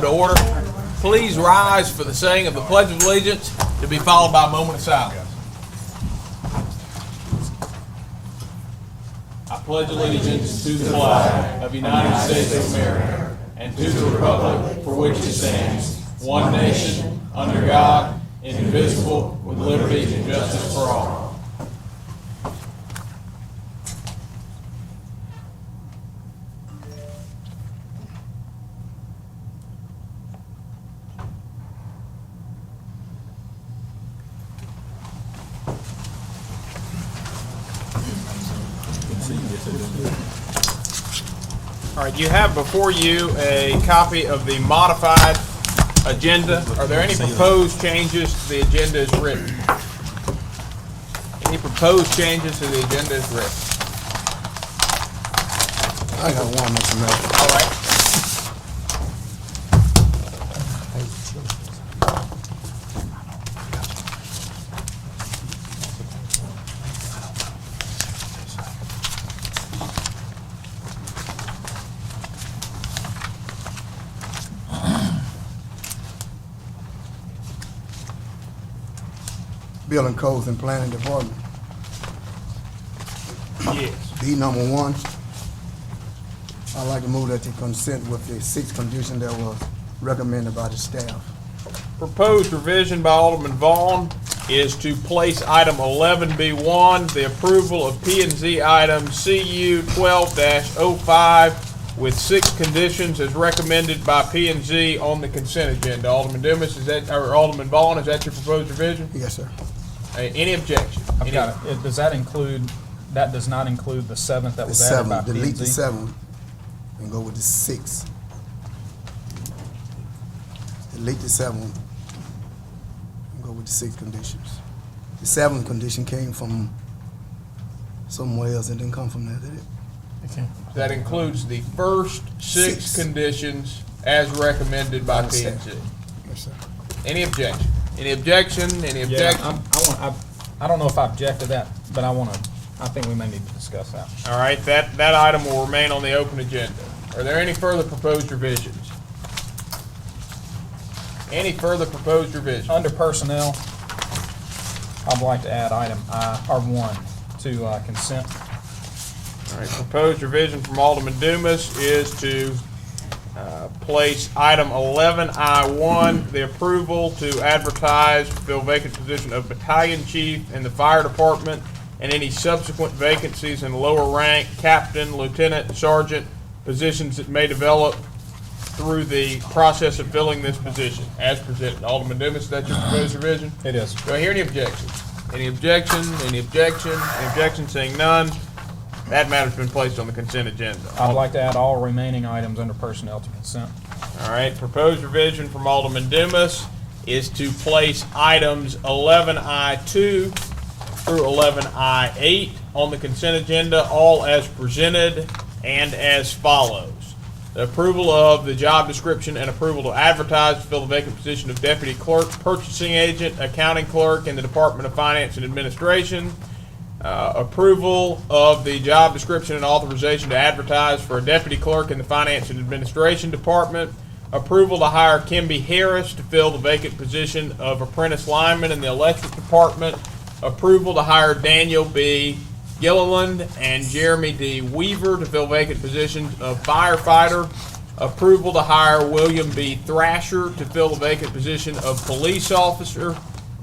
To order. Please rise for the saying of the Pledge of Allegiance, to be followed by a moment of silence. I pledge allegiance to the flag of the United States of America and to the republic for which it stands, one nation, under God, indivisible, with liberty and justice for all. All right, you have before you a copy of the modified agenda. Are there any proposed changes to the agenda as written? Any proposed changes to the agenda as written? I got one, Mr. Mayor. All right. Building Codes and Planning Department. Yes. B number 1. I'd like to move that to consent with the 6 conditions that was recommended by the staff. Proposed revision by Alderman Vaughn is to place item 11B1, the approval of P&Z item CU 12-05 with 6 conditions as recommended by P&Z on the consent agenda. Alderman Dumas, is that, or Alderman Vaughn, is that your proposed revision? Yes, sir. Any objection? I've got it. Does that include, that does not include the 7th that The was added by 7, delete the P&Z? 7 and go with the 6. Delete the 7 and go with the 6 conditions. The 7th condition came from somewhere else. It didn't come from there, did it? That includes the first 6 6. conditions as recommended by P&Z. Yes, sir. Any objection? Any objection? Any Yeah, objection? I don't know if I object to that, but I think we may need to discuss that. All right, that item will remain on the open agenda. Are there any further proposed revisions? Any further proposed revisions? Under personnel, I'd like to add item R1 to consent. All right, proposed revision from Alderman Dumas is to place item 11I1, the approval to advertise to fill vacant position of battalion chief in the fire department and any subsequent vacancies in lower rank, captain, lieutenant, sergeant positions that may develop through the process of filling this position as presented. Alderman Dumas, is that your proposed revision? It is. Do I hear any objections? Any objection? Any objection? Any objection? Seeing none, that matter's been placed on the consent agenda. I'd like to add all remaining items under personnel to consent. All right, proposed revision from Alderman Dumas is to place items 11I2 through 11I8 on the consent agenda, all as presented and as follows. The approval of the job description and approval to advertise to fill the vacant position of deputy clerk, purchasing agent, accounting clerk in the Department of Finance and Administration. Approval of the job description and authorization to advertise for a deputy clerk in the Finance and Administration Department. Approval to hire Kimby Harris to fill the vacant position of apprentice lineman in the Electric Department. Approval to hire Daniel B. Gilliland and Jeremy D. Weaver to fill vacant positions of firefighter. Approval to hire William B. Thrasher to fill the vacant position of police officer.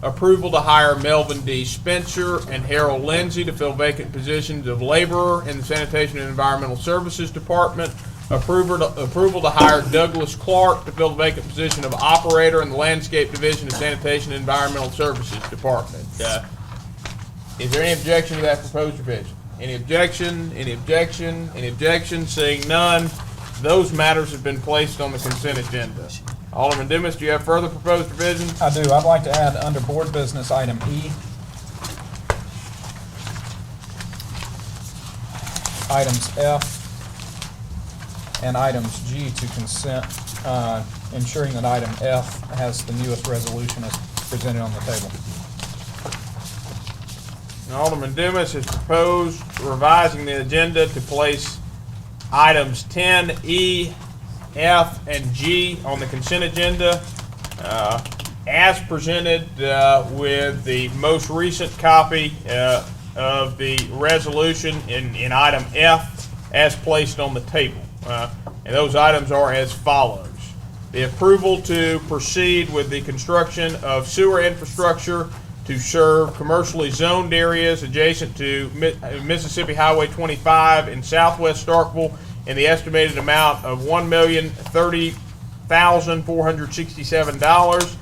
Approval to hire Melvin D. Spencer and Harold Lindsay to fill vacant positions of laborer in the Sanitation and Environmental Services Department. Approval to hire Douglas Clark to fill the vacant position of operator in the Landscape Division of Sanitation and Environmental Services Department. Is there any objection to that proposed revision? Any objection? Any objection? Any objection? Seeing none, those matters have been placed on the consent agenda. Alderman Dumas, do you have further proposed revisions? I do. I'd like to add under board business item E, items F and items G to consent, ensuring that item F has the newest resolution as presented on the table. Alderman Dumas has proposed revising the agenda to place items 10E F, and G on the consent agenda, as presented with the most recent copy of the resolution in item F as placed on the table. And those items are as follows. The approval to proceed with the construction of sewer infrastructure to serve commercially zoned areas adjacent to Mississippi Highway 25 in southwest Starkville in the estimated amount of $1,030,467.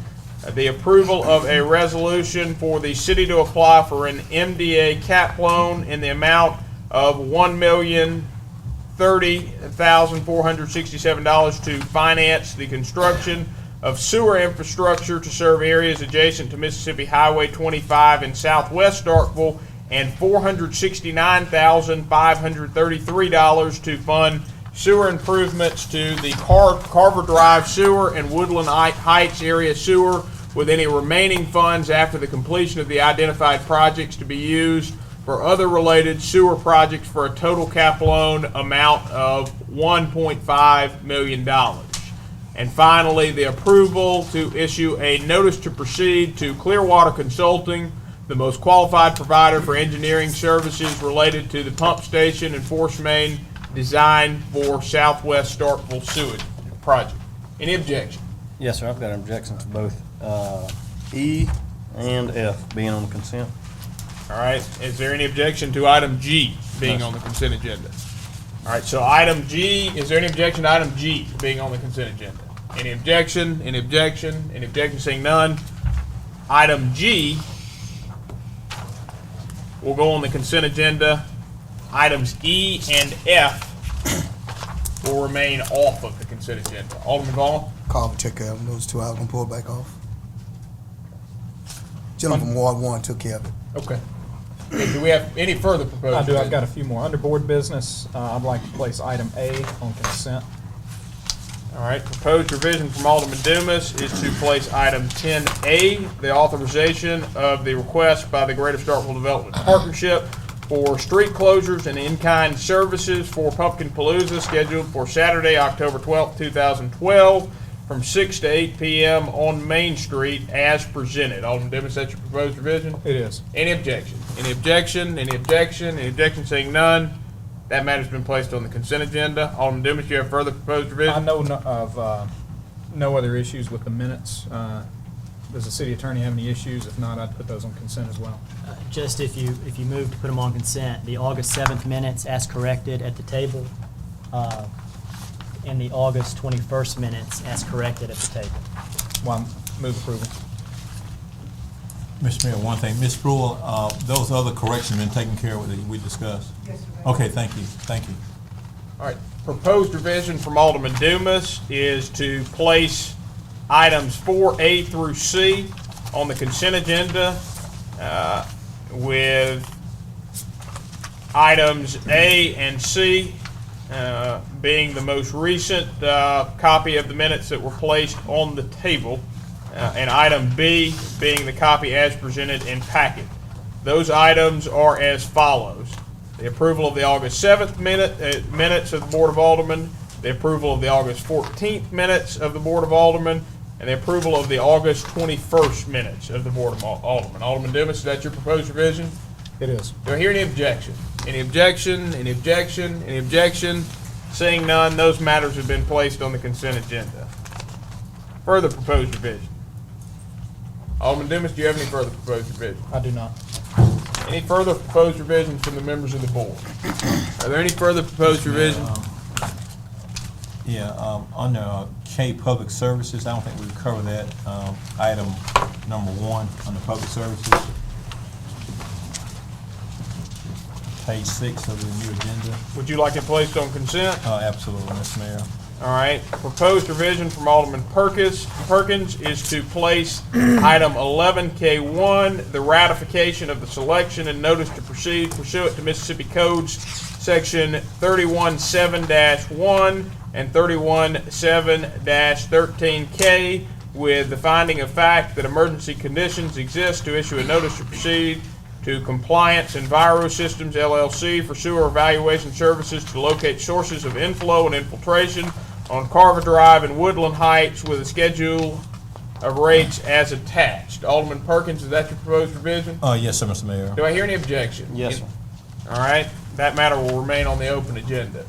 The approval of a resolution for the city to apply for an MDA cap loan in the amount of $1,030,467 to finance the construction of sewer infrastructure to serve areas adjacent to Mississippi Highway 25 in southwest Starkville, and $469,533 to fund sewer improvements to the Carver Drive sewer and Woodland Heights area sewer, with any remaining funds after the completion of the identified projects to be used for other related sewer projects for a total cap loan amount of $1.5 million. And finally, the approval to issue a notice to proceed to Clearwater Consulting, the most qualified provider for engineering services related to the pump station and force main design for Southwest Starkville sewage project. Any objection? Yes, sir, I've got an objection to both E and F being on the consent. All right, is there any objection to item G being on the consent agenda? All right, so item G, is there any objection to item G being on the consent agenda? Any objection, any objection, any objection, seeing none? Item G will go on the consent agenda. Items E and F will remain off of the consent agenda. Alderman Vaughn? Carver took care of them. Those two I was gonna pull back off. Gentleman from Ward 1 took care of it. Okay. Okay, do we have any further proposals? I do, I've got a few more. Under board business, I'd like to place item A on consent. All right, proposed revision from Alderman Dumas is to place item 10A, the authorization of the request by the Greater Starkville Development Partnership for street closures and in-kind services for Pumpkin Palooza scheduled for Saturday, October 12th, 2012, from 6 to 8 p.m. on Main Street as presented. Alderman Dumas, that's your proposed revision? It is. Any objection? Any objection? Any objection? Any objection? Seeing none, that matter's been placed on the consent agenda. Alderman Dumas, you have further proposed I revision? know of no other issues with the minutes. Does the city attorney have any issues? If not, I'd put those on consent as well. Just if you move to put them on consent, the August 7th minutes as corrected at the table, and the August 21st minutes as corrected at the table. Well, move approval. Mr. Mayor, one thing, Ms. Brewer, those other corrections been taken care of that we discussed? Yes, sir. Okay, thank you, thank you. All right, proposed revision from Alderman Dumas is to place items 4A through C on the consent agenda, with items A and C being the most recent copy of the minutes that were placed on the table, and item B being the copy as presented in packet. Those items are as follows. The approval of the August 7th minutes of the Board of Aldermen, the approval of the August 14th minutes of the Board of Aldermen, and the approval of the August 21st minutes of the Board of Aldermen. Alderman Dumas, is that your proposed revision? It is. Do I hear any objection? Any objection? Any objection? Any objection? Seeing none, those matters have been placed on the consent agenda. Further proposed revision. Alderman Dumas, do you have any further proposed revision? I do not. Any further proposed revisions from the members of the board? Are there any further proposed revisions? Under K, Public Services, I don't think we've covered that. Item number 1 under Public Services. Page 6 of the new agenda. Would you like it placed on consent? Absolutely, Mr. Mayor. All right. Proposed revision from Alderman Perkins is to place item 11K1, the ratification of the selection and notice to proceed pursuant to Mississippi Codes Section 317-1 and 317-13K, with the finding of fact that emergency conditions exist to issue a notice to proceed to Compliance Enviro Systems LLC for sewer evaluation services to locate sources of inflow and infiltration on Carver Drive in Woodland Heights with a schedule of rates as attached. Alderman Perkins, is that your proposed revision? Yes, sir, Mr. Mayor. Do I hear any objection? Yes, sir. All right, that matter will remain on the open agenda.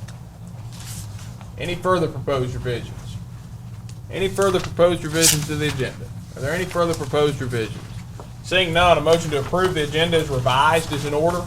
Any further proposed revisions? Any further proposed revisions to the agenda? Are there any further proposed revisions? Seeing none, a motion to approve the agenda as revised is in order.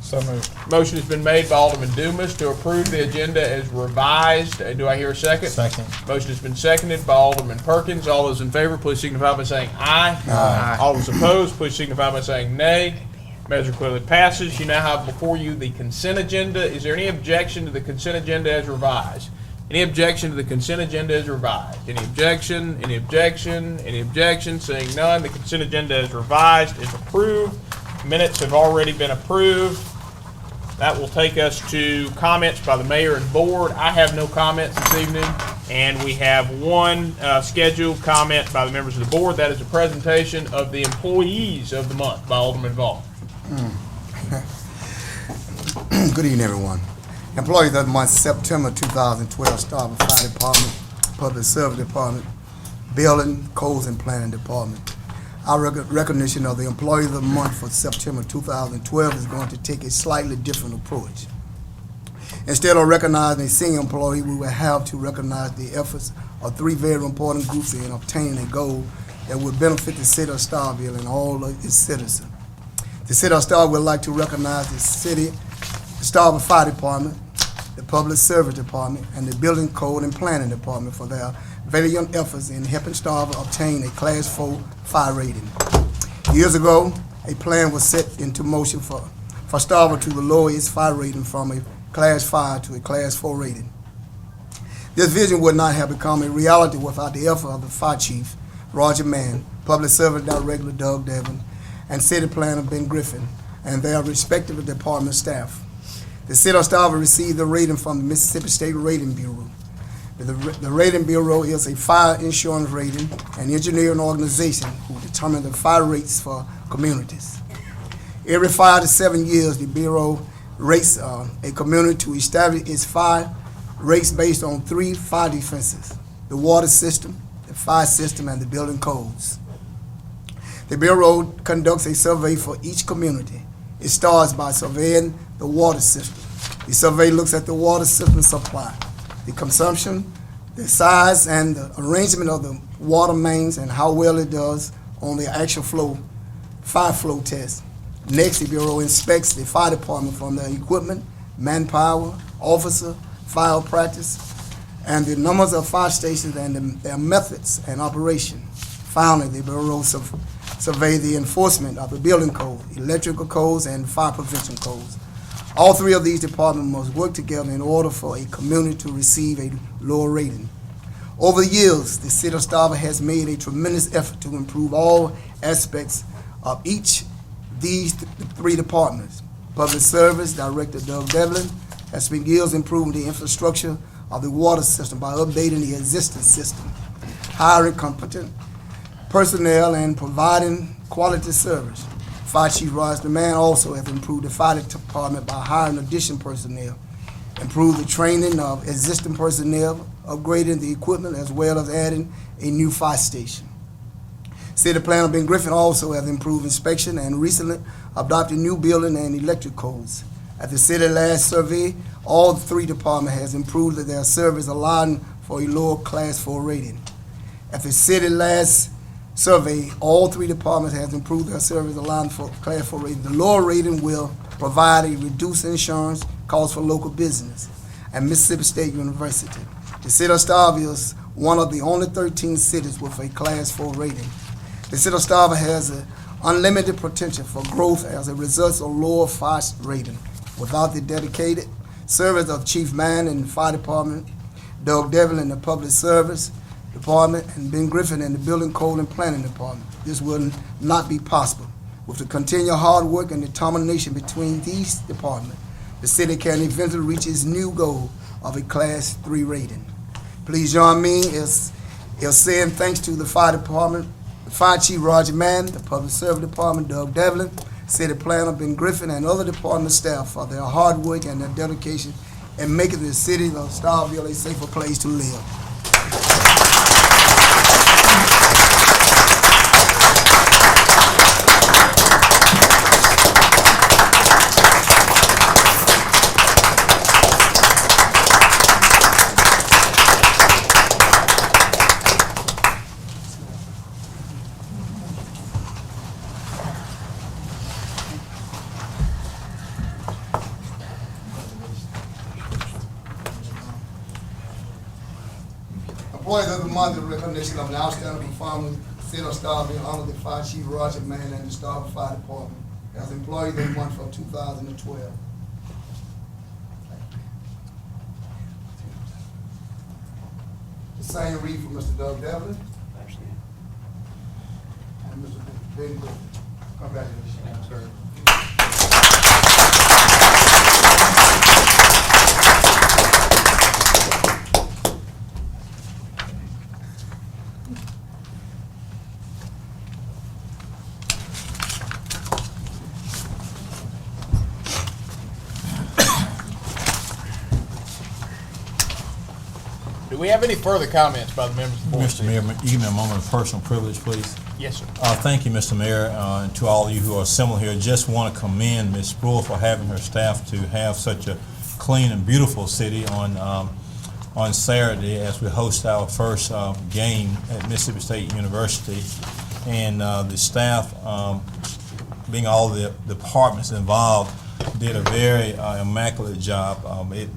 So moved. Motion has been made by Alderman Dumas to approve the agenda as revised. Do I hear a second? Second. Motion has been seconded by Alderman Perkins. All those in favor, please signify by saying aye. Aye. All those opposed, please signify by saying nay. Measure clearly passes. You now have before you the consent agenda. Is there any objection to the consent agenda as revised? Any objection to the consent agenda as revised? Any objection? Any objection? Any objection? Seeing none, the consent agenda as revised is approved. Minutes have already been approved. That will take us to comments by the mayor and board. I have no comments this evening, and we have one scheduled comment by the members of the board. That is a presentation of the employees of the month by Alderman Vaughn. Good evening, everyone. Employees of the month, September 2012, Starkville Fire Department, Public Service Department, Building, Codes and Planning Department. Our recognition of the employees of the month for September 2012 is going to take a slightly different approach. Instead of recognizing a single employee, we will have to recognize the efforts of three very important groups in obtaining a goal that would benefit the city of Starkville and all of its citizens. The city of Starkville would like to recognize the Starkville Fire Department, the Public Service Department, and the Building, Code and Planning Department for their valiant efforts in helping Starkville obtain a Class 4 fire rating. Years ago, a plan was set into motion for Starkville to lower its fire rating from a Class 5 to a Class 4 rating. This vision would not have become a reality without the effort of the Fire Chief, Roger Mann, Public Service Director Doug Devlin, and City Planner Ben Griffin, and their respective department staff. The city of Starkville received the rating from the Mississippi State Rating Bureau. The Rating Bureau is a fire insurance rating and engineering organization who determine the fire rates for communities. Every 5 to 7 years, the Bureau rates a community to establish its fire rates based on 3 fire defenses: the water system, the fire system, and the building codes. The Bureau conducts a survey for each community. It starts by surveying the water system. The survey looks at the water system supply, the consumption, the size and the arrangement of the water mains, and how well it does on the actual fire flow test. Next, the Bureau inspects the fire department from their equipment, manpower, officer, fire practice, and the numbers of fire stations and their methods and operation. Finally, the Bureau survey the enforcement of the building code, electrical codes, and fire prevention codes. All 3 of these departments must work together in order for a community to receive a lower rating. Over the years, the city of Starkville has made a tremendous effort to improve all aspects of each of these 3 departments. Public Service Director Doug Devlin has spent years improving the infrastructure of the water system by updating the existing system, hiring competent personnel, and providing quality service. Fire Chief Roger Mann also has improved the fire department by hiring additional personnel, improved the training of existing personnel, upgrading the equipment, as well as adding a new fire station. City Planner Ben Griffin also has improved inspection and recently adopted new building and electric codes. At the city last survey, all 3 departments has improved their service, allowing for a lower Class 4 rating. At the city last survey, all 3 departments has improved their service, allowing for Class 4 rating. The lower rating will provide a reduced insurance cost for local business and Mississippi State University. The city of Starkville is one of the only 13 cities with a Class 4 rating. The city of Starkville has unlimited potential for growth as a result of lower fire rating. Without the dedicated service of Chief Mann in the Fire Department, Doug Devlin in the Public Service Department, and Ben Griffin in the Building, Code and Planning Department, this would not be possible. With the continued hard work and determination between these departments, the city can eventually reach its new goal of a Class 3 rating. Please join me in saying thanks to the Fire Department, the Fire Chief Roger Mann, the Public Service Department, Doug Devlin, City Planner Ben Griffin, and other department staff for their hard work and their dedication and making the city of Starkville a safer place to live. Employees of the month in recognition of an outstanding performance, City of Starkville honor the Fire Chief Roger Mann and the Starkville Fire Department as employees of the month for 2012. The same read for Mr. Doug Devlin. And Mr. Benny Griffin. Congratulations. Sir. Do we have any further comments by the members of the board? Mr. Mayor, give me a moment of personal privilege, please. Yes, sir. Thank you, Mr. Mayor, and to all of you who are assembled here. Just want to commend Ms. Sproul for having her staff to have such a clean and beautiful city on Saturday as we host our first game at Mississippi State University. And the staff, being all the departments involved, did a very immaculate job.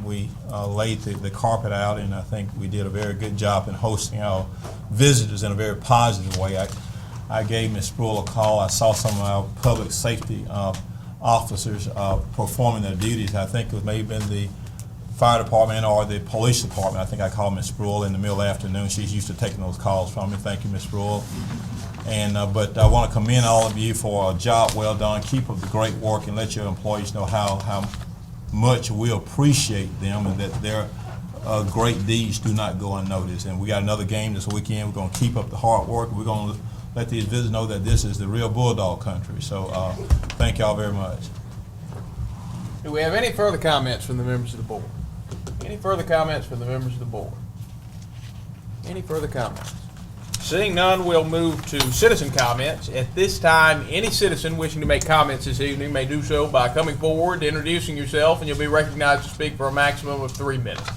We laid the carpet out, and I think we did a very good job in hosting our visitors in a very positive way. I gave Ms. Sproul a call. I saw some of our public safety officers performing their duties. I think it was maybe been the fire department or the police department. I think I called Ms. Sproul in the middle of the afternoon. She's used to taking those calls from me. Thank you, Ms. Sproul. And but I want to commend all of you for a job well done. Keep up the great work and let your employees know how much we appreciate them and that their great deeds do not go unnoticed. And we got another game this weekend. We're going to keep up the hard work. We're going to let these visitors know that this is the real Bulldog country. So thank y'all very much. Do we have any further comments from the members of the board? Any further comments from the members of the board? Any further comments? Seeing none, we'll move to citizen comments. At this time, any citizen wishing to make comments this evening may do so by coming forward, introducing yourself, and you'll be recognized to speak for a maximum of 3 minutes.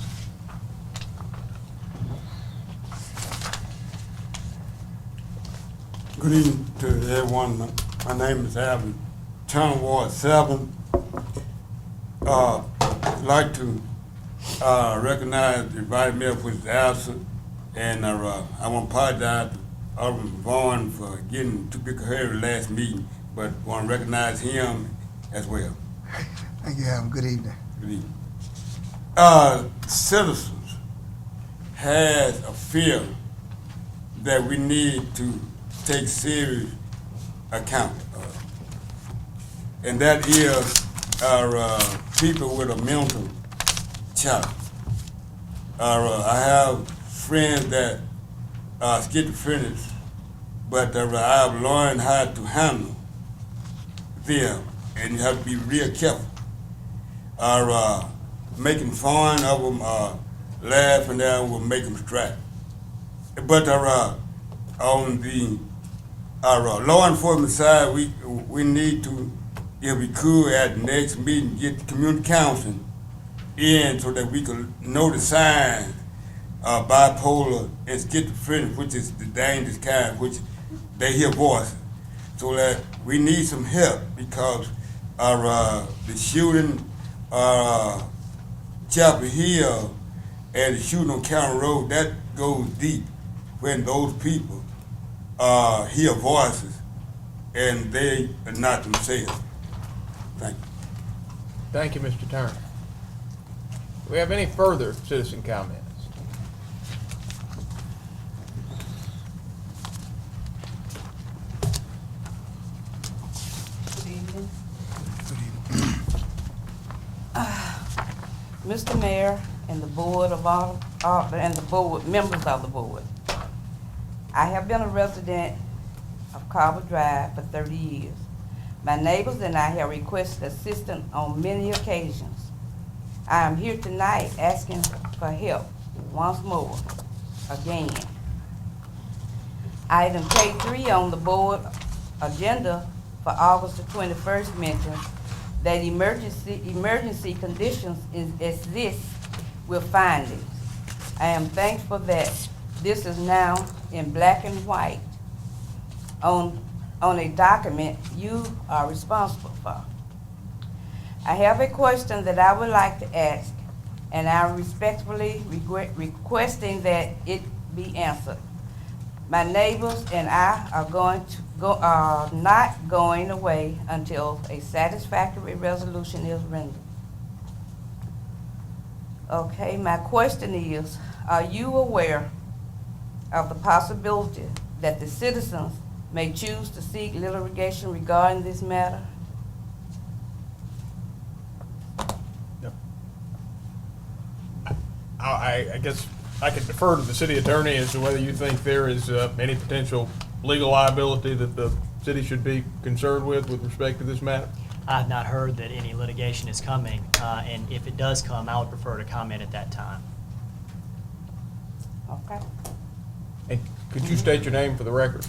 Good evening to everyone. My name is Alvin, Town Ward 7. I'd like to recognize the Vice Mayor for his absence, and I want to apologize to Alderman Vaughn for getting too big a hurry last meeting, but want to recognize him as well. Thank you, have a good evening. Good evening. Citizens has a fear that we need to take serious account of, and that is our people with a mental challenge. I have friends that are schizophrenic, but I have learned how to handle them, and you have to be real careful. Making fun of them, laughing at them will make them strike. But on the law enforcement side, we need to, if we could, at the next meeting, get community counseling in so that we can know the signs of bipolar and schizophrenia, which is the dangerous kind, which they hear voices. So that we need some help because the shooting Chapel Hill and the shooting on County Road, that goes deep when those people hear voices and they are not themselves. Thank you. Thank you, Mr. Turner. Do we have any further citizen comments? Good evening. Mr. Mayor and the board of and the board members of the board. I have been a resident of Carver Drive for 30 years. My neighbors and I have requested assistance on many occasions. I am here tonight asking for help once more, again. Item K3 on the board agenda for August the 21st mentions that emergency conditions exist with findings. I am thankful that this is now in black and white on a document you are responsible for. I have a question that I would like to ask, and I'm respectfully requesting that it be answered. My neighbors and I are not going away until a satisfactory resolution is rendered. Okay, my question is, are you aware of the possibility that the citizens may choose to seek litigation regarding this matter? I guess I could defer to the city attorney as to whether you think there is any potential legal liability that the city should be concerned with respect to this matter. I've not heard that any litigation is coming, and if it does come, I would prefer to comment at that time. Okay. And could you state your name for the record?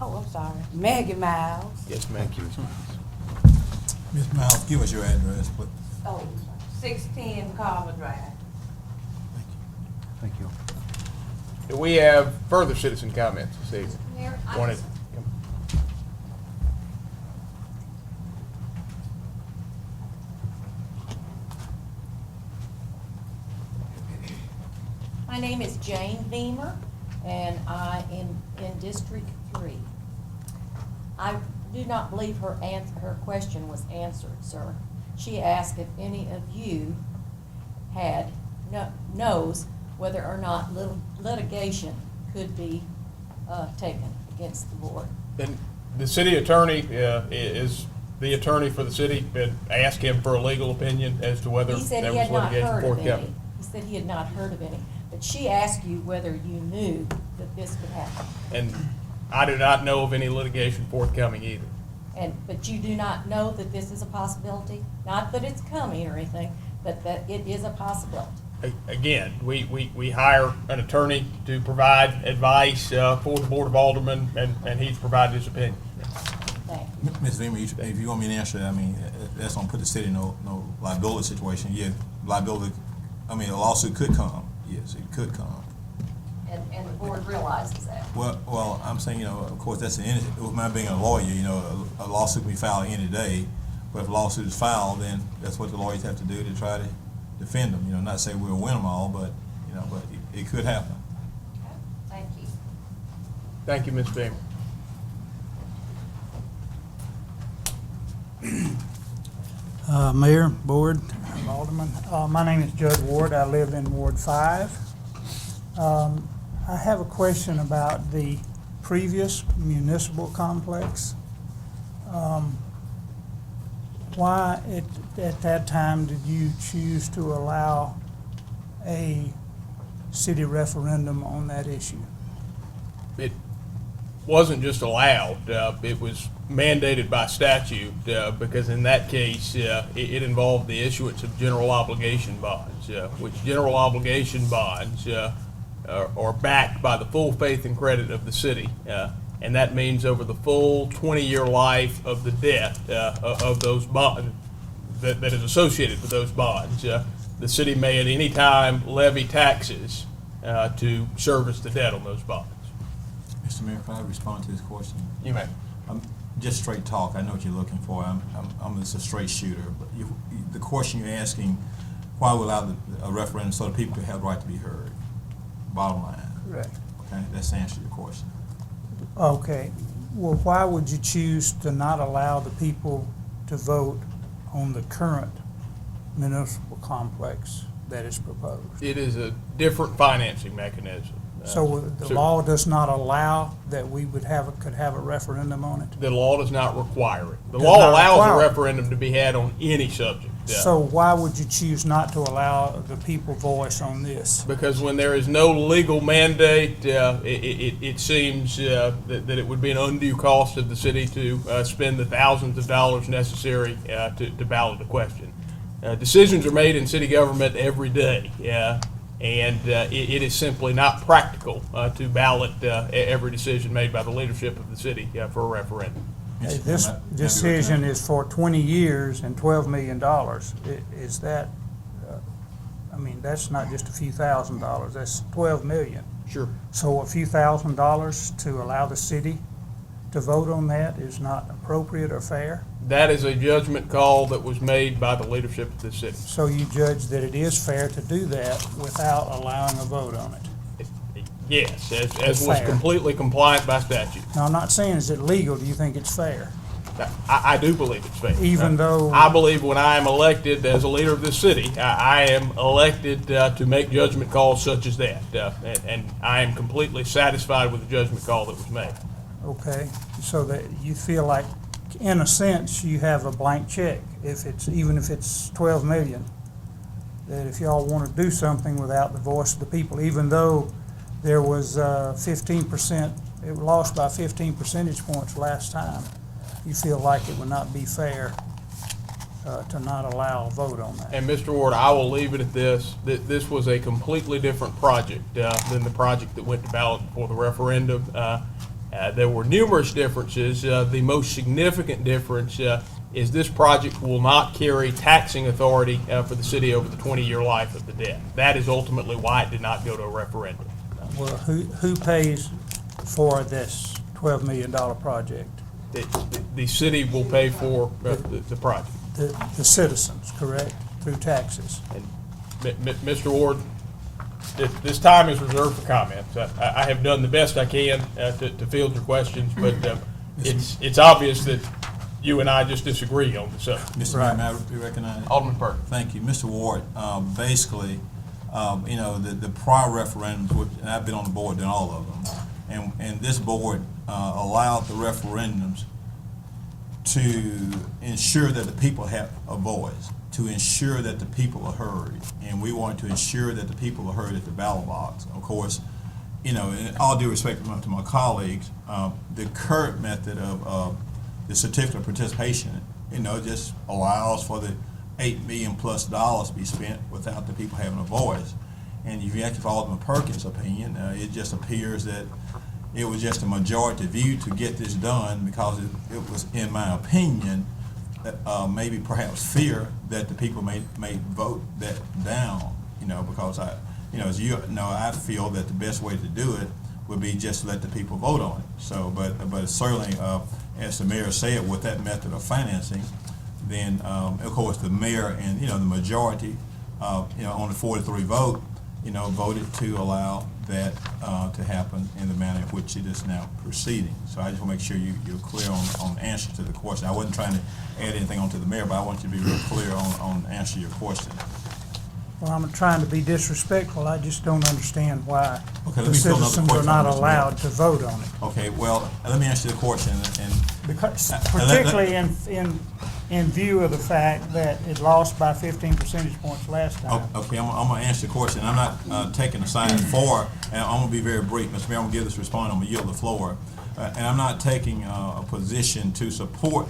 Oh, I'm sorry. Maggie Miles. Yes, ma'am. Ms. Miles, give us your address, please. Oh, 610 Carver Drive. Thank you. Do we have further citizen comments this evening? Mayor, I Wanted- just- My name is Jane Beamer, and I am in District 3. I do not believe her question was answered, sir. She asked if any of you knows whether or not litigation could be taken against the board. And the city attorney is the attorney for the city, and ask him for a legal opinion as to whether He said there he was had not litigation heard of any. forthcoming. He said he had not heard of any. But she asked you whether you knew that this could happen. And I do not know of any litigation forthcoming either. But you do not know that this is a possibility? Not that it's coming or anything, but that it is a possibility. Again, we hire an attorney to provide advice for the Board of Alderman, and he's provided his opinion. Thank you. Ms. Beamer, if you want me to answer that, I mean, that's gonna put the city in no liability situation. Yeah, liability, I mean, a lawsuit could come. Yes, it could come. And the board realizes that. Well, I'm saying, you know, of course, that's with my being a lawyer, you know, a lawsuit can be filed any day. But if a lawsuit is filed, then that's what the lawyers have to do to try to defend them. You know, not say we'll win them all, but, you know, but it could happen. Okay. Thank you. Thank you, Ms. Beamer. Mayor, Board, and Alderman. My name is Judd Ward. I live in Ward 5. I have a question about the previous municipal complex. Why at that time did you choose to allow a city referendum on that issue? It wasn't just allowed, it was mandated by statute, because in that case, it involved the issuance of general obligation bonds, which general obligation bonds are backed by the full faith and credit of the city. And that means over the full 20-year life of the debt of those bonds that is associated with those bonds, the city may at any time levy taxes to service the debt on those bonds. Mr. Mayor, can I respond to this question? You may. Just straight talk. I know what you're looking for. I'm just a straight shooter. But the question you're asking, why we allow a referendum so that people have the right to be heard? Bottom line. Correct. Okay, that's the answer to your question. Okay. Well, why would you choose to not allow the people to vote on the current municipal complex that is proposed? It is a different financing mechanism. So the law does not allow that we could have a referendum on it? The law does not require it. The Does law not allows require a it. referendum to be had on any subject. So why would you choose not to allow the people voice on this? Because when there is no legal mandate, it seems that it would be an undue cost of the city to spend the thousands of dollars necessary to ballot a question. decisions are made in city government every day, and it is simply not practical to ballot every decision made by the leadership of the city for a referendum. Hey, this decision is for 20 years and $12 million. Is that, I mean, that's not just a few $1,000s, that's 12 million. Sure. So a few $1,000s to allow the city to vote on that is not appropriate or fair? That is a judgment call that was made by the leadership of the city. So you judge that it is fair to do that without allowing a vote on it? Yes, as was Fair. completely compliant by statute. Now, I'm not saying is it legal, do you think it's fair? I do believe it's fair. Even though- I believe when I am elected as a leader of this city, I am elected to make judgment calls such as that. And I am completely satisfied with the judgment call that was made. Okay, so that you feel like, in a sense, you have a blank check, even if it's 12 million, that if y'all want to do something without the voice of the people, even though there was 15%, it lost by 15 percentage points last time, you feel like it would not be fair to not allow a vote on that? And Mr. Ward, I will leave it at this, that this was a completely different project than the project that went to ballot for the referendum. There were numerous differences. The most significant difference is this project will not carry taxing authority for the city over the 20-year life of the debt. That is ultimately why it did not go to a referendum. Well, who pays for this $12 million project? The city will pay for the project. The citizens, correct, through taxes? And Mr. Ward, this time is reserved for comments. I have done the best I can to field your questions, but it's obvious that you and I just disagree on the subject. Mr. Mayor, may I be recognized? Alderman Burke. Thank you. Mr. Ward, basically, you know, the prior referendums, and I've been on the board in all of them, and this board allowed the referendums to ensure that the people have a voice, to ensure that the people are heard, and we want to ensure that the people are heard at the ballot box. Of course, you know, in all due respect to my colleagues, the current method of the certificate of participation, you know, just allows for the $8 million plus to be spent without the people having a voice. And if you actually follow Alderman Perkins' opinion, it just appears that it was just a majority view to get this done because it was, in my opinion, maybe perhaps fear that the people may vote that down, you know, because as you know, I feel that the best way to do it would be just to let the people vote on it. So, but certainly, as the mayor said, with that method of financing, then of course the mayor and the majority, on the 4-3 vote, voted to allow that to happen in the manner in which it is now proceeding. So I just want to make sure you're clear on the answer to the question. I wasn't trying to add anything onto the mayor, but I want you to be real clear on the answer to your question. Well, I'm not trying to be disrespectful, I just don't understand why Okay, let the me fill another citizens are question not on this, allowed Mayor. to vote on it. Okay, well, let me answer the question, and Because, let- particularly in view of the fact that it lost by 15 percentage points last time. okay, I'm gonna answer the question. I'm not taking a side for, and I'm gonna be very brief. Mr. Mayor, I'm gonna give this response, I'm gonna yield the floor. And I'm not taking a position to support,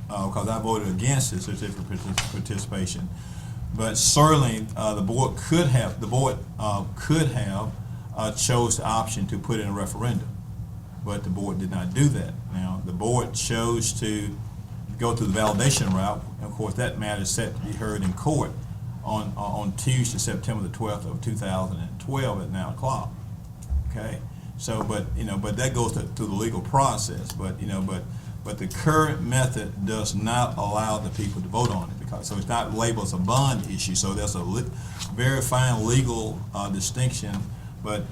because I voted against the certificate of participation. But certainly, the board could have chose the option to put in a referendum, but the board did not do that. Now, the board chose to go through the validation route. And of course, that matter is set to be heard in court on Tuesday, September the 12th of 2012 at 9 o'clock. Okay, so but that goes through the legal process. But the current method does not allow the people to vote on it, because so it's not labeled as a bond issue. So there's a very fine legal distinction, but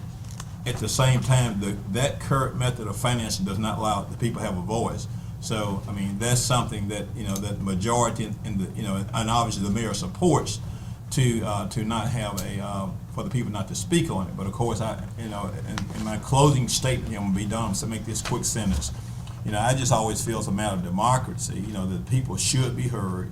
at the same time, that current method of financing does not allow the people to have a voice. So I mean, that's something that that the majority and obviously the mayor supports to not have for the people not to speak on it. But of course, in my closing statement, I'm gonna be done. So make this quick sentence. I just always feel it's a matter of democracy. That people should be heard.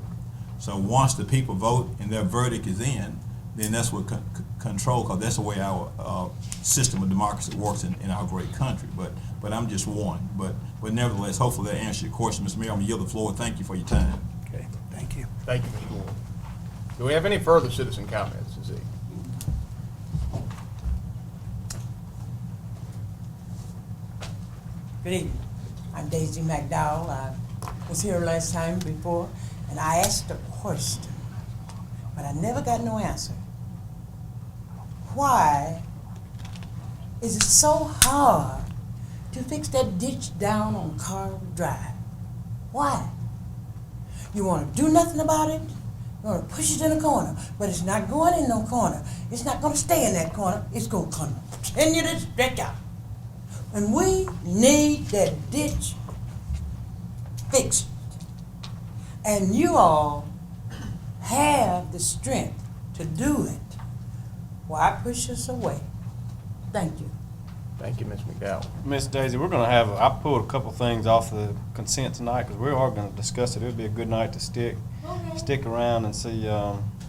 So once the people vote and their verdict is in, then that's what control, because that's the way our system of democracy works in our great country. But I'm just one. But nevertheless, hopefully that answers your question, Mr. Mayor. I'm gonna yield the floor. Thank you for your time. Okay, thank you. Thank you, Mr. Ward. Do we have any further citizen comments this evening? Good evening. I'm Daisy McDowell. I was here last time before, and I asked a question, but I never got no answer. Why is it so hard to fix that ditch down on Carver Drive? Why? You want to do nothing about it? You want to push it in a corner, but it's not going in no corner. It's not going to stay in that corner. It's going to continue to stretch out. And we need that ditch fixed. And you all have the strength to do it. Why push us away? Thank you. Thank you, Ms. McDowell. Miss Daisy, we're gonna have, I pulled a couple things off the consent tonight, because we are gonna discuss it. It would be a good night to stick around and see,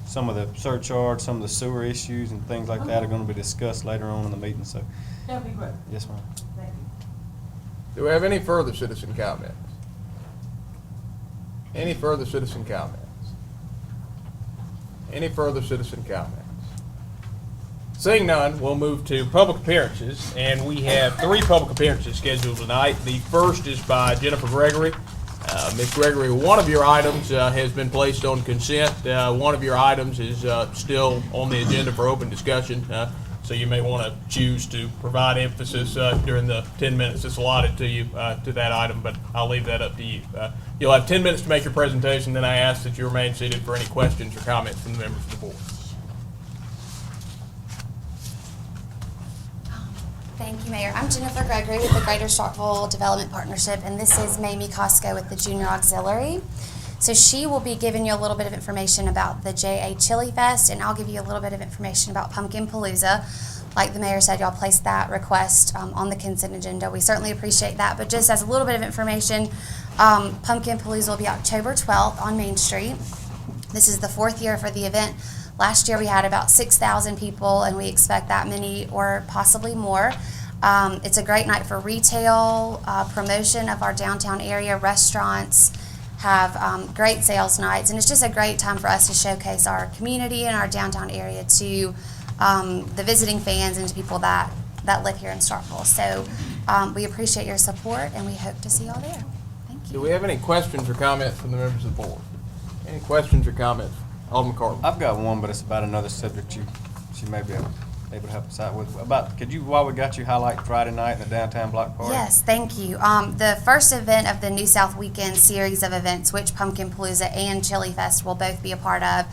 some of the surcharge, some of the sewer issues and things like that are gonna be discussed later on in the meeting, so, That'll be great. yes, ma'am. Thank you. Do we have any further citizen comments? Any further citizen comments? Any further citizen comments? Seeing none, we'll move to public appearances, and we have 3 public appearances scheduled tonight. The first is by Jennifer Gregory. Ms. Gregory, one of your items has been placed on consent. One of your items is still on the agenda for open discussion, so you may want to choose to provide emphasis during the 10 minutes that's allotted to you to that item, but I'll leave that up to you. You'll have 10 minutes to make your presentation, then I ask that you remain seated for any questions or comments from the members of the board. Thank you, Mayor. I'm Jennifer Gregory with the Greater Starkville Development Partnership, and this is Mamie Costco with the Junior Auxiliary. So she will be giving you a little bit of information about the JA Chili Fest, and I'll give you a little bit of information about Pumpkin Palooza. Like the mayor said, y'all placed that request on the consent agenda. We certainly appreciate that, but just as a little bit of information, Pumpkin Palooza will be October 12th on Main Street. This is the 4th year for the event. Last year we had about 6,000 people, and we expect that many or possibly more. It's a great night for retail, promotion of our downtown area. Restaurants have great sales nights, and it's just a great time for us to showcase our community and our downtown area to the visiting fans and to people that live here in Starkville. So we appreciate your support, and we hope to see y'all there. Thank you. Do we have any questions or comments from the members of the board? Any questions or comments? Alderman Carter. I've got one, but it's about another subject she may be able to help us out with. Could you, while we got you, highlight Friday night in the downtown block party? Yes, thank you. The first event of the New South Weekend series of events, which Pumpkin Palooza and Chili Fest will both be a part of,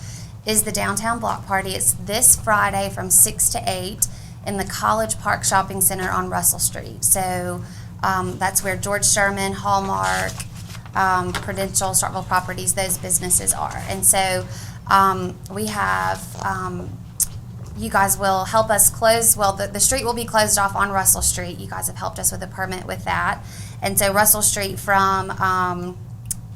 is the downtown block party. It's this Friday from 6 to 8 in the College Park Shopping Center on Russell Street. So that's where George Sherman, Hallmark, Prudential, Starkville Properties, those businesses are. And so we have, you guys will help us close, the street will be closed off on Russell Street. You guys have helped us with a permit with that. And so Russell Street from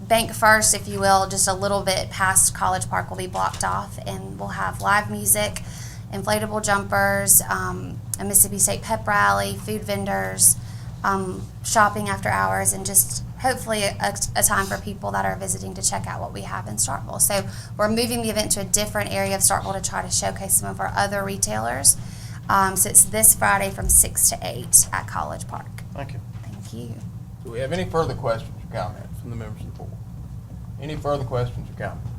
Bank First, if you will, just a little bit past College Park will be blocked off, and we'll have live music, inflatable jumpers, a Mississippi State pep rally, food vendors, shopping after hours, and just hopefully a time for people that are visiting to check out what we have in Starkville. So we're moving the event to a different area of Starkville to try to showcase some of our other retailers. So it's this Friday from 6 to 8 at College Park. Thank you. Thank you. Do we have any further questions or comments from the members of the board? Any further questions or comments?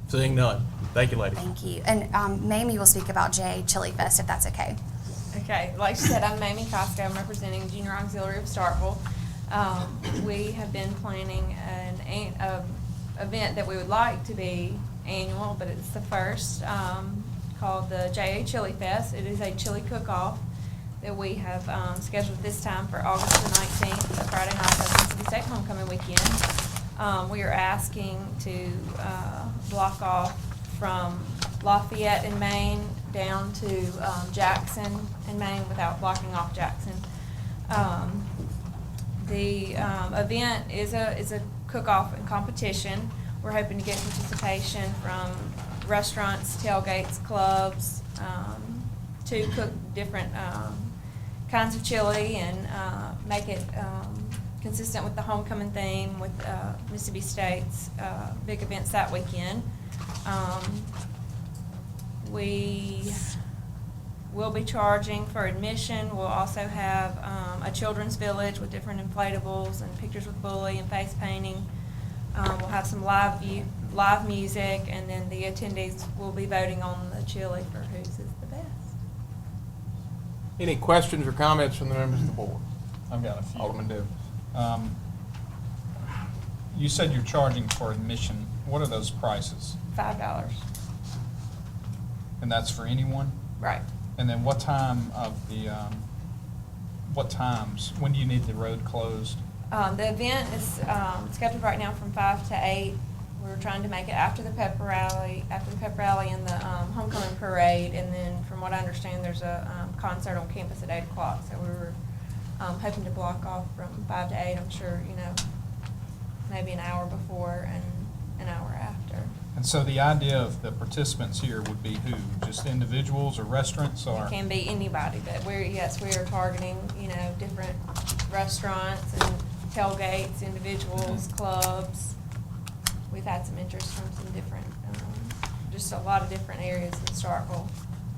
Seeing none. Thank you, ladies. Thank you. And Mamie will speak about JA Chili Fest, if that's okay. Okay, like she said, I'm Mamie Costco. I'm representing Junior Auxiliary of Starkville. We have been planning an event that we would like to be annual, but it's the first, called the JA Chili Fest. It is a chili cook-off that we have scheduled this time for August the 19th, the Friday night of Mississippi State Homecoming weekend. We are asking to block off from Lafayette in Maine down to Jackson in Maine without blocking off Jackson. The event is a cook-off and competition. We're hoping to get participation from restaurants, tailgates, clubs, to cook different kinds of chili and make it consistent with the homecoming theme with Mississippi State's big events that weekend. we will be charging for admission. We'll also have a children's village with different inflatables and pictures with bully and face painting. We'll have some live music, and then the attendees will be voting on the chili for whose is the best. Any questions or comments from the members of the board? I've got a few. Alderman Dibs. You said you're charging for admission. What are those prices? $5. And that's for anyone? Right. And then what time of the, what times, when do you need the road closed? The event is scheduled right now from 5 to 8. We're trying to make it after the pep rally and the homecoming parade, and then from what I understand, there's a concert on campus at 8 o'clock. So we were hoping to block off from 5 to 8. I'm sure, maybe an hour before and an hour after. And so the idea of the participants here would be who? Just individuals or restaurants or? It can be anybody, but we are targeting, different restaurants and tailgates, individuals, clubs. We've had some interest from some different, just a lot of different areas in Starkville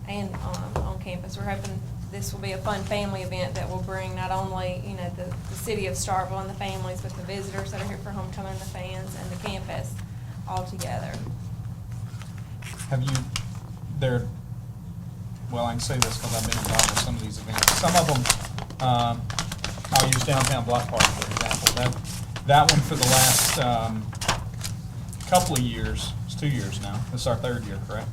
and on campus. We're hoping this will be a fun family event that will bring not only, the city of Starkville and the families, but the visitors that are here for homecoming, and the fans, and the campus all together. Have you, well, I can say this because I've been involved with some of these events. Some of them, I'll use Downtown Block Party, for example. That one for the last couple of years, it's 2 years now, this is our 3rd year, correct?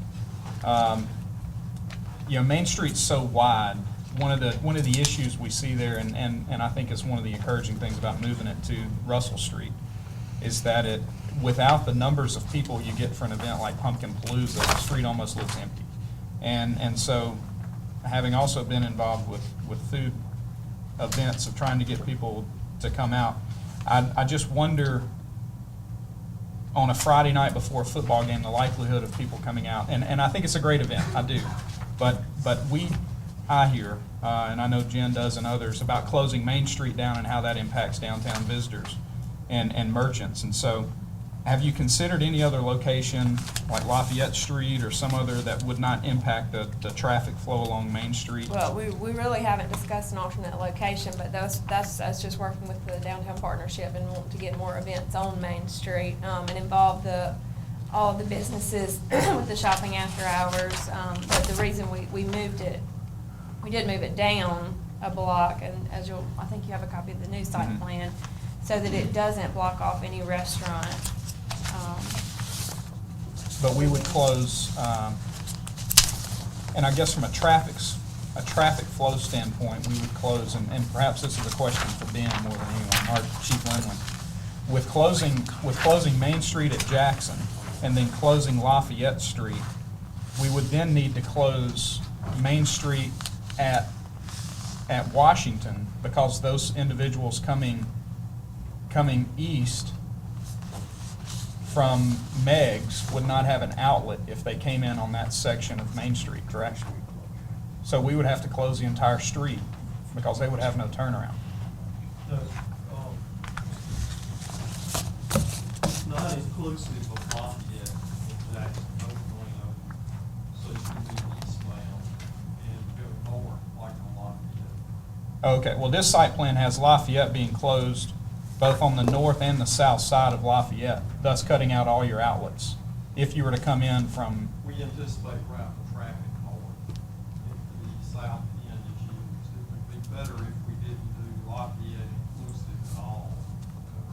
Main Street's so wide. One of the issues we see there, and I think it's one of the encouraging things about moving it to Russell Street, is that without the numbers of people you get for an event like Pumpkin Palooza, the street almost looks empty. And so, having also been involved with food events of trying to get people to come out, I just wonder, on a Friday night before a football game, the likelihood of people coming out, and I think it's a great event, I do, but I hear, and I know Jen does and others, about closing Main Street down and how that impacts downtown visitors and merchants. And so, have you considered any other location, like Lafayette Street or some other, that would not impact the traffic flow along Main Street? Well, we really haven't discussed an alternate location, but that's us just working with the downtown partnership and wanting to get more events on Main Street and involve all of the businesses with the shopping after hours. But the reason we moved it, we did move it down a block, and I think you have a copy of the new site plan, so that it doesn't block off any restaurant. But we would close, and I guess from a traffic flow standpoint, we would close, and perhaps this is a question for Ben more than anyone, or Chief Lindland. With closing Main Street at Jackson and then closing Lafayette Street, we would then need to close Main Street at Washington, because those individuals coming east from Meg's would not have an outlet if they came in on that section of Main Street, correct? So we would have to close the entire street because they would have no turnaround. It's not inclusive of Lafayette, Jackson, going over, so you can do eastbound and go north like on Lafayette. Okay, well, this site plan has Lafayette being closed both on the north and the south side of Lafayette, thus cutting out all your outlets. If you were to come in from, We anticipate route the traffic north into the south end is used. It would be better if we didn't do Lafayette inclusive at all.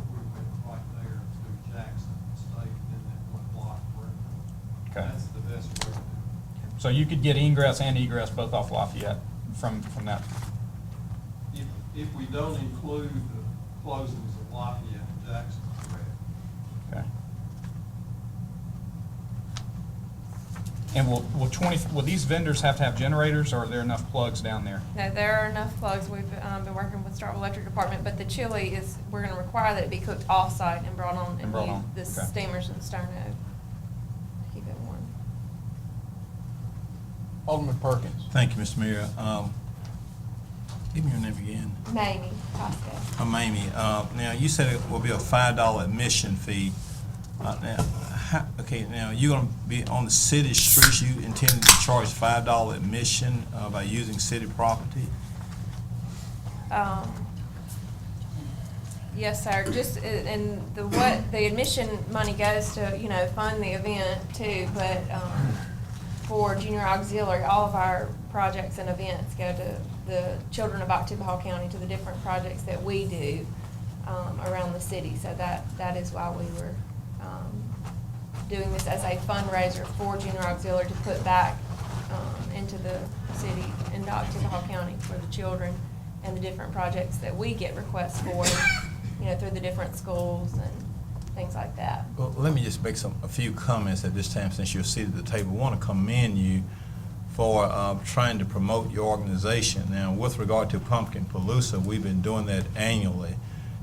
We went right there to Jackson and stayed in that one block forever. Okay. That's the best way to do it. so you could get ingress and egress both off Lafayette from that. If we don't include the closings of Lafayette and Jackson, correct. Okay. And will these vendors have to have generators, or are there enough plugs down there? No, there are enough plugs. We've been working with Starkville Electric Department, but the chili we're going to require that it be cooked off-site and brought on and use the Okay. steamers and stone oak to keep it warm. Alderman Perkins. Thank you, Mr. Mayor. Give me your name again. Mamie Costco. Mamie, now you said it will be a $5 admission fee. Now, Okay, now you're gonna be on the city streets, you intending to charge $5 admission by using city property? Yes, sir, just, and the admission money goes to, fund the event too, but, for junior auxiliary, all of our projects and events go to the children of Oktibbeha County, to the different projects that we do, around the city, so that is why we were, doing this as a fundraiser for junior auxiliary to put back, into the city, into Oktibbeha County for the children and the different projects that we get requests for, through the different schools and things like that. Well, let me just make a few comments at this time since you're seated at the table. I want to commend you for trying to promote your organization. Now, with regard to Pumpkin Palooza, we've been doing that annually.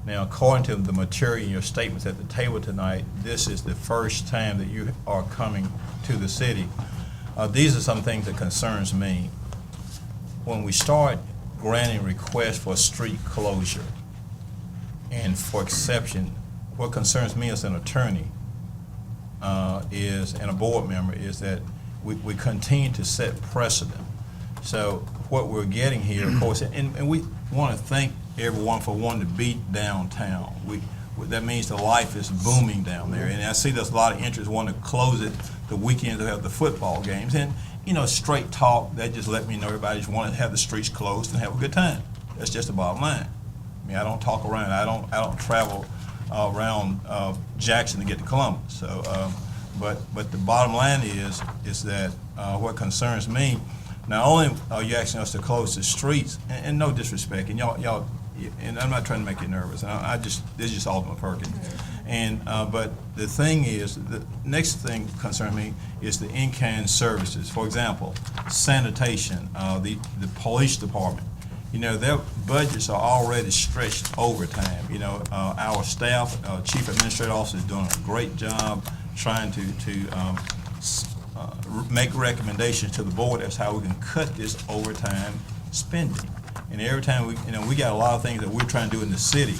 Now, according to the material in your statements at the table tonight, this is the first time that you are coming to the city. These are some things that concerns me. When we start granting requests for street closure and for exception, what concerns me as an attorney and a board member is that we continue to set precedent. So what we're getting here, of course, and we want to thank everyone for wanting to be downtown. That means the life is booming down there, and I see there's a lot of interest wanting to close it the weekend to have the football games. And straight talk, that just let me know everybody just want to have the streets closed and have a good time. That's just the bottom line. I mean, I don't talk around. I don't travel around Jackson to get to Columbus. So, but the bottom line is that what concerns me. Not only are you asking us to close the streets, and no disrespect, and y'all, and I'm not trying to make you nervous. This is just Alderman Perkins. And but the thing is, the next thing concerning me is the in-kind services. For example, sanitation, the police department. Their budgets are already stretched overtime. Our staff, chief administrative officer, is doing a great job trying to make recommendations to the board as how we can cut this overtime spending. And every time we got a lot of things that we're trying to do in the city.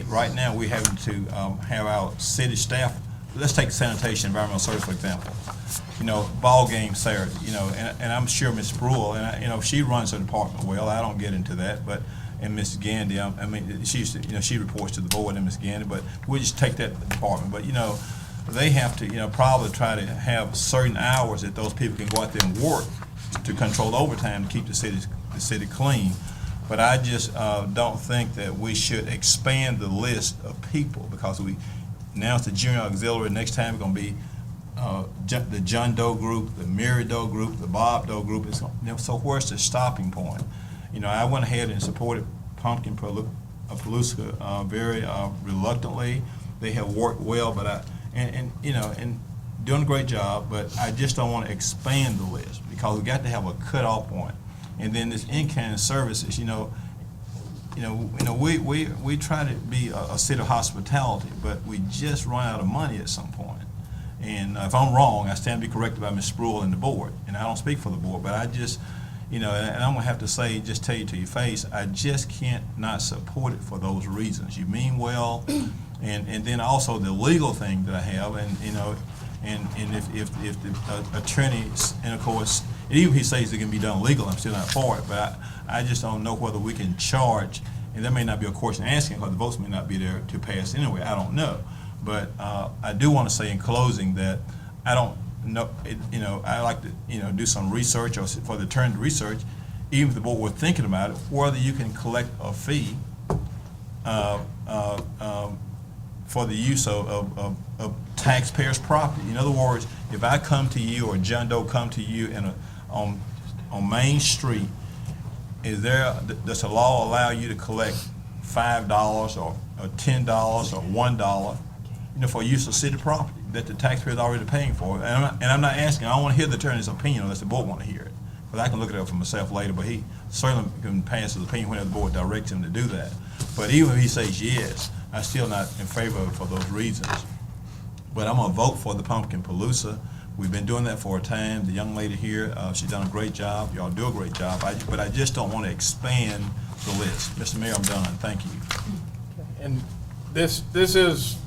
Right now we're having to have our city staff. Let's take sanitation, environmental service, for example. Ball game Saturday. And I'm sure Ms. Brule, and she runs her department well. I don't get into that, and Ms. Gandy. I mean, she reports to the board and Ms. Gandy. But we just take that department. But they have to, probably try to have certain hours that those people can go out there and work to control the overtime to keep the city clean. But I just don't think that we should expand the list of people because now it's the junior auxiliary. Next time it's going to be the John Doe group, the Mary Doe group, the Bob Doe group. So where's the stopping point? I went ahead and supported Pumpkin Palooza very reluctantly. They have worked well, but and doing a great job, but I just don't want to expand the list because we got to have a cutoff point. And then this in-kind services, we try to be a city of hospitality, but we just run out of money at some point. And if I'm wrong, I stand to be corrected by Ms. Spruill and the board, and I don't speak for the board, but I just, and I'm gonna have to say, just tell you to your face, I just can't not support it for those reasons. You mean well. And then also the legal thing that I have, and if the attorneys, and of course, even if he says it can be done legal, I'm still not for it. But I just don't know whether we can charge, and that may not be a question asking because the votes may not be there to pass anyway. I don't know, but I do want to say in closing that I don't know. I like to do some research or for the attorney to research, even if the board were thinking about it, whether you can collect a fee. For the use of taxpayers' property. In other words, if I come to you or John Doe come to you on Main Street, does the law allow you to collect $5 or $10 or $1, for use of city property that the taxpayer is already paying for? And I'm not asking. I don't want to hear the attorney's opinion unless the board want to hear it. But I can look it up for myself later. But he certainly can pass his opinion whenever the board directs him to do that. But even if he says yes, I'm still not in favor of it for those reasons. But I'm going to vote for the Pumpkin Palooza. We've been doing that for a time. The young lady here, she's done a great job. Y'all do a great job. But I just don't want to expand the list. Mr. Mayor, I'm done. Thank you. And this is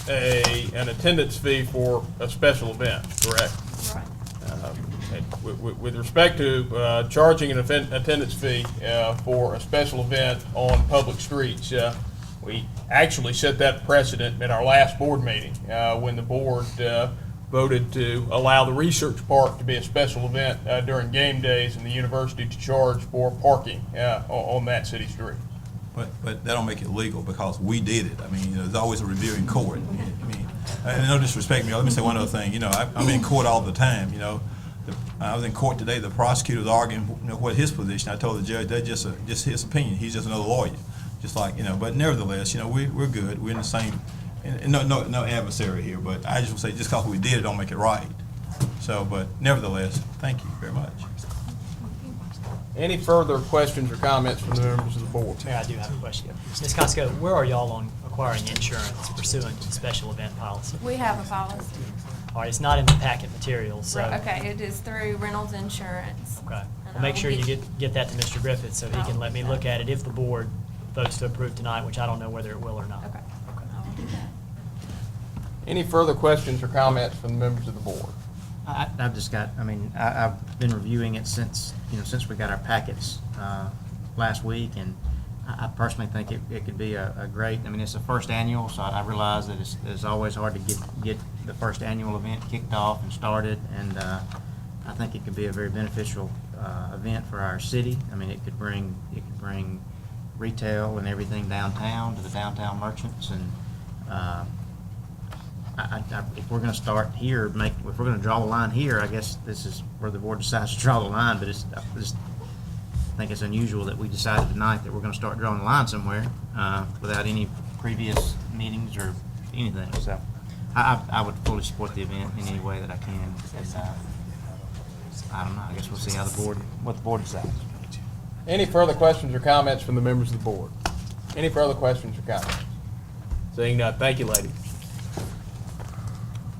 an attendance fee for a special event, correct? Right. With respect to charging an attendance fee for a special event on public streets, we actually set that precedent in our last board meeting when the board voted to allow the research park to be a special event during game days and the university to charge for parking on that city street. But that don't make it legal because we did it. I mean, there's always a review in court. I mean, and no disrespect, let me say one other thing. You know, I'm in court all the time. You know, I was in court today. The prosecutor was arguing, what his position. I told the judge that's just his opinion. He's just another lawyer, just like But nevertheless, we're good. We're in the same. And no adversary here. But I just want to say, just because we did it, don't make it right. So, but nevertheless, thank you very much. Any further questions or comments from the members of the board? Mayor, I do have a question. Ms. Costco, where are y'all on acquiring insurance pursuant to the special event policy? We have a policy. All right, it's not in the packet materials, so. Okay, it is through Reynolds Insurance. Okay. And Well, make I sure will you get that to Mr. Griffith so he can let me look at it if the board votes to approve tonight, which I don't know whether it will or not. Okay. I will do that. Any further questions or comments from the members of the board? I've just got, I've been reviewing it since we got our packets last week, and I personally think it could be a great, it's the first annual, so I realize that it's always hard to get the first annual event kicked off and started, and I think it could be a very beneficial event for our city. It could bring retail and everything downtown to the downtown merchants, and if we're going to start here, if we're going to draw the line here, I guess this is where the board decides to draw the line. But I think it's unusual that we decided tonight that we're going to start drawing the line somewhere without any previous meetings or anything. So I would fully support the event in any way that I can. And, I don't know. I guess we'll see what the board decides. Any further questions or comments from the members of the board? Any further questions or comments? Seeing none, thank you, lady.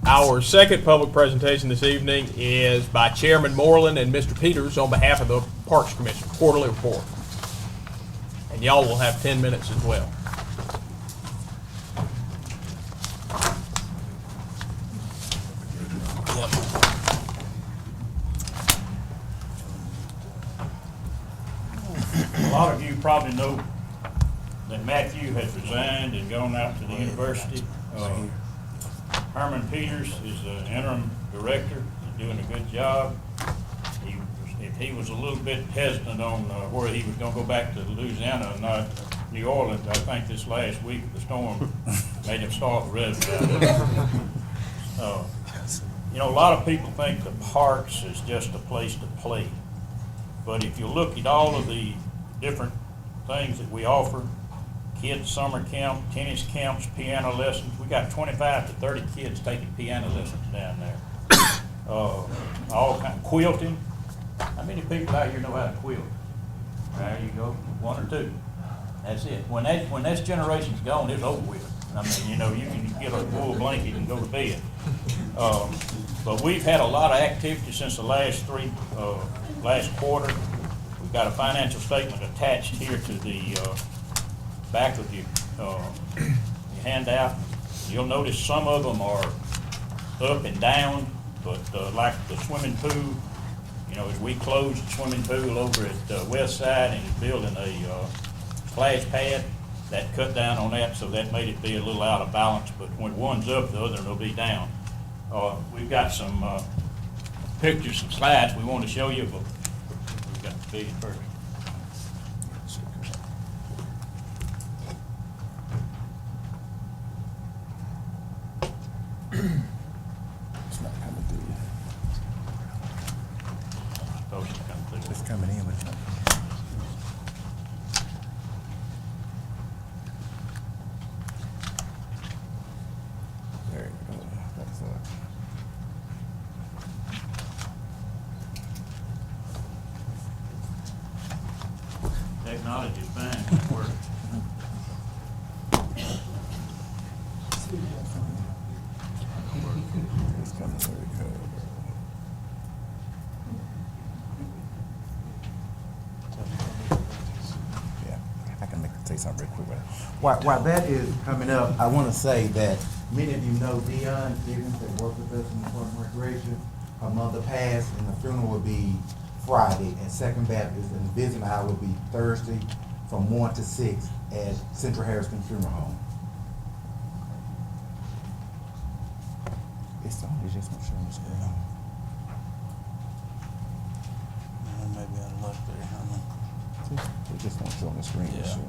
Our second public presentation this evening is by Chairman Moreland and Mr. Peters on behalf of the Parks Commission, quarterly report. And y'all will have 10 minutes as well. A lot of you probably know that Matthew has resigned and gone out to the university. Herman Peters is the interim director. He's doing a good job. If he was a little bit hesitant on where he was going to go back to Louisiana and not New Orleans, I think this last week the storm made him start the reservoir. A lot of people think the parks is just a place to play. But if you look at all of the different things that we offer, kids summer camp, tennis camps, piano lessons. We got 25 to 30 kids taking piano lessons down there. All kind of quilting. How many people out here know how to quilt? There you go, one or two. That's it. When that generation's gone, it's over with. You can get a wool blanket and go to bed. But we've had a lot of activity since the last quarter. We've got a financial statement attached here to the back of your handout. You'll notice some of them are up and down, but like the swimming pool, as we closed the swimming pool over at West Side and building a splash pad, that cut down on that, so that made it be a little out of balance. But when one's up, the other will be down. We've got some pictures, some slides we want to show you, but we've got to feed it first. It's not coming through. It's coming in, but it's not coming. There you go. That's Technology is fine when it works. It's coming through. Yeah, I can say something real quick. While that is coming up, I want to say that Many of you know Dion Stevens that worked with us in the Department of Recreation. Her mother passed, and the funeral will be Friday at Second Baptist, and the visiting hour will be Thursday from 1 to 6 at Central Harrison Funeral Home. It's on, it's just gonna show on the screen. Maybe I looked there, huh? It just won't show on the screen, Yeah. sure.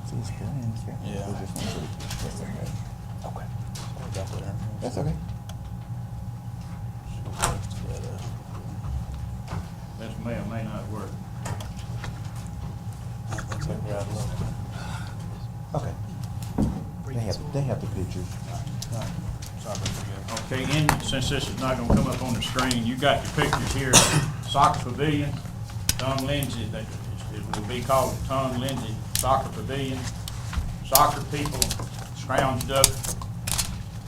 See, it's screen, it's screen. Yeah. It just won't show. That's okay. Okay. Got there. That's okay. This may or may not work. That's okay, I looked. Okay. They have the pictures. Okay, and since this is not gonna come up on the screen, you got your pictures here, soccer pavilion, Tom Lindsay, it will be called Tom Lindsay Soccer Pavilion. Soccer people scrounged up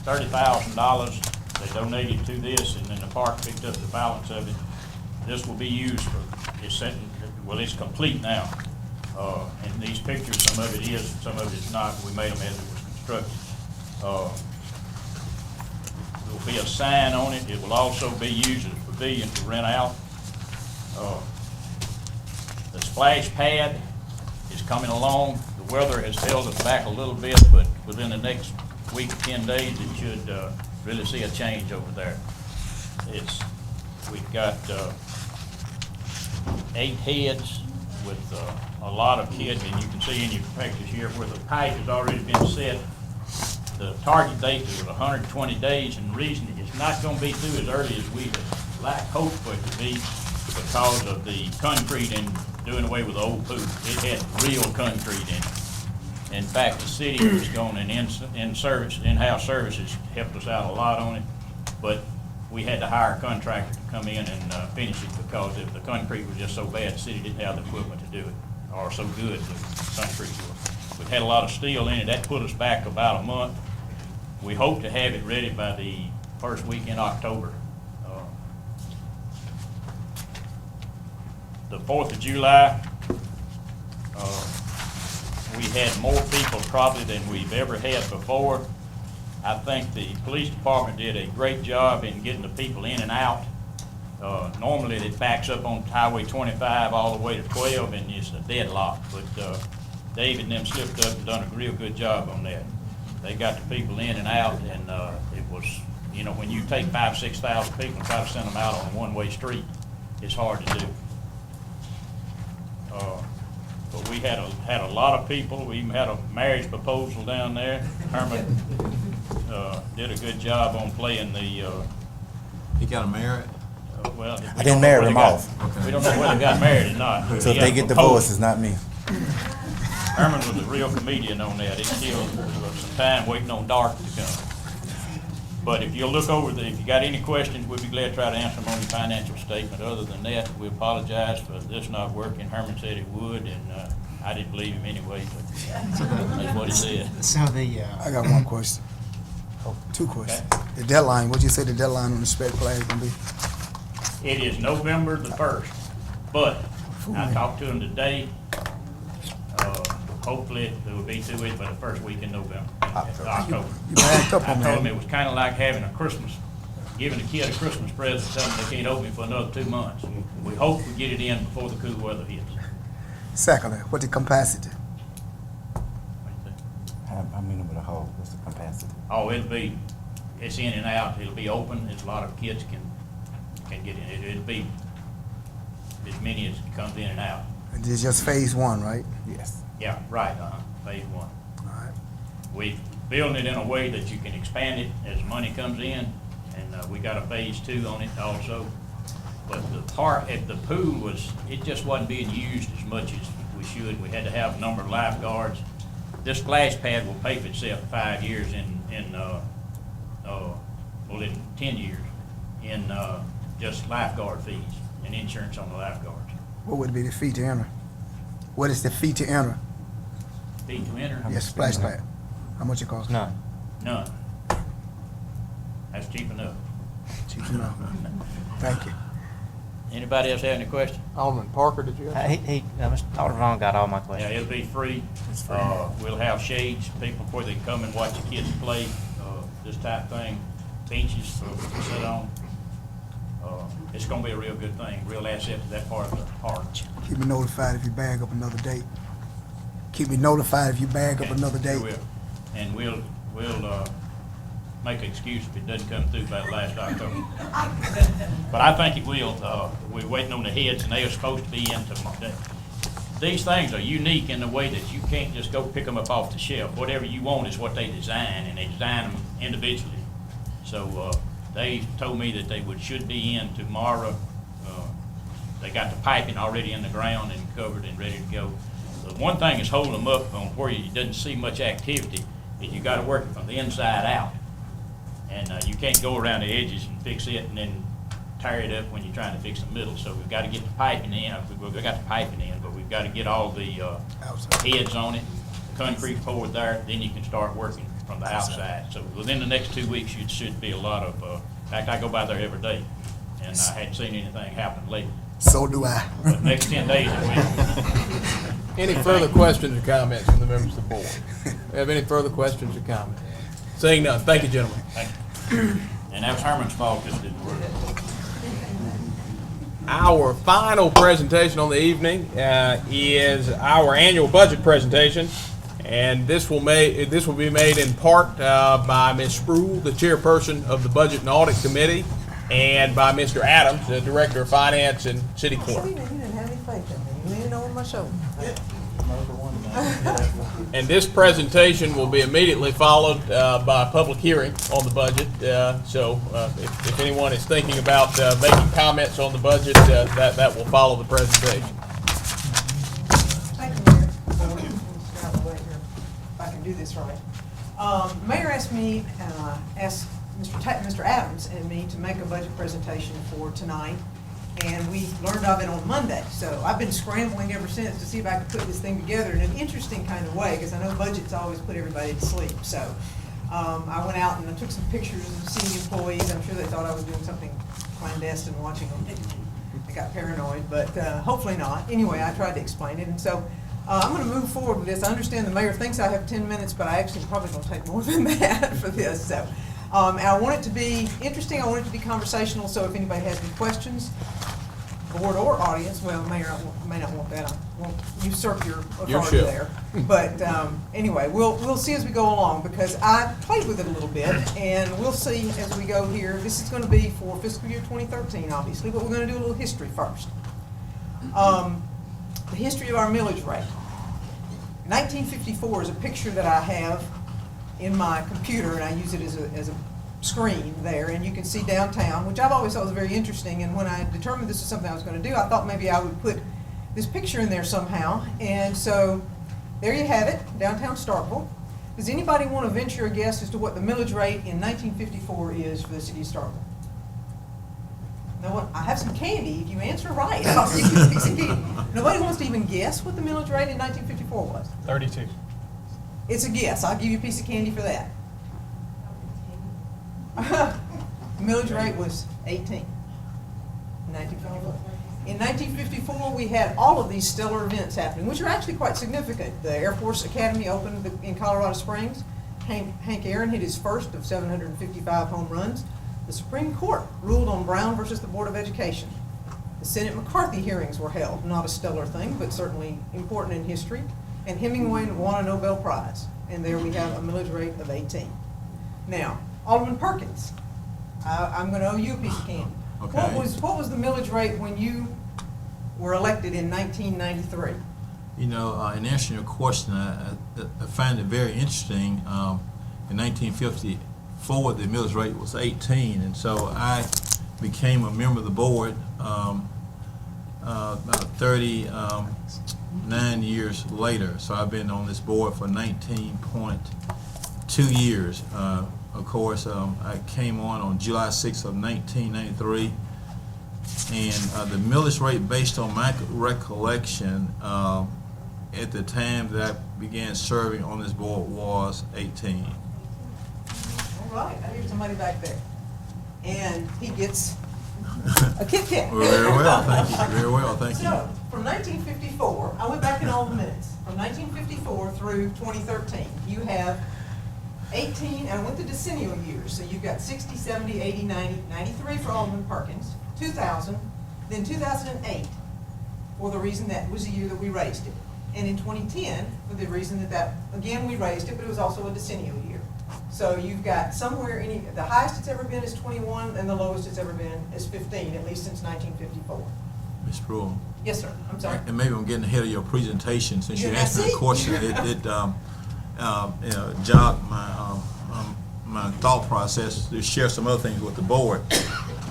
$30,000. They donated to this, and then the park picked up the balance of it. This will be used for, it's complete now. And these pictures, some of it is, and some of it is not. We made them as it was constructed. There will be a sign on it. It will also be used as a pavilion to rent out. The splash pad is coming along. The weather has held us back a little bit, but within the next week or 10 days, it should really see a change over there. We've got 8 heads with a lot of kids, and you can see in your pictures here where the pipe has already been set. The target date is 120 days, and the reason it's not going to be through as early as we would hoped for it to be because of the concrete and doing away with the old pool. It had real concrete in it. In fact, the city was going and in-house services helped us out a lot on it, but we had to hire a contractor to come in and finish it because if the concrete was just so bad, the city didn't have the equipment to do it, or so good the concrete was. We had a lot of steel in it. That put us back about a month. We hope to have it ready by the first week in October. The 4th of July, we had more people probably than we've ever had before. I think the police department did a great job in getting the people in and out. Normally it backs up on Highway 25 all the way to 12 and it's a deadlock, but David and them slipped up and done a real good job on that. They got the people in and out, and it was, you know, when you take 5,000 to 6,000 people and try to send them out on a one-way street, it's hard to do. But we had a lot of people. We even had a marriage proposal down there. Herman did a good job on playing the. He got a merit? Well, I didn't marry him off. We don't know whether they got married or not. So if they get divorced, it's not me. Herman was a real comedian on that. It killed some time waiting on Dark to come. But if you'll look over if you got any questions, we'd be glad to try to answer them on your financial statement. Other than that, we apologize for this not working. Herman said it would, and I didn't believe him anyway, but that's what he said. So I got one question. Two questions. The deadline, what'd you say the deadline on the spec flag gonna be? It is November the 1st, but I talked to him today. Hopefully it will be to it by the first week in November, October. You backed up on I told him that. it was kind of like having giving a kid a Christmas present, telling them they can't open it for another 2 months. We hope we get it in before the cool weather hits. Secondly, what the capacity? I mean, with a hole, what's the capacity? Oh, it's in and out, it'll be open, a lot of kids can get in it. It'll be as many as comes in and out. And this is just phase 1, right? Yes. Yeah, right, phase 1. All right. We're building it in a way that you can expand it as money comes in, and we got a phase 2 on it also. But the pool it just wasn't being used as much as we should. We had to have a number of lifeguards. This splash pad will pay for itself in 5 years in 10 years in just lifeguard fees and insurance on the lifeguards. What would be the fee to enter? What is the fee to enter? Fee to enter? Yes, splash pad. How much it costs? None. None. That's cheap enough. Cheap enough. Thank you. Anybody else have any questions? Alderman Parker, did you have? Mr. Alderman Vaughn got all my Yeah, questions. it'll be free. We'll have shades, people where they can come and watch the kids play, this type of thing, benches for to sit on. It's gonna be a real good thing, real asset to that part of the park. Keep me notified if you bag up another date. Keep me notified if you bag up another Sure date. will. And we'll make an excuse if it doesn't come through by last October. But I think it will. We're waiting on the heads, and they are supposed to be in tomorrow. These things are unique in the way that you can't just go pick them up off the shelf. Whatever you want is what they design, and they design them individually. So they told me that they should be in tomorrow. They got the piping already in the ground and covered and ready to go. The one thing that's holding them up on where you didn't see much activity is you got to work it from the inside out. And you can't go around the edges and fix it and then tear it up when you're trying to fix the middle. So we've got to get the piping in. We've got the piping in, but we've got to get all the heads on it, concrete poured there, then you can start working from the outside. So within the next 2 weeks, you should be a lot of, in fact, I go by there every day, and I hadn't seen anything happen lately. So do I. But next 10 days, it will. Any further questions or comments from the members of the board? Have any further questions or comments? Seeing none, thank you, gentlemen. Thank you. And that was Herman's fault, this didn't work. Our final presentation on the evening is our annual budget presentation, and this will be made in part by Ms. Spruill, the chairperson of the Budget and Audit Committee, and by Mr. Adams, the Director of Finance and City Clerk. You didn't have any faith in me. You leaning over my shoulder. And this presentation will be immediately followed by a public hearing on the budget. So if anyone is thinking about making comments on the budget, that will follow the presentation. Thank you, Mayor. Just out of the way here, if I can do this right. Mayor asked me, asked Mr. Adams and me to make a budget presentation for tonight, and we learned of it on Monday. So I've been scrambling ever since to see if I could put this thing together in an interesting kind of way, because I know budgets always put everybody to sleep. So I went out and I took some pictures of city employees. I'm sure they thought I was doing something clandestine watching them. I got paranoid, but hopefully not. Anyway, I tried to explain it, and so I'm going to move forward with this. I understand the mayor thinks I have 10 minutes, but I actually probably going to take more than that for this. So I want it to be interesting. I want it to be conversational. So if anybody has any questions, board or audience, well, Mayor, I may not want that. I won't usurp your authority there. But anyway, we'll see as we go along, because I played with it a little bit, and we'll see as we go here. This is going to be for fiscal year 2013, obviously, but we're going to do a little history first. The history of our millage rate. 1954 is a picture that I have in my computer, and I use it as a screen there, and you can see downtown, which I've always thought was very interesting. And when I determined this was something I was going to do, I thought maybe I would put this picture in there somehow. And so there you have it, downtown Starkville. Does anybody want to venture a guess as to what the millage rate in 1954 is for the city of Starkville? No one? I have some candy. If you answer right, I'll give you a piece of candy. Nobody wants to even guess what the millage rate in 1954 was. 32. It's a guess. I'll give you a piece of candy for that. The millage rate was 18 in 1954. In 1954, we had all of these stellar events happening, which are actually quite significant. The Air Force Academy opened in Colorado Springs. Hank Aaron hit his first of 755 home runs. The Supreme Court ruled on Brown versus the Board of Education. The Senate McCarthy hearings were held, not a stellar thing, but certainly important in history. And Hemingway won a Nobel Prize. And there we have a millage rate of 18. Now, Alderman Perkins, I'm going to owe you a piece of candy. Okay. What was the millage rate when you were elected in 1993? You know, in answering your question, I find it very interesting. In 1954, the millage rate was 18, and so I became a member of the board about 39 years later. So I've been on this board for 19.2 years. Of course, I came on July 6th of 1993, and the millage rate, based on my recollection, at the time that I began serving on this board, was 18. All right, I hear somebody back there. And he gets A Kit Kat. Very well, thank you, very well, thank you. So, from 1954, I went back in all the minutes, from 1954 through 2013, you have 18, and I went to decennial years, so you've got 60, 70, 80, 90, 93 for Alderman Perkins, 2000, then 2008, for the reason that was the year that we raised it. And in 2010, for the reason that again, we raised it, but it was also a decennial year. So you've got somewhere, the highest it's ever been is 21, and the lowest it's ever been is 15, at least since 1954. Ms. Brewer. Yes, sir, I'm sorry. And maybe I'm getting ahead of your presentation, since you Yeah, asked me see? a question, it jogged my thought process to share some other things with the board.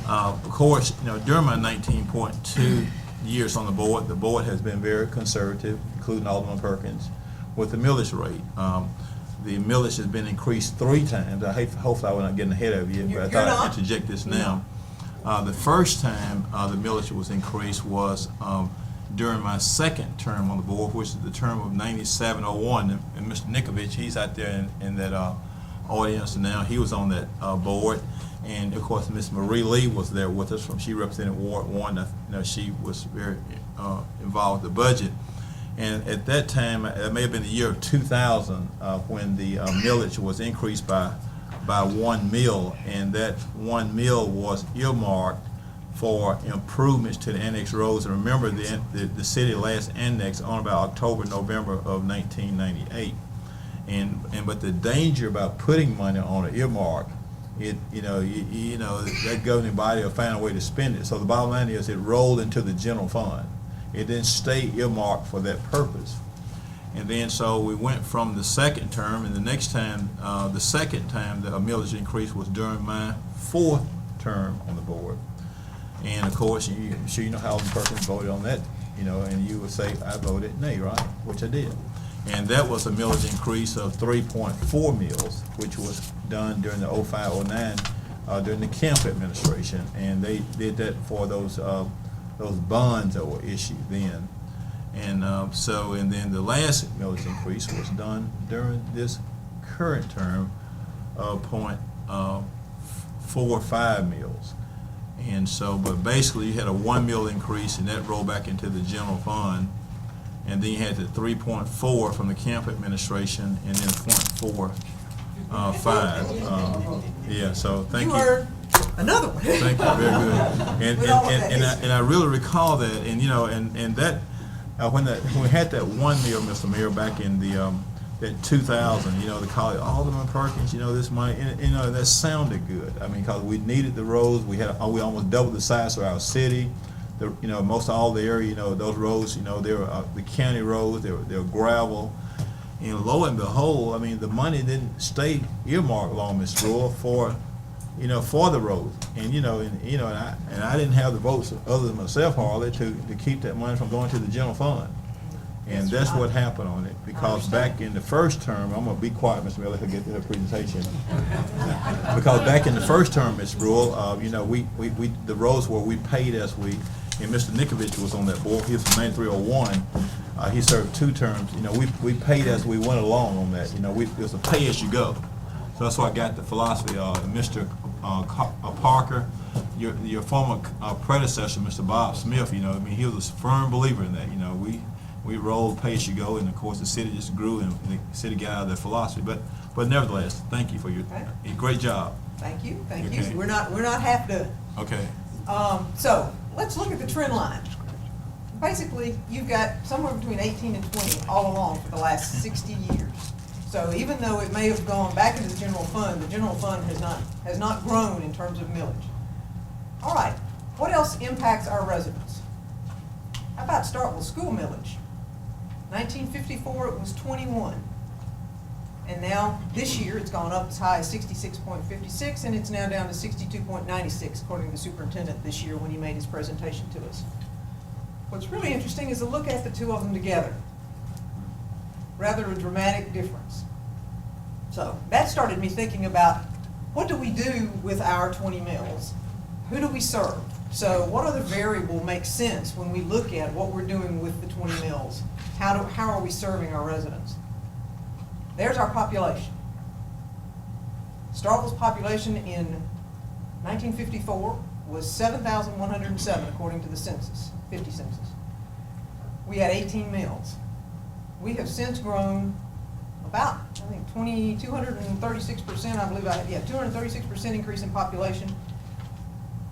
Of course, during my 19.2 years on the board has been very conservative, including Alderman Perkins, with the millage rate. The millage has been increased 3 times. Hopefully I was not getting ahead of you, but I thought I'd interject this now. The first time the millage was increased was during my second term on the board, which is the term of 97-01, and Mr. Nikovich, he's out there in that audience now. He was on that board, and of course Ms. Marie Lee was there with us. She represented Ward 1. She was very involved with the budget. And at that time, it may have been the year of 2000 when the millage was increased by 1 mil, and that 1 mil was earmarked for improvements to the annex roads. And remember, the city last annexed on about October, November of 1998. But the danger about putting money on an earmark, that governing body will find a way to spend it. So the bottom line is, it rolled into the general fund. It didn't stay earmarked for that purpose. And then so we went from the second term, and the next time, the second time that a millage increase was during my 4th term on the board. And of course, I'm sure you know how Alderman Perkins voted on that, and you would say, I voted nay, right? Which I did. And that was a millage increase of 3.4 mils, which was done during the 05-09, during the Kemp administration. And they did that for those bonds that were issued then. And then the last millage increase was done during this current term of 0.45 mils. And so, but basically you had a 1 mil increase, and that rolled back into the general fund. And then you had the 3.4 from the Kemp administration, and then 0.45. Yeah, so thank you. You heard another one. Thank you, very good. And I really recall that, and that when we had that 1 mil, Mr. Mayor, back in that 2000, to call it Alderman Perkins, this money, that sounded good. I mean, because we needed the roads. We almost doubled the size of our city. Most all the area, those roads, they were the county roads. They were gravel. And lo and behold, I mean, the money didn't stay earmarked long, Ms. Brewer, for the roads. And I didn't have the votes other than myself, Harley, to keep that money from going to the general fund. And that's what happened on it, because back in the first term, I'm gonna be quiet, Mr. Miller, to get to the presentation. Because back in the first term, Ms. Brewer, the roads where we paid as we, and Mr. Nikovich was on that board. He was from 9301. He served 2 terms. We paid as we went along on that. It was a pay as you go. So that's why I got the philosophy. Mr. Parker, your former predecessor, Mr. Bob Smith, he was a firm believer in that. We rolled pay as you go, and of course the city just grew, and the city got out of that philosophy. But nevertheless, thank you for your great job. Thank you. Okay. We're not half done. Okay. So let's look at the trend line. Basically, you've got somewhere between 18 and 20 all along for the last 60 years. So even though it may have gone back into the general fund has not grown in terms of millage. All right, what else impacts our residents? How about Starkville school millage? 1954, it was 21. And now, this year, it's gone up as high as 66.56, and it's now down to 62.96, according to the superintendent this year when he made his presentation to us. What's really interesting is to look at the 2 of them together. Rather a dramatic difference. So that started me thinking about, what do we do with our 20 mills? Who do we serve? So what other variable makes sense when we look at what we're doing with the 20 mills? How are we serving our residents? There's our population. Starkville's population in 1954 was 7,107 according to the census, 50 census. We had 18 mills. We have since grown about, I think, 236%, I believe 236% increase in population,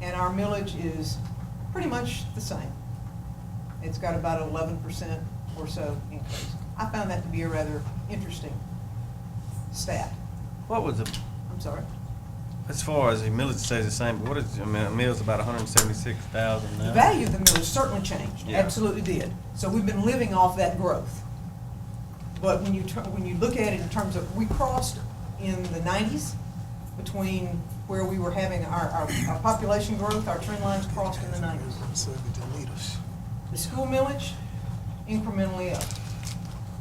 and our millage is pretty much the same. It's got about 11% or so increase. I found that to be a rather interesting stat. What was the, I'm sorry. as far as the millage stays the same, but what is, I mean, a mill's about 176,000 now. The value of the millage certainly changed, Yeah. absolutely did. So we've been living off that growth. But when you look at it in terms of, we crossed in the 90s between where we were having our population growth, our trend lines crossed in the 90s. The school millage, incrementally up.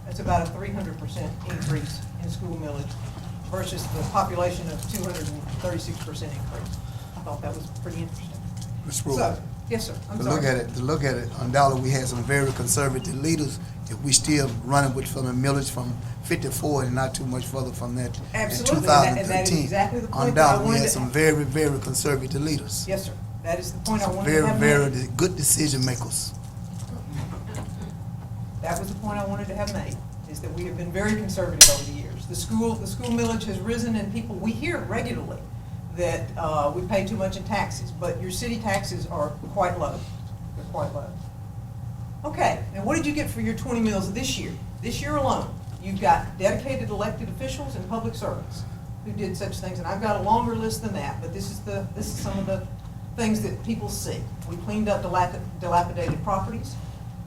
That's about a 300% increase in school millage versus the population of 236% increase. I thought that was pretty interesting. Ms. Brewer, So, yes, sir, I'm to sorry. look at it, undoubtedly, we had some very conservative leaders that we still running with from the millage from 54 and not too much further from that Absolutely, in and that is 2013. exactly the point that I Undoubtedly, we wanted had to- some very, very conservative leaders. Yes, sir. That is the point I wanted to Very, have very made. good decision makers. That was the point I wanted to have made, is that we have been very conservative over the years. The school millage has risen, and people, we hear regularly that we pay too much in taxes, but your city taxes are quite low. They're quite low. Okay, now what did you get for your 20 mills this year? This year alone, you've got dedicated elected officials and public servants who did such things, and I've got a longer list than that, but this is some of the things that people see. We cleaned up dilapidated properties.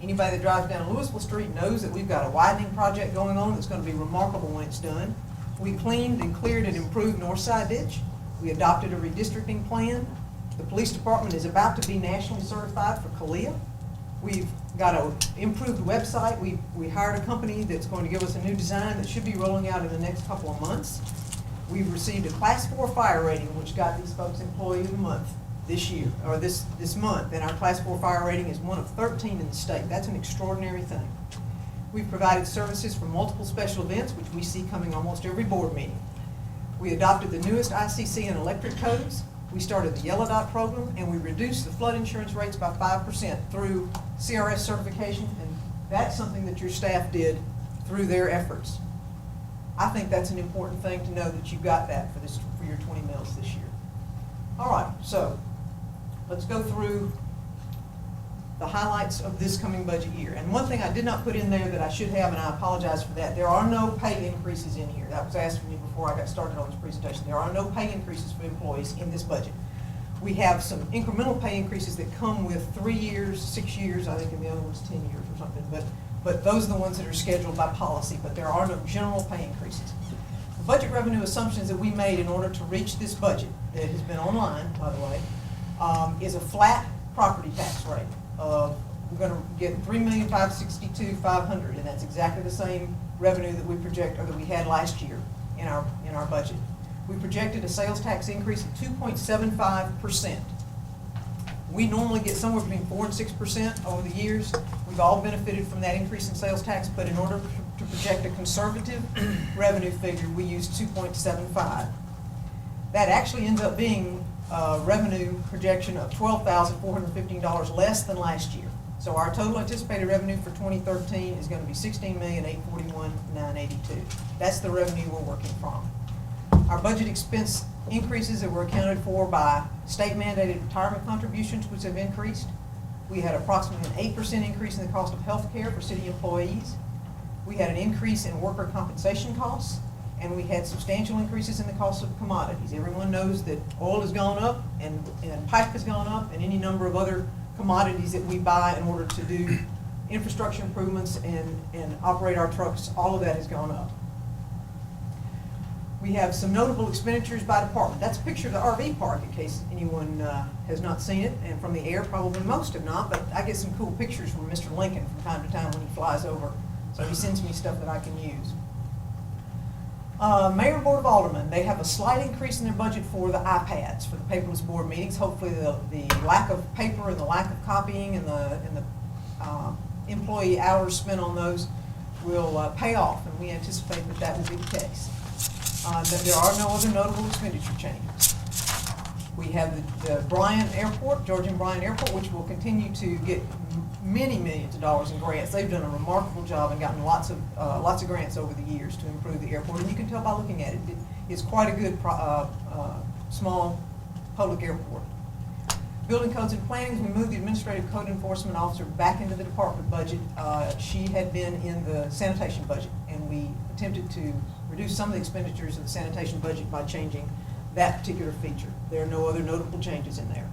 Anybody that drives down Louisville Street knows that we've got a widening project going on that's going to be remarkable when it's done. We cleaned and cleared and improved Northside Ditch. We adopted a redistricting plan. The police department is about to be nationally certified for CALEA. We've got an improved website. We hired a company that's going to give us a new design that should be rolling out in the next couple of months. We've received a Class 4 fire rating, which got these folks Employee of the Month this year, or this month, and our Class 4 fire rating is one of 13 in the state. That's an extraordinary thing. We've provided services for multiple special events, which we see coming almost every board meeting. We adopted the newest ICC and electric codes. We started the Yellow Dot program, and we reduced the flood insurance rates by 5% through CRS certification, and that's something that your staff did through their efforts. I think that's an important thing to know, that you got that for your 20 mills this year. All right, so let's go through the highlights of this coming budget year. And one thing I did not put in there that I should have, and I apologize for that, there are no pay increases in here. That was asked of me before I got started on this presentation. There are no pay increases for employees in this budget. We have some incremental pay increases that come with 3 years, 6 years, I think, and the other one's 10 years or something. But those are the ones that are scheduled by policy, but there are no general pay increases. The budget revenue assumptions that we made in order to reach this budget, that has been online, by the way, is a flat property tax rate. We're going to get $3,562,500, and that's exactly the same revenue that we project, or that we had last year in our budget. We projected a sales tax increase of 2.75%. We normally get somewhere between 4% and 6% over the years. We've all benefited from that increase in sales tax, but in order to project a conservative revenue figure, we used 2.75. That actually ends up being a revenue projection of $12,415 less than last year. So our total anticipated revenue for 2013 is going to be $16,841,982. That's the revenue we're working from. Our budget expense increases that were accounted for by state mandated retirement contributions, which have increased. We had approximately an 8% increase in the cost of health care for city employees. We had an increase in worker compensation costs, and we had substantial increases in the cost of commodities. Everyone knows that oil has gone up, and pipe has gone up, and any number of other commodities that we buy in order to do infrastructure improvements and operate our trucks, all of that has gone up. We have some notable expenditures by department. That's a picture of the RV park, in case anyone has not seen it, and from the air, probably most have not, but I get some cool pictures from Mr. Lincoln from time to time when he flies over, so he sends me stuff that I can use. Mayor Board of Alderman, they have a slight increase in their budget for the iPads for the paperless board meetings. Hopefully the lack of paper and the lack of copying and the employee hours spent on those will pay off, and we anticipate that will be the case. There are no other notable expenditure changes. We have the Bryan Airport, George and Bryan Airport, which will continue to get many millions of dollars in grants. They've done a remarkable job and gotten lots of grants over the years to improve the airport, and you can tell by looking at it. It's quite a good small public airport. Building codes and planning, we moved the administrative code enforcement officer back into the department budget. She had been in the sanitation budget, and we attempted to reduce some of the expenditures of the sanitation budget by changing that particular feature. There are no other notable changes in there.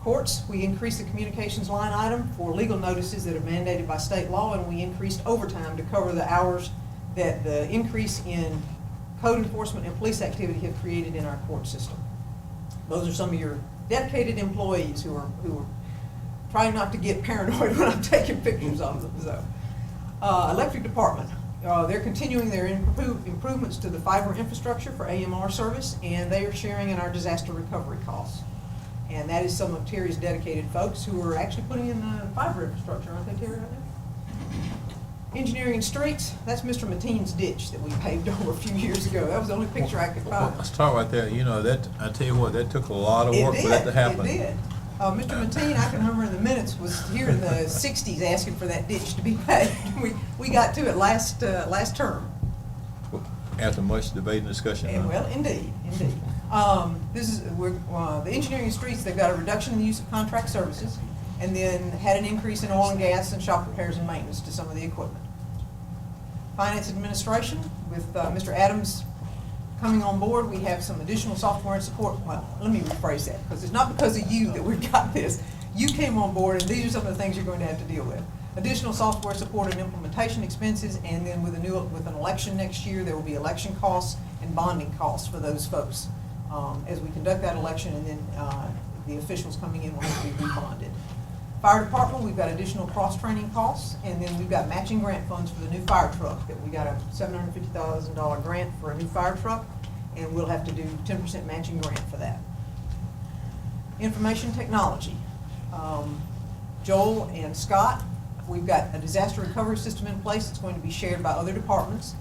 Courts, we increased the communications line item for legal notices that are mandated by state law, and we increased overtime to cover the hours that the increase in code enforcement and police activity have created in our court system. Those are some of your dedicated employees who are trying not to get paranoid when I'm taking pictures of them. So, electric department, they're continuing their improvements to the fiber infrastructure for AMR service, and they are sharing in our disaster recovery costs. And that is some of Terry's dedicated folks who are actually putting in the fiber infrastructure, aren't they, Terry, right now? Engineering and streets, that's Mr. Mateen's ditch that we paved over a few years ago. That was the only picture I could find. Let's talk right there. You know, that, I tell you what, that took a lot of work for that to happen. It did. Mr. Mateen, I can remember in the minutes, was here in the 60s asking for that ditch to be paved. We got to it last term. After much debate and discussion. And, well, indeed. The engineering and streets, they've got a reduction in the use of contract services, and then had an increase in oil and gas and shop repairs and maintenance to some of the equipment. Finance administration, with Mr. Adams coming on board, we have some additional software and support. Well, let me rephrase that, because it's not because of you that we've got this. You came on board, and these are some of the things you're going to have to deal with. Additional software support and implementation expenses, and then with an election next year, there will be election costs and bonding costs for those folks as we conduct that election, and then the officials coming in will have to be rebonded. Fire department, we've got additional cross-training costs, and then we've got matching grant funds for the new fire truck. That we got a $750,000 grant for a new fire truck, and we'll have to do 10% matching grant for that. Information technology. Joel and Scott, we've got a disaster recovery system in place that's going to be shared by other departments.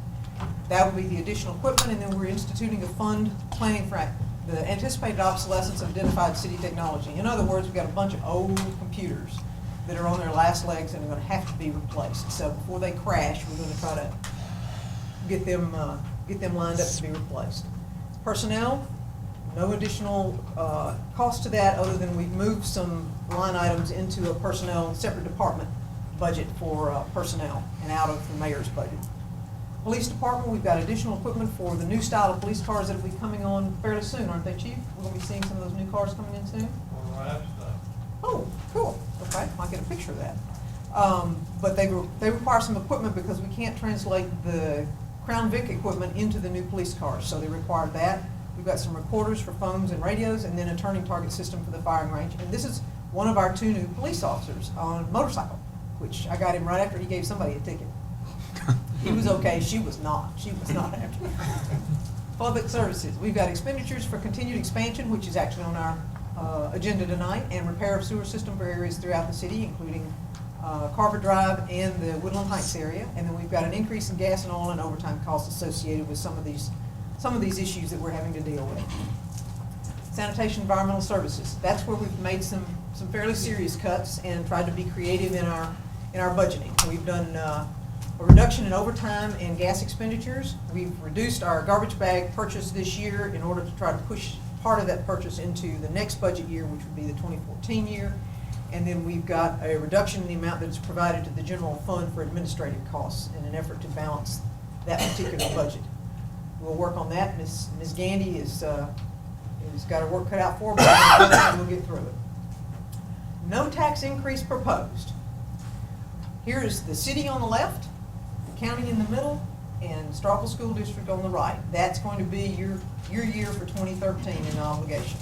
That will be the additional equipment, and then we're instituting a fund planning for the anticipated obsolescence of identified city technology. In other words, we've got a bunch of old computers that are on their last legs and are going to have to be replaced. So before they crash, we're going to try to get them lined up to be replaced. Personnel, no additional cost to that other than we've moved some line items into a personnel separate department budget for personnel and out of the mayor's budget. Police department, we've got additional equipment for the new style of police cars that will be coming on fairly soon, aren't they, Chief? We're going to be seeing some of those new cars coming in soon? Oh, cool. Okay, might get a picture of that. But they require some equipment because we can't translate the Crown Vic equipment into the new police cars, so they require that. We've got some recorders for phones and radios, and then a turning target system for the firing range. And this is one of our 2 new police officers on a motorcycle, which I got him right after he gave somebody a ticket. He was okay, she was not. She was not happy. Public services, we've got expenditures for continued expansion, which is actually on our agenda tonight, and repair of sewer system for areas throughout the city, including Carver Drive and the Woodland Heights area. And then we've got an increase in gas and oil and overtime costs associated with some of these issues that we're having to deal with. Sanitation environmental services, that's where we've made some fairly serious cuts and tried to be creative in our budgeting. We've done a reduction in overtime and gas expenditures. We've reduced our garbage bag purchase this year in order to try to push part of that purchase into the next budget year, which would be the 2014 year. And then we've got a reduction in the amount that is provided to the general fund for administrative costs in an effort to balance that particular budget. We'll work on that. Ms. Gandy has got her work cut out for her, but we'll get through it. No tax increase proposed. Here is the city on the left, county in the middle, and Starkville School District on the right. That's going to be your year for 2013 in obligation.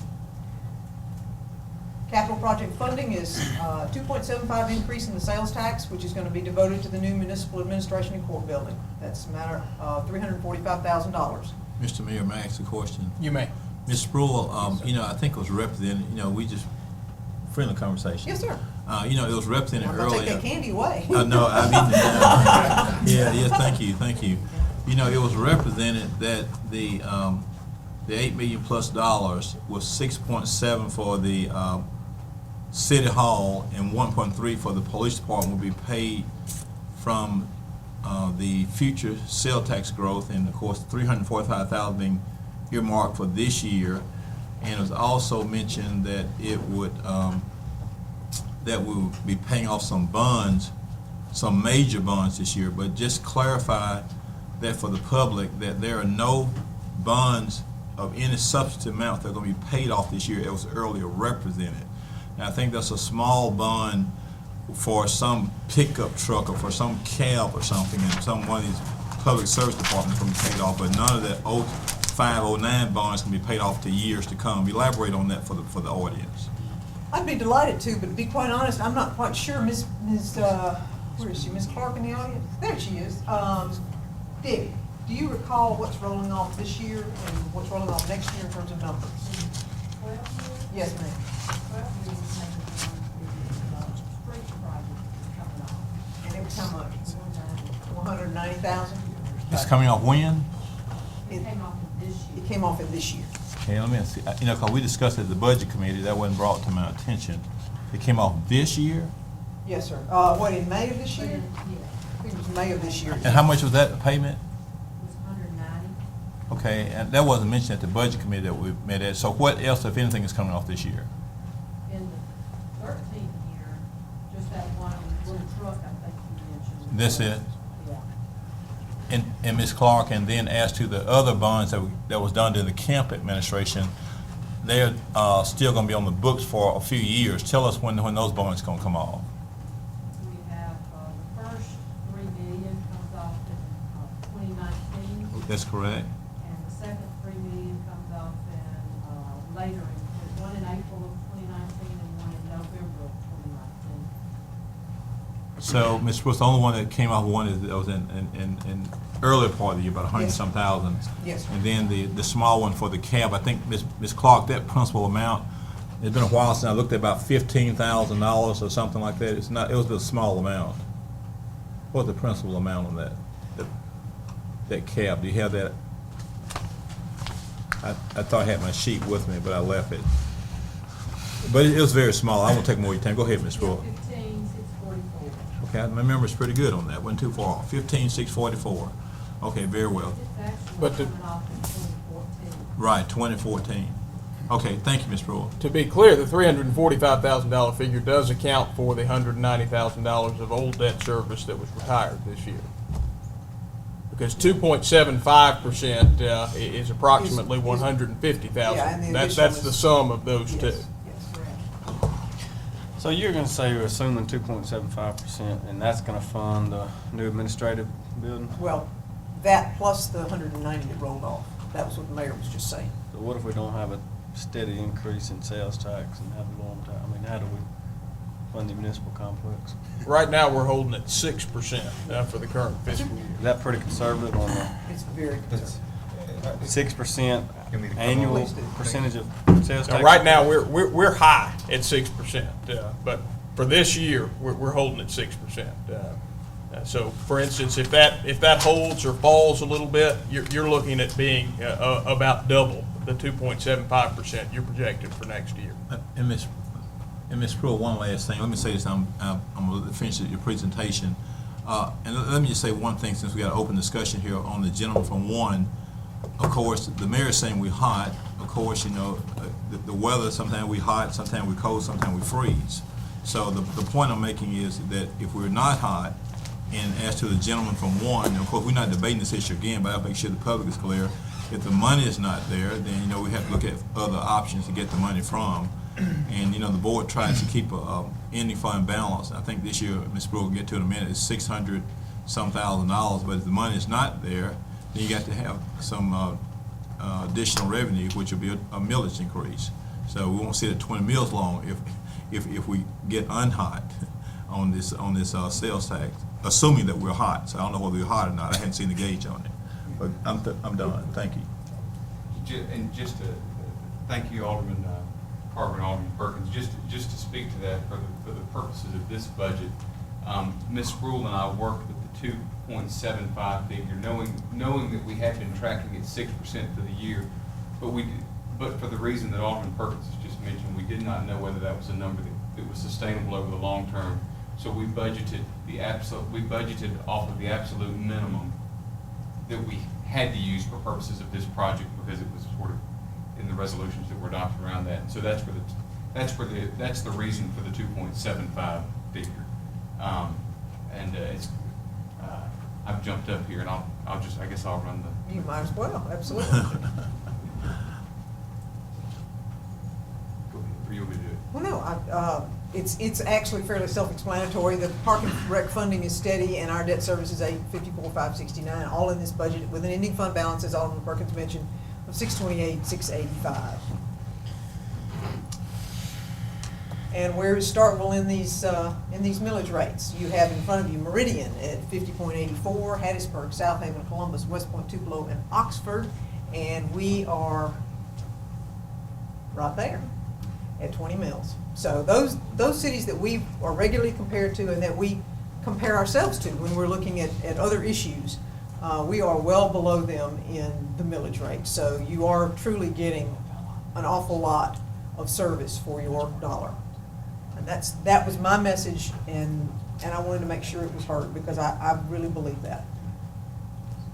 Capital project funding is 2.75 increase in the sales tax, which is going to be devoted to the new municipal administration and court building. That's a matter of $345,000. Mr. Mayor, may I ask a question? You may. Ms. Sproul, I think it was represented, we just, friendly conversation. Yes, sir. It was represented I'm earlier. going to take that candy away. No, yeah, thank you. It was represented that the the $8 million plus with 6.7 for the city hall and 1.3 for the police department will be paid from the future sales tax growth, and of course 345,000 being earmarked for this year. And it was also mentioned that it would that we will be paying off some bonds, some major bonds this year. But just clarify that for the public, that there are no bonds of any substantive amount that are going to be paid off this year. It was earlier represented. Now I think that's a small bond for some pickup truck or for some cab or something, and one of these public service departments going to be paid off, but none of that 05, 09 bonds can be paid off to years to come. Elaborate on that for the audience. I'd be delighted to, but to be quite honest, I'm not quite sure. Where is she? Ms. Clark in the audience? There she is. Dick, do you recall what's rolling off this year and what's rolling off next year in terms of numbers? Yes, ma'am. And it was how much? 190,000? It's coming off when? It came off in this year. It came off in this year. Okay, let me see. Because we discussed it at the budget committee, that wasn't brought to my attention. It came off this year? Yes, sir. What, in May of this year? I think it was May of this year. And how much was that payment? It was 190. Okay, and that wasn't mentioned at the budget committee that we met at. So what else, if anything, is coming off this year? In the 13th year, just that one little truck, I think you mentioned. That's it? Yeah. And Ms. Clark, and then as to the other bonds that was done during the Camp administration, they're still going to be on the books for a few years. Tell us when those bonds going to come off. We have the first $3 million comes off in 2019. That's correct. And the second $3 million comes off in later, one in April of 2019 and one in November of 2019. So, Ms. Brooks, the only one that came off that was in earlier part of the year, about 100-some thousand. Yes, sir. And then the small one for the cab, I think, Ms. Clark, that principal amount, it's been a while since I looked at about $15,000 or something like that. It was a small amount. What was the principal amount on that cab? Do you have that? I thought I had my sheet with me, but I left it. But it was very small. I won't take more of your time. Go ahead, Ms. Brooks. 15,644. Okay, my memory's pretty good on that. Wasn't too far off. 15,644. Okay, very well. It's actually But coming off in 2014. Right, 2014. Okay, thank you, Ms. Brewer. To be clear, the $345,000 figure does account for the $190,000 of old debt service that was retired this year. Because 2.75% is approximately $150,000. Yeah, and the That's additional the is- sum of those two. Yes, correct. So you're gonna say you're assuming 2.75%, and that's gonna fund the new administrative building? Well, that plus the 190 that rolled off. That was what the mayor was just saying. So what if we don't have a steady increase in sales tax and have a long time? I mean, how do we fund the municipal complex? Right now, we're holding at 6% for the current fiscal year. Is that pretty conservative on the It's very conservative. 6% annual percentage of sales Now, tax? right now, we're high at 6%, but for this year, we're holding at 6%. So, for instance, if that holds or falls a little bit, you're looking at being about double the 2.75% you're projected for next year. And Ms. Pruitt, one last thing. Let me say this. I'm going to finish your presentation. And let me just say one thing, since we got an open discussion here on the gentleman from one. Of course, the mayor is saying we're hot. Of course, you know, the weather, sometimes we hot, sometimes we cold, sometimes we freeze. So the point I'm making is that if we're not hot, and as to the gentleman from one, of course, we're not debating this issue again, but I'll make sure the public is clear. If the money is not there, then, you know, we have to look at other options to get the money from. And, you know, the board tries to keep a ending fund balance. I think this year, Ms. Brewer will get to in a minute, it's $600-some thousand, but if the money is not there, then you got to have some additional revenue, which will be a millage increase. So we won't sit at 20 mills long if we get unhot on this sales tax, assuming that we're hot. So I don't know whether we're hot or not. I hadn't seen the gauge on it. But I'm done. Thank you. And just to thank you, Alderman Carver and Alderman Perkins, just to speak to that for the purposes of this budget, Ms. Rule and I worked with the 2.75 figure, knowing that we had been tracking at 6% for the year. but for the reason that Alderman Perkins has just mentioned, we did not know whether that was a number that was sustainable over the long term. So we budgeted off of the absolute minimum that we had to use for purposes of this project, because it was sort of in the resolutions that were adopted around that. And so that's the reason for the 2.75 figure. I've jumped up here, and I guess I'll run the. You might as well, absolutely. Or you want me to do it? Well, no, it's actually fairly self-explanatory. The park and rec funding is steady, and our debt service is $854,569, all in this budget, with an ending fund balance, as Alderman Perkins mentioned, of $628,685. And where is Starkville in these millage rates? You have in front of you Meridian at 50.84, Hattiesburg, South Haven, Columbus, West Point, Tupelo, and Oxford, and we are right there at 20 mils. So those cities that we are regularly compared to and that we compare ourselves to when we're looking at other issues, we are well below them in the millage rate. So you are truly getting an awful lot of service for your dollar. And that was my message, and I wanted to make sure it was heard, because I really believe that.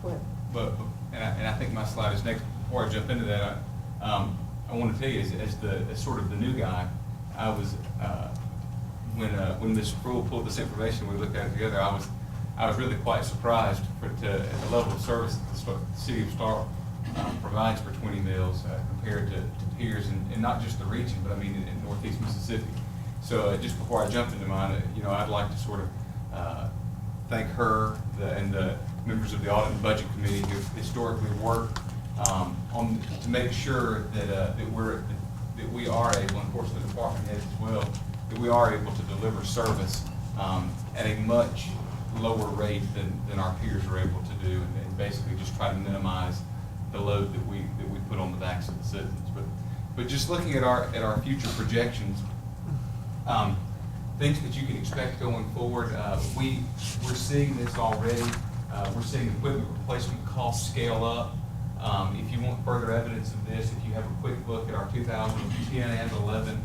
Go ahead. And I think my slide is next. Before I jump into that, I want to tell you, as sort of the new guy, I was when Ms. Spruill pulled this information, we looked at it together. I was really quite surprised at the level of service that the city of Stark provides for 20 mills compared to peers, and not just the region, but I mean in Northeast Mississippi. So just before I jump into mine, I'd like to sort of thank her and the members of the Audit and Budget Committee who historically worked to make sure that we are able, and of course the department heads as well, that we are able to deliver service at a much lower rate than our peers are able to do, and basically just try to minimize the load that we put on the backs of the citizens. But just looking at our future projections, things that you can expect going forward, we're seeing this already. We're seeing equipment replacement costs scale up. If you want further evidence of this, if you have a quick look at our 2010 and 11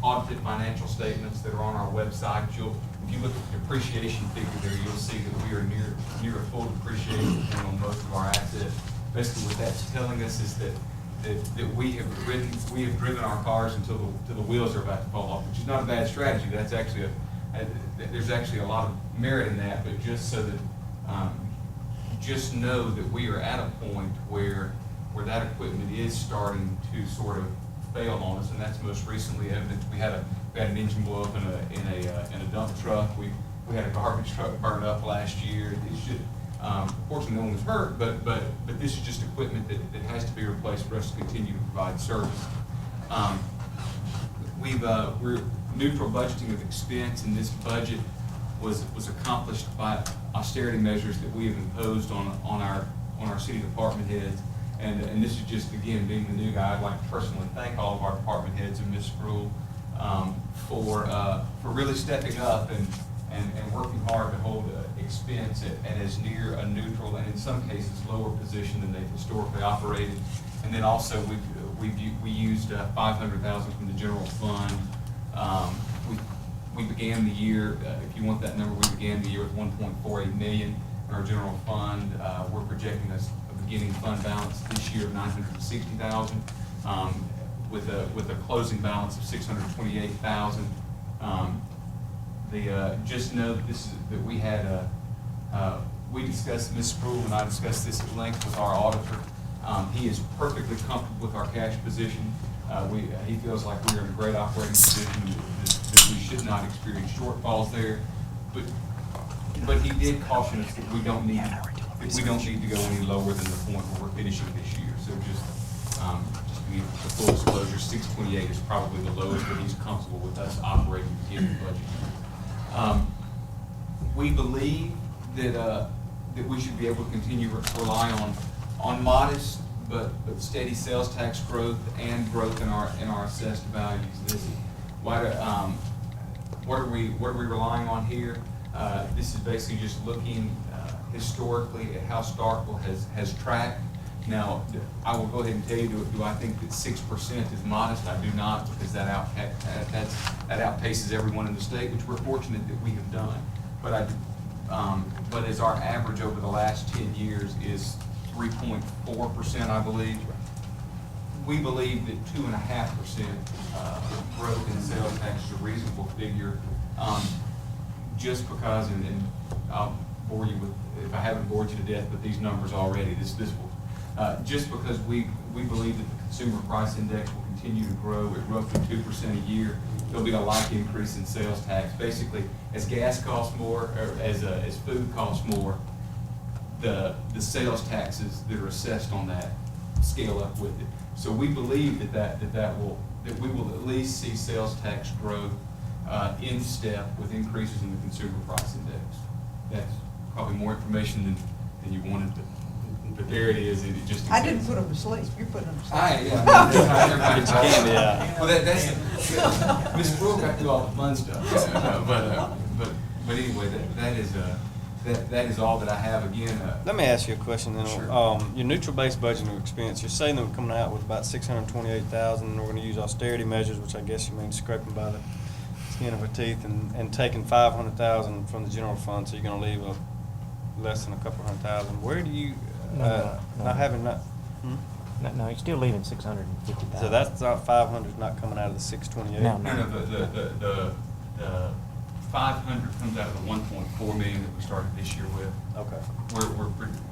audited financial statements that are on our website, if you look at the depreciation figure there, you'll see that we are near a full depreciation on most of our assets. Basically, what that's telling us is that we have driven our cars until the wheels are about to fall off, which is not a bad strategy. That's actually there's actually a lot of merit in that, but just so that just know that we are at a point where that equipment is starting to sort of fail on us, and that's most recently evident. We had an engine blow up in a dump truck. We had a garbage truck burn up last year. Fortunately, no one was hurt, but this is just equipment that has to be replaced for us to continue to provide service. We're neutral budgeting of expense, and this budget was accomplished by austerity measures that we have imposed on our city department heads. And this is just, again, being the new guy, I'd like to personally thank all of our department heads and Ms. Spruill for really stepping up and working hard to hold expense at as near a neutral, and in some cases lower position than they've historically operated. And then also we used $500,000 from the general fund. We began the year, if you want that number, we began the year with $1.48 million in our general fund. We're projecting a beginning fund balance this year of $960,000, with a closing balance of $628,000. Just know that we had we discussed, Ms. Spruill and I discussed this at length with our auditor. He is perfectly comfortable with our cash position. He feels like we're in a great operating position, that we should not experience shortfalls there. But he did caution us that we don't need to go any lower than the point where we're finishing this year. So just to give the full disclosure, 628 is probably the lowest, but he's comfortable with us operating within the budget. We believe that we should be able to continue to rely on modest but steady sales tax growth and growth in our assessed values. What are we relying on here? This is basically just looking historically at how Starkville has tracked. Now, I will go ahead and tell you, do I think that 6% is modest? I do not, because that outpaces everyone in the state, which we're fortunate that we have done. But as our average over the last 10 years is 3.4%, I believe. We believe that 2.5% growth in sales tax is a reasonable figure, just because, and I'll bore you with, if I haven't bored you to death with these numbers already, this will, just because we believe that the consumer price index will continue to grow at roughly 2% a year, there'll be a like increase in sales tax. Basically, as gas costs more, or as food costs more, the sales taxes that are assessed on that scale up with it. So we believe that we will at least see sales tax growth in step with increases in the consumer price index. That's probably more information than you wanted to. But there it is. It just. I didn't put them to sleep. You're putting them to sleep. Everybody's candy. Yeah. Well, that's Ms. Brooke got to do all the fun stuff. But anyway, that is all that I have. Again. Let me ask you a question then. Sure. Your neutral-based budgeting expense, you're saying that we're coming out with about $628,000, and we're going to use austerity measures, which I guess you mean scraping by the skin of our teeth, and taking $500,000 from the general fund, so you're going to leave less than a couple $100,000. Where do you, No. not having that? No, you're still leaving 650,000. So that's not 500 not coming out of the 628. No. The 500 comes out of the 1.4 million that we started this year with. Okay.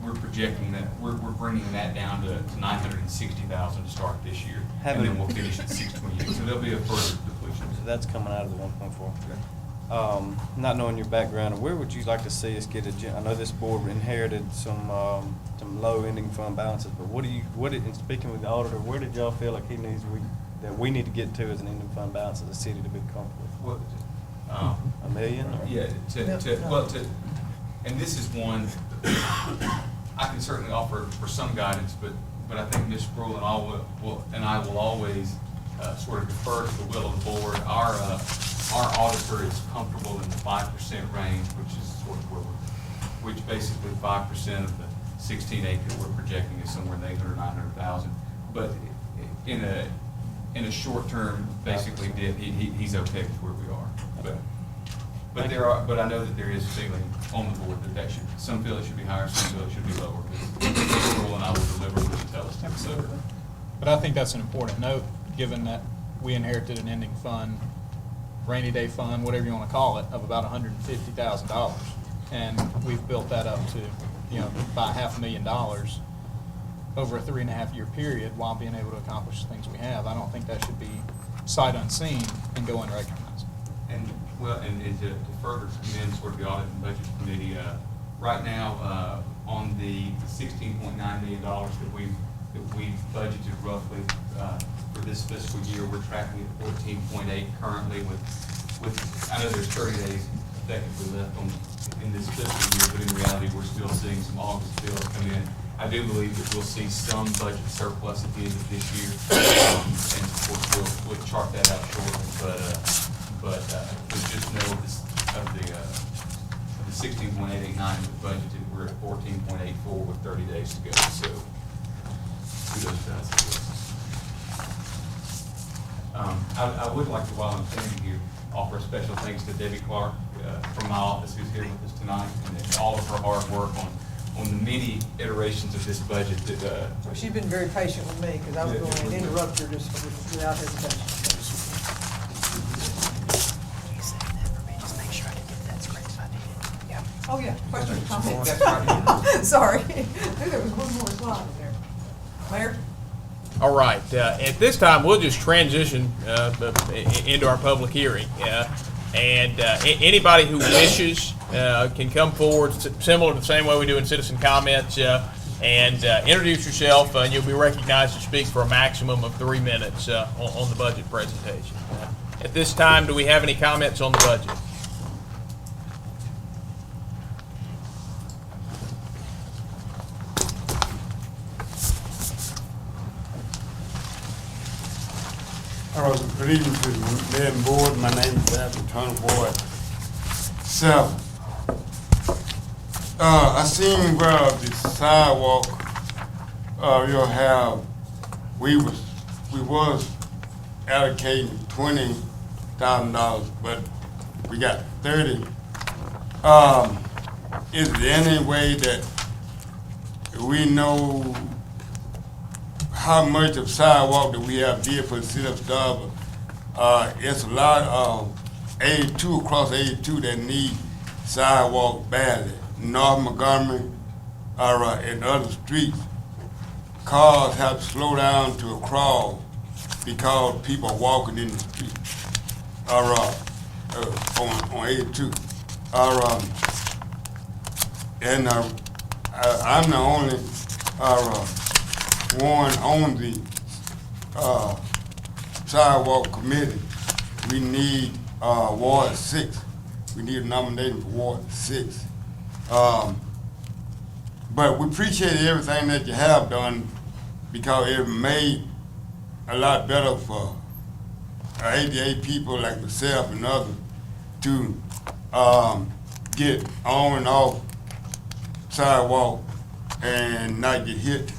We're projecting that we're bringing that down to 960,000 to start this year, and then we'll finish at 628. So there'll be a further depletion. So that's coming out of the 1.4. Not knowing your background, where would you like to see us get I know this board inherited some low ending fund balances, but in speaking with the auditor, where did y'all feel like that we need to get to as an ending fund balance as a city to be comfortable? $1 million? Or? Yeah. And this is one I can certainly offer for some guidance, but I think Ms. Sproul and I will always sort of defer to the will of the board. Our auditor is comfortable in the 5% range, which is sort of which basically 5% of the 16.8 that we're projecting is somewhere in the 800,000 or 900,000. But in a short term, basically dip, he's okay with where we are. But I know that there is feeling on the board that some feel it should be higher, some feel it should be lower. Ms. Sproul and I will deliver what he tells us to deliver. But I think that's an important note, given that we inherited an ending fund, rainy day fund, whatever you want to call it, of about $150,000. And we've built that up to, by $500,000 over a 3.5-year period while being able to accomplish the things we have. I don't think that should be sight unseen and go unrecognized. And to further commend sort of the audit and budget committee, right now on the $16.9 million that we budgeted roughly for this fiscal year, we're tracking at 14.8 currently. With I know there's 30 days effectively left in this fiscal year, but in reality we're still seeing some August bills come in. I do believe that we'll see some budget surplus at the end of this year, and of course we'll chart that out shortly. But just know this, of the 16.889 that we budgeted, we're at 14.84 with 30 days to go. So kudos to us. I would like to, while I'm standing here, offer special thanks to Debbie Clark from my office, who's here with us tonight, and all of her hard work on the many iterations of this budget. She's been very patient with me, because I was going to interrupt her just without hesitation. Oh, yeah, question, comment. Sorry, I knew there was one more slide in there. Mayor? All right, at this time, we'll just transition into our public hearing. And anybody who wishes can come forward, similar to the same way we do in citizen comments, and introduce yourself, and you'll be recognized to speak for a maximum of 3 minutes on the budget presentation. At this time, do we have any comments on the budget? Good evening to the mayor and board. My name is Adam Turner, Ward 7. I seen where the sidewalk you'll have, we was allocating $20,000, but we got 30. Is there any way that we know how much of sidewalk that we have did for the city of Starkville? It's a lot of 82 across 82 that need sidewalk badly. North Montgomery, and other streets, cars have to slow down to a crawl because people are walking in the street. On 82. And I'm the only one on the sidewalk committee. We need Ward 6. We need a nomination for Ward 6. But we appreciate everything that you have done because it made a lot better for ADA people like myself and others to get on and off sidewalk and not get hit.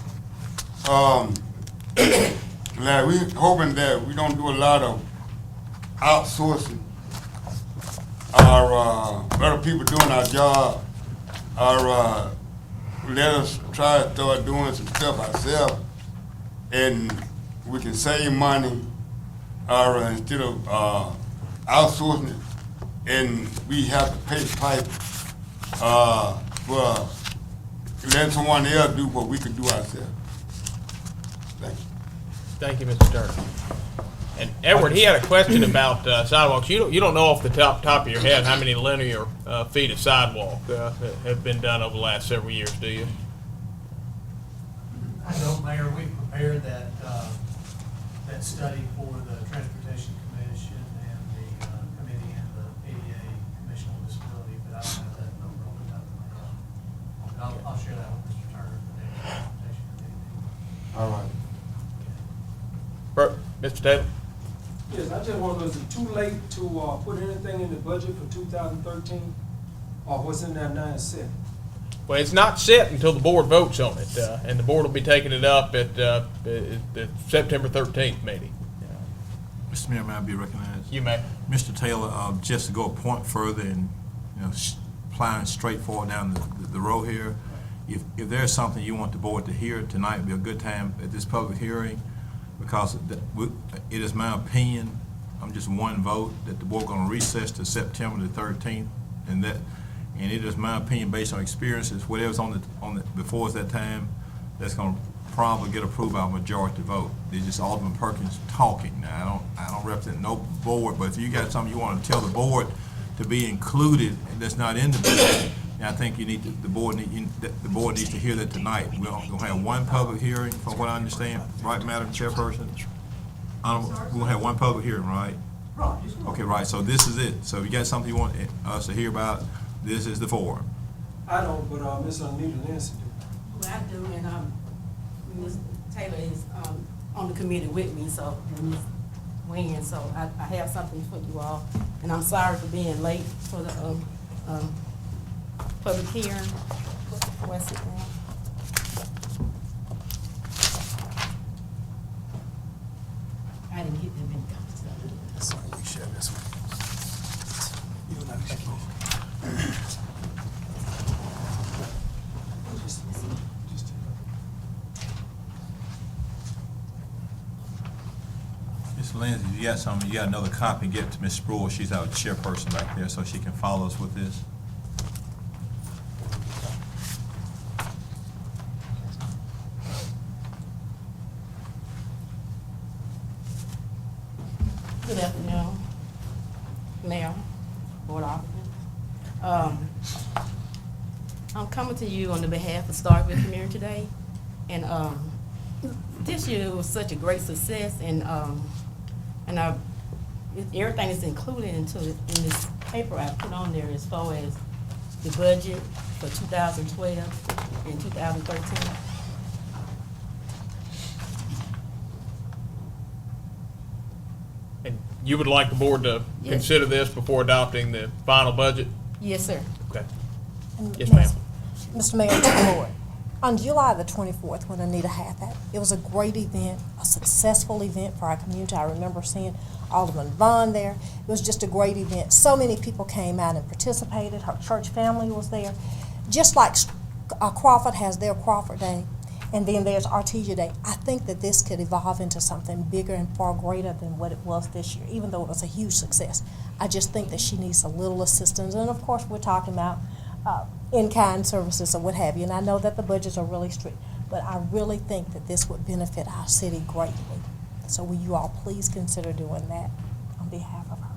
Like we hoping that we don't do a lot of outsourcing or other people doing our job, or let us try to start doing some stuff ourselves, and we can save money, or instead of outsourcing it, and we have to pay the pipe for letting someone else do what we can do ourselves. Thank you. Thank you, Mr. Turner. And Edward, he had a question about sidewalks. You don't know off the top of your head how many linear feet of sidewalk have been done over the last several years, do you? I don't, Mayor. We prepared that study for the Transportation Commission and the committee and the ADA Commission on Disability, but I don't have that number on the top of my head. But I'll share that with Mr. Turner for the Transportation Committee. All right. Mr. Taylor? Yes, I just wonder, is it too late to put anything in the budget for 2013? Or what's in there now is set? Well, it's not set until the board votes on it, and the board will be taking it up at the September 13th meeting. Mr. Mayor, may I be recognized? You may. Mr. Taylor, just to go a point further and, plowing straightforward down the road here, if there's something you want the board to hear tonight, it'd be a good time at this public hearing, because it is my opinion, I'm just one vote, that the board going to recess to September the 13th, and it is my opinion, based on experiences, whatever's on the before us that time, that's going to probably get approved by a majority vote. It's just Alderman Perkins talking. Now, I don't represent no board, but if you got something you want to tell the board to be included that's not in the bill, I think the board needs to hear that tonight. We're going to have one public hearing, from what I understand, right, Madam Chairperson? We're going to have one public hearing, right? Right. Okay, right. So this is it. So if you got something you want us to hear about, this is the forum. I don't, but Ms. Anita Nancy do. Well, I do, and Ms. Taylor is on the committee with me, so, and Ms. Wynn, so I have something for you all. And I'm sorry for being late for the public hearing. What's it now? I didn't get them in the Sorry, we share this one. You and I can Ms. Lindsay, you got something, you got another copy, get it to Ms. Sproul. She's our chairperson back there, so she can follow us with this. Good afternoon, Mayor, Board of Alderman. I'm coming to you on the behalf of Starkville community today, and this year was such a great success, and everything is included in this paper I put on there as far as the budget for 2012 and 2013. And you would like the board to Yes. consider this before adopting the final budget? Yes, sir. Okay. Yes, ma'am. Mr. Mayor, to the board. On July the 24th, when Anita had that, it was a great event, a successful event for our community. I remember seeing Alderman Vaughn there. It was just a great event. So many people came out and participated. Her church family was there. Just like Crawford has their Crawford Day, and then there's Artesia Day. I think that this could evolve into something bigger and far greater than what it was this year, even though it was a huge success. I just think that she needs a little assistance. And of course, we're talking about in-kind services or what have you. And I know that the budgets are really strict, but I really think that this would benefit our city greatly. So will you all please consider doing that on behalf of her?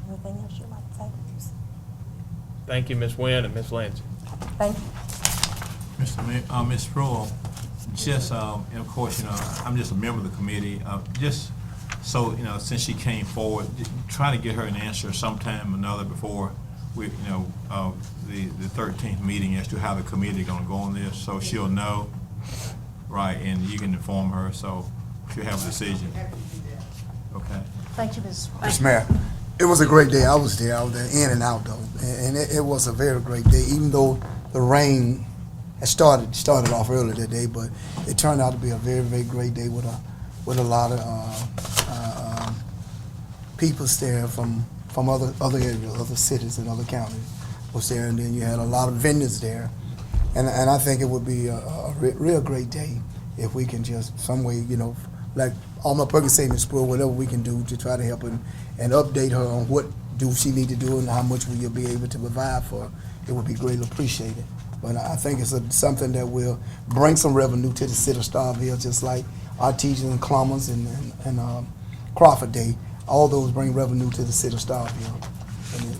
Anything else you'd like to say? Thank you, Ms. Wynn and Ms. Lindsay. Thank you. Ms. Sproul, just, and of course, I'm just a member of the committee, just so, since she came forward, try to get her an answer sometime or another before we, the 13th meeting as to how the committee is gonna go on this, so she'll know, right, and you can inform her, so she'll have a decision. Okay. Thank you, Ms. Mr. Mayor, it was a great day. I was there in and out though, and it was a very great day, even though the rain had started off early that day, but it turned out to be a very, very great day with a lot of people there from other areas, other cities and other counties was there, and then you had a lot of vendors there, and I think it would be a real great day if we can just some way, like Alma Perkins say, Ms. Sproul, whatever we can do to try to help her and update her on what do she need to do and how much will you be able to provide for her, it would be greatly appreciated. But I think it's something that will bring some revenue to the city of Starkville, just like Artesian and Columbus and Crawford Day. All those bring revenue to the city of Starkville.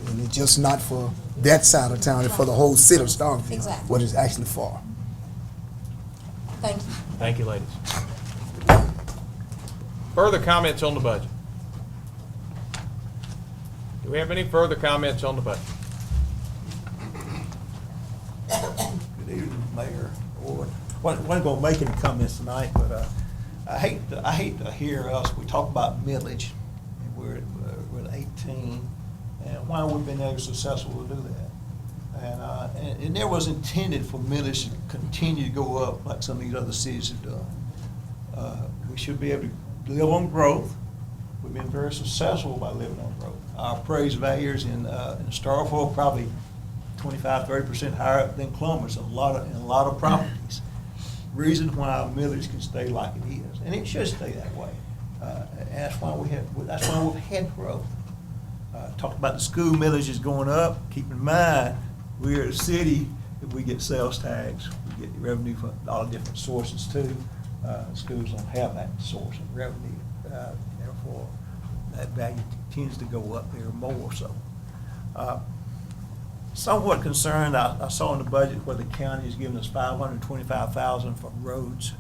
And it's just not for that side of town, it's for the whole city of Starkville, Exactly. what it's actually for. Thank you. Thank you, ladies. Further comments on the budget? Do we have any further comments on the budget? Good evening, Mayor. Wasn't gonna make any comments tonight, but I hate to hear us. We talk about millage, and we're at 18, and why we've been able successful to do that. And it never was intended for millage to continue to go up like some of these other cities have done. We should be able to live on growth. We've been very successful by living on growth. Our appraised values in Starkville probably 25–30% higher than Columbus in a lot of properties. Reason why our millage can stay like it is, and it should stay that way. And that's why we've had growth. Talked about the school millage is going up. Keep in mind, we're a city. If we get sales tax, we get revenue from a lot of different sources too. Schools don't have that source of revenue, therefore that value tends to go up there more so. Somewhat concerned, I saw in the budget where the county is giving us $525,000 for roads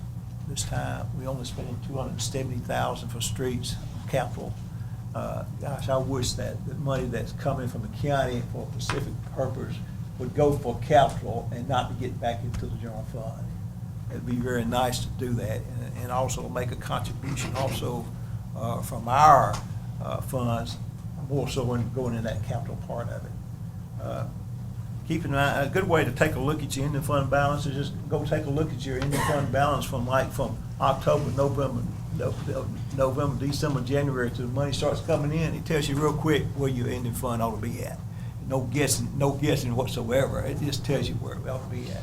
this time. We only spending $270,000 for streets, capital. Gosh, I wish that the money that's coming from the county for a specific purpose would go for capital and not to get back into the general fund. It'd be very nice to do that, and also make a contribution also from our funds, more so in going in that capital part of it. Keep in mind, a good way to take a look at your ending fund balance is just go take a look at your ending fund balance from October, November, December, January till the money starts coming in. It tells you real quick where your ending fund ought to be at. No guessing whatsoever. It just tells you where it ought to be at.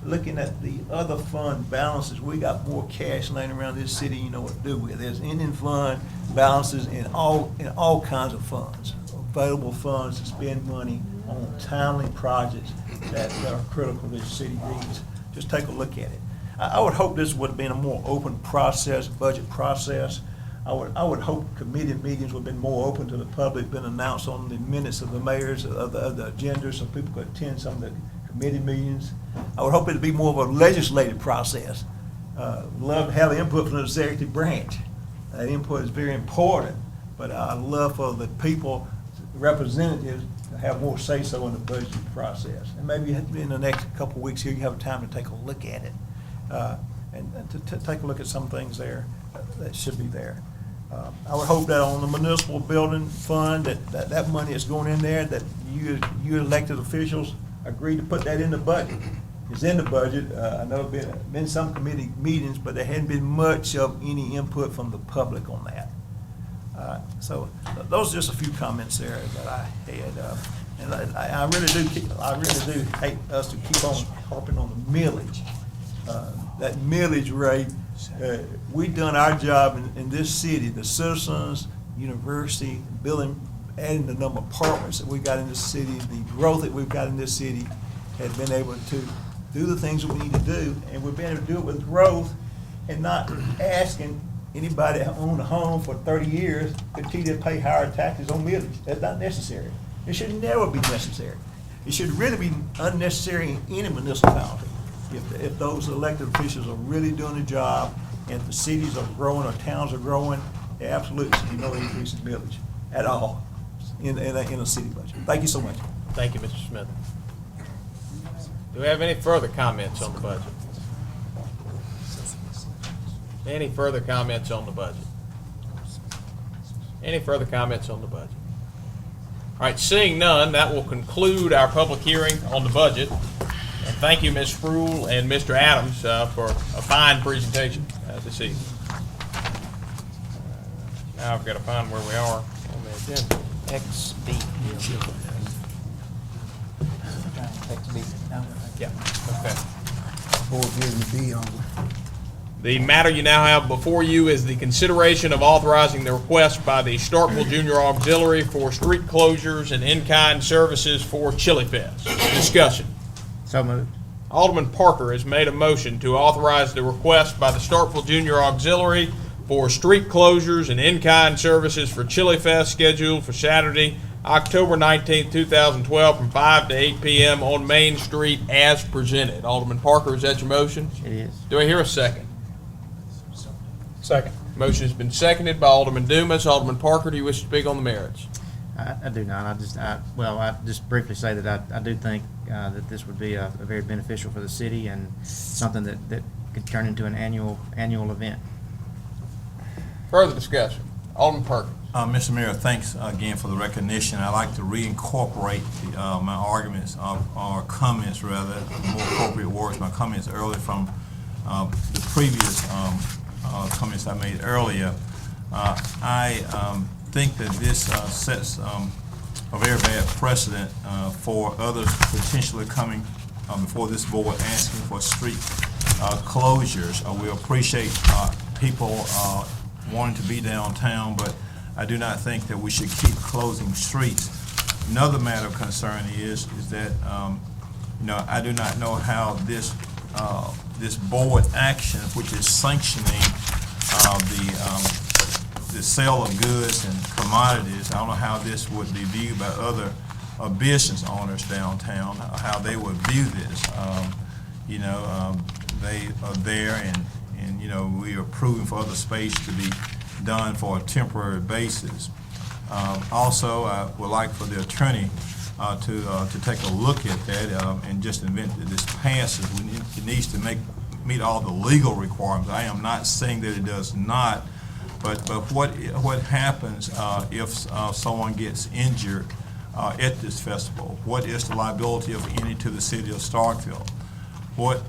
Looking at the other fund balances, we got more cash laying around this city you know what to do with. There's ending fund balances in all kinds of funds, available funds to spend money on timely projects that are critical to this city needs. Just take a look at it. I would hope this would have been a more open process, budget process. I would hope committee meetings would have been more open to the public, been announced on the minutes of the mayors, of the agenda, so people could attend some of the committee meetings. I would hope it'd be more of a legislative process. Love to have input from the executive branch. That input is very important, but I'd love for the people, representatives, to have more say-so in the budget process. And maybe in the next couple of weeks here, you have time to take a look at it, and to take a look at some things there that should be there. I would hope that on the municipal building fund, that money is going in there, that you elected officials agree to put that in the budget. It's in the budget. I know been some committee meetings, but there hadn't been much of any input from the public on that. So those are just a few comments there that I had. And I really do hate us to keep on harping on the millage. That millage rate, we done our job in this city, the citizens, university, building, adding the number of apartments that we got in this city, the growth that we've got in this city, has been able to do the things that we need to do, and we've been able to do it with growth and not asking anybody that owned a home for 30 years continue to pay higher taxes on millage. That's not necessary. It should never be necessary. It should really be unnecessary in any municipality. If those elected officials are really doing the job, and if the cities are growing or towns are growing, there absolutely should be no increase in millage at all in a city budget. Thank you so much. Thank you, Mr. Smith. Do we have any further comments on the budget? Any further comments on the budget? Any further comments on the budget? All right, seeing none, that will conclude our public hearing on the budget. And thank you, Ms. Spruill and Mr. Adams, for a fine presentation this evening. Now I've got to find where we are on the agenda. XB. Yeah, okay. Board business B on. The matter you now have before you is the consideration of authorizing the request by the Starkville Junior Auxiliary for street closures and in-kind services for Chili Fest. Discussion. So moved. Alderman Parker has made a motion to authorize the request by the Starkville Junior Auxiliary for street closures and in-kind services for Chili Fest scheduled for Saturday, October 19th, 2012 from 5 to 8 p.m. on Main Street as presented. Alderman Parker, is that your motion? It is. Do I hear a second? Second. Motion has been seconded by Alderman Dumas. Alderman Parker, do you wish to speak on the merits? I do not. I just briefly say that I do think that this would be a very beneficial for the city and something that could turn into an annual event. Further discussion. Alderman Parker. Mr. Mayor, thanks again for the recognition. I'd like to reincorporate my arguments, or comments rather, more appropriate words, my comments earlier from the previous comments I made earlier. I think that this sets a very bad precedent for others potentially coming before this board asking for street closures. We appreciate people wanting to be downtown, but I do not think that we should keep closing streets. Another matter of concern is that I do not know how this this board action, which is sanctioning the sale of goods and commodities, I don't know how this would be viewed by other business owners downtown, how they would view this. They are there, and we are approving for other space to be done for a temporary basis. Also, I would like for the attorney to take a look at that and just in the event that this passes, it needs to meet all the legal requirements. I am not saying that it does not, but what happens if someone gets injured at this festival? What is the liability of any to the city of Starkville?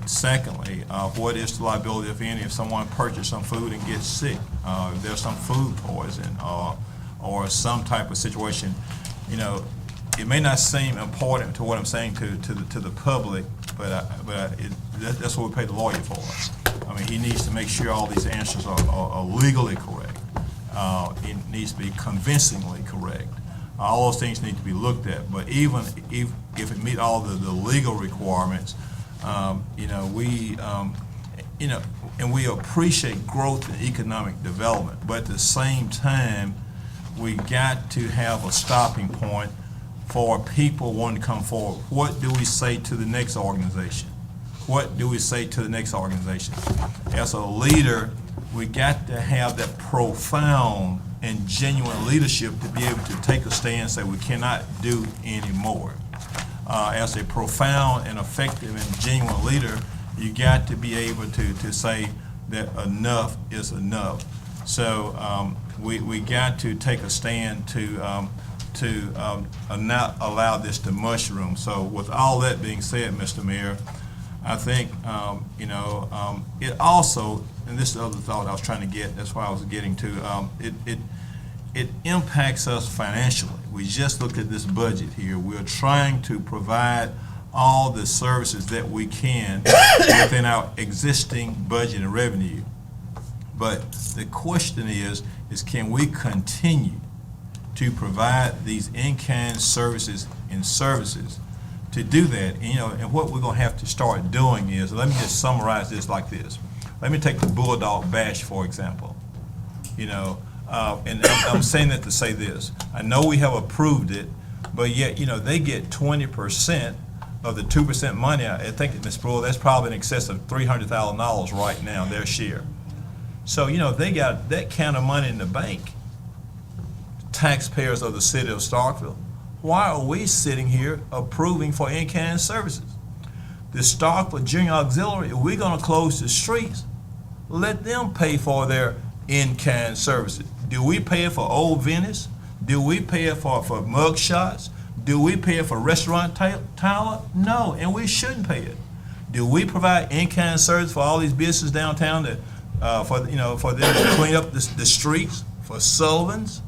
Secondly, what is the liability of any if someone purchases some food and gets sick? If there's some food poison or some type of situation, it may not seem important to what I'm saying to the public, but that's what we pay the lawyer for. I mean, he needs to make sure all these answers are legally correct. It needs to be convincingly correct. All those things need to be looked at. But even if it meet all the legal requirements, we appreciate growth and economic development, but at the same time, we got to have a stopping point for people wanting to come forward. What do we say to the next organization? What do we say to the next organization? As a leader, we got to have that profound and genuine leadership to be able to take a stand and say we cannot do anymore. As a profound and effective and genuine leader, you got to be able to say that enough is enough. So we got to take a stand to not allow this to mushroom. So with all that being said, Mr. Mayor, I think, it also, and this is the other thought I was trying to get, that's why I was getting to, it impacts us financially. We just looked at this budget here. We're trying to provide all the services that we can within our existing budget and revenue. But the question is can we continue to provide these in-kind services and services to do that? And what we're gonna have to start doing is, let me just summarize this like this. Let me take the Bulldog Bash, for example. And I'm saying that to say this. I know we have approved it, but yet, they get 20% of the 2% money. I think, Ms. Brewer, that's probably in excess of $300,000 right now, their share. So, they got that kind of money in the bank, taxpayers of the city of Starkville. Why are we sitting here approving for in-kind services? The Starkville Junior Auxiliary, if we're gonna close the streets, let them pay for their in-kind services. Do we pay for Old Venice? Do we pay for mug shots? Do we pay for restaurant tower? No, and we shouldn't pay it. Do we provide in-kind service for all these businesses downtown that, for them to clean up the streets? For Sullivan's,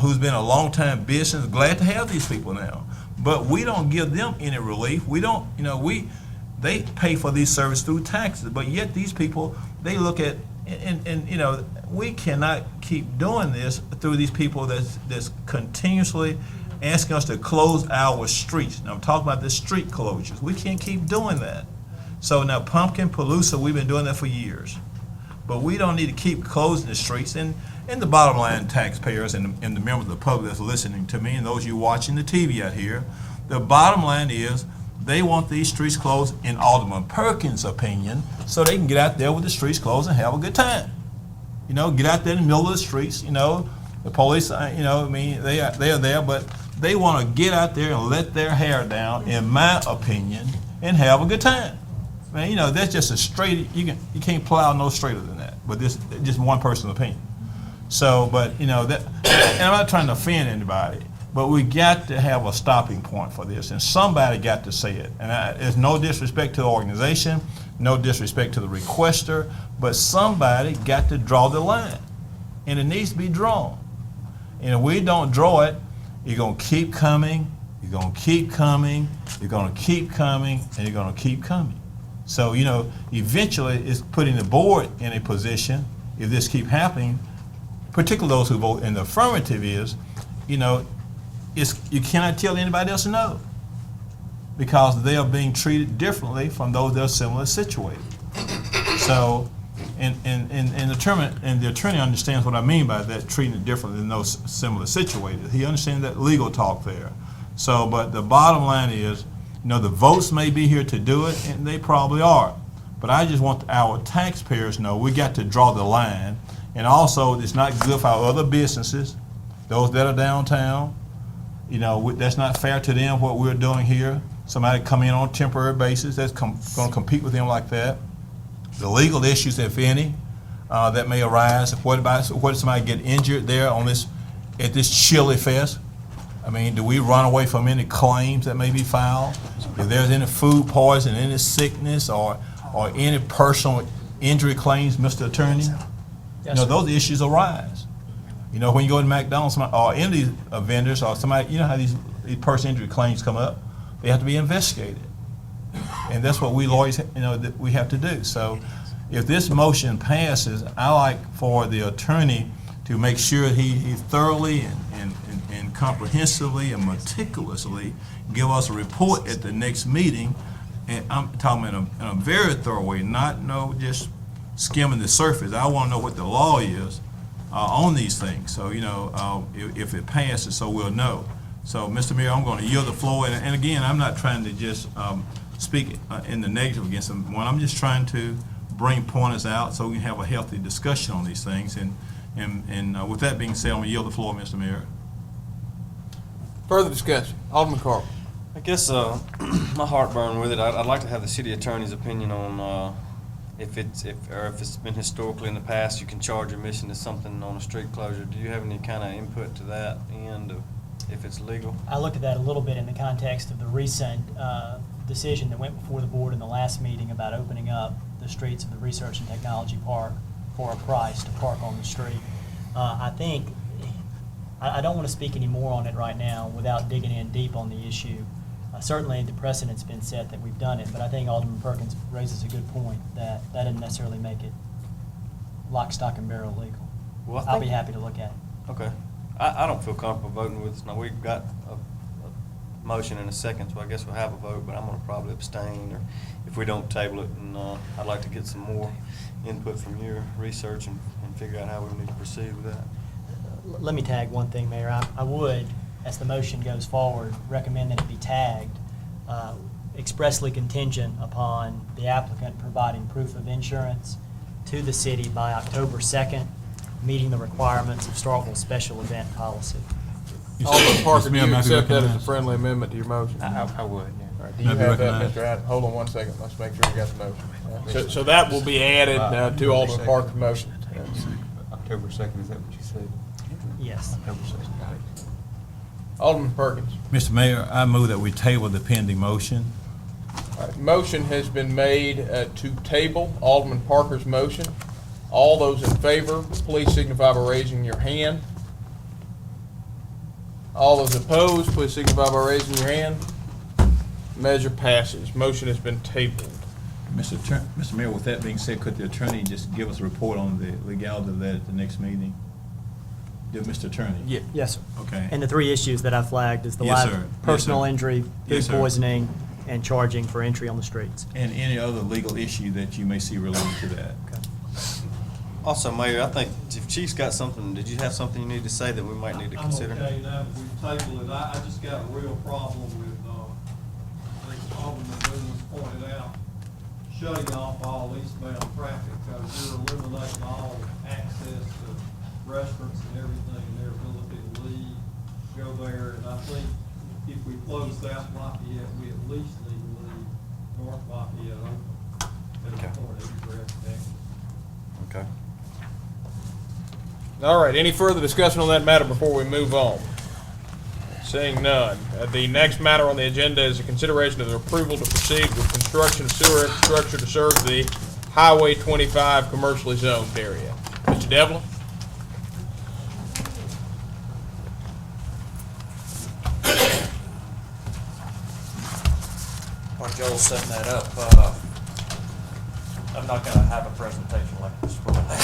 who's been a long-time business, glad to have these people now. But we don't give them any relief. We don't, they pay for these services through taxes, but yet these people, they look at, and we cannot keep doing this through these people that's continuously asking us to close our streets. Now I'm talking about the street closures. We can't keep doing that. So now Pumpkin Palooza, we've been doing that for years. But we don't need to keep closing the streets. And the bottom line, taxpayers and the members of the public that's listening to me and those of you watching the TV out here, the bottom line is they want these streets closed, in Alderman Perkins' opinion, so they can get out there with the streets closed and have a good time. Get out there in the middle of the streets. The police, they are there, but they want to get out there and let their hair down, in my opinion, and have a good time. Man, that's just a straight. You can't plow no straighter than that. But this just one person's opinion. So, but that, and I'm not trying to offend anybody, but we got to have a stopping point for this, and somebody got to say it. And there's no disrespect to the organization, no disrespect to the requester, but somebody got to draw the line, and it needs to be drawn. And if we don't draw it, you're gonna keep coming, you're gonna keep coming, you're gonna keep coming, and you're gonna keep coming. So, eventually it's putting the board in a position, if this keep happening, particularly those who vote in the affirmative is, you cannot tell anybody else no, because they are being treated differently from those that are similarly situated. So, and the attorney understands what I mean by that, treating it differently than those similar situated. He understands that legal talk there. So, but the bottom line is, the votes may be here to do it, and they probably are. But I just want our taxpayers to know we got to draw the line. And also, it's not good for our other businesses, those that are downtown. That's not fair to them, what we're doing here. Somebody come in on a temporary basis that's going to compete with them like that. The legal issues, if any, that may arise. What if somebody get injured there at this chili fest? I mean, do we run away from any claims that may be filed? If there's any food poison, any sickness, or any personal injury claims, Mr. Attorney, those issues arise. When you go to McDonald's or any of these vendors or somebody, how these personal injury claims come up, they have to be investigated. And that's what we lawyers, that we have to do. So if this motion passes, I like for the attorney to make sure he thoroughly and comprehensively and meticulously give us a report at the next meeting. And I'm talking in a very thorough way, not just skimming the surface. I want to know what the law is on these things. So, if it passes, so we'll know. So, Mr. Mayor, I'm going to yield the floor. And again, I'm not trying to just speak in the negative against them. I'm just trying to bring pointers out so we can have a healthy discussion on these things. And with that being said, I'm going to yield the floor, Mr. Mayor. Further discussion. Alderman Carver. I guess my heartburn with it, I'd like to have the city attorney's opinion on if it's been historically in the past, you can charge admission to something on a street closure. Do you have any kind of input to that end of if it's legal? I looked at that a little bit in the context of the recent decision that went before the board in the last meeting about opening up the streets of the Research and Technology Park for a price to park on the street. I think, I don't want to speak any more on it right now without digging in deep on the issue. Certainly, the precedent's been set that we've done it, but I think Alderman Perkins raises a good point that that doesn't necessarily make it lock, stock, and barrel legal. Well, I'll be happy to look at it. Okay. I don't feel comfortable voting with this. Now, we've got a motion and a second, so I guess we'll have a vote, but I'm going to probably abstain, or if we don't table it, and I'd like to get some more input from your research and figure out how we need to proceed with that. Let me tag one thing, Mayor. I would, as the motion goes forward, recommend that it be tagged expressly contingent upon the applicant providing proof of insurance to the city by October 2nd, meeting the requirements of Starkville special event policy. Alderman Parker, Mr. do Mayor, you may I be accept that as a recognized? friendly amendment to your motion? I would, yeah. All right, do May you I be have that, recognized? Mr. Adams? Hold on one second, let's make sure you got the motion. So that will be added to Alderman Parker's motion. October 2nd, is that what you said? Yes. October 2nd, got it. Alderman Perkins. Mr. Mayor, I move that we table the pending motion. All right, motion has been made to table Alderman Parker's motion. All those in favor, please signify by raising your hand. All those opposed, please signify by raising your hand. Measure passes. Motion has been tabled. Mr. Mayor, with that being said, could the attorney just give us a report on the legality of that at the next meeting? Mr. Attorney? Yeah. Yes, sir. Okay. And the three issues that I flagged is the Yes, live sir. Yes, personal sir. injury, Yes, food sir. poisoning, and charging for entry on the streets. And any other legal issue that you may see related to that. Also, Mayor, I think if Chief's got something, did you have something you need to say that we might need to consider? I'm okay now, we've tabled it. I just got a real problem with, I think Alderman Williams pointed out, shutting off all eastbound traffic, because you're eliminating all access to restaurants and everything, and their ability to leave, go there, and I think if we close South Lafayette, we at least need to leave North Lafayette open as a point of egress and exit. Okay. All right, any further discussion on that matter before we move on? Seeing none. The next matter on the agenda is a consideration of the approval to proceed with construction of sewer infrastructure to serve the Highway 25 commercially zoned area. Mr. Devlin? While Joel's setting that up, I'm not gonna have a presentation like this for that.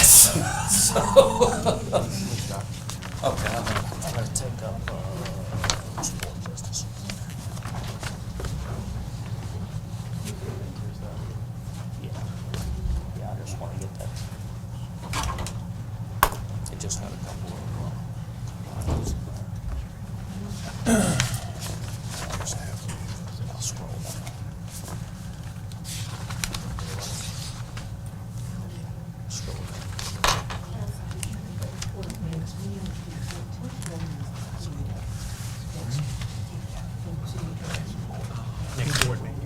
So, okay, I'm gonna take up, sport justice. Yeah, I just wanna get that. It just had a couple of, lines. I'll scroll down. Next board meeting.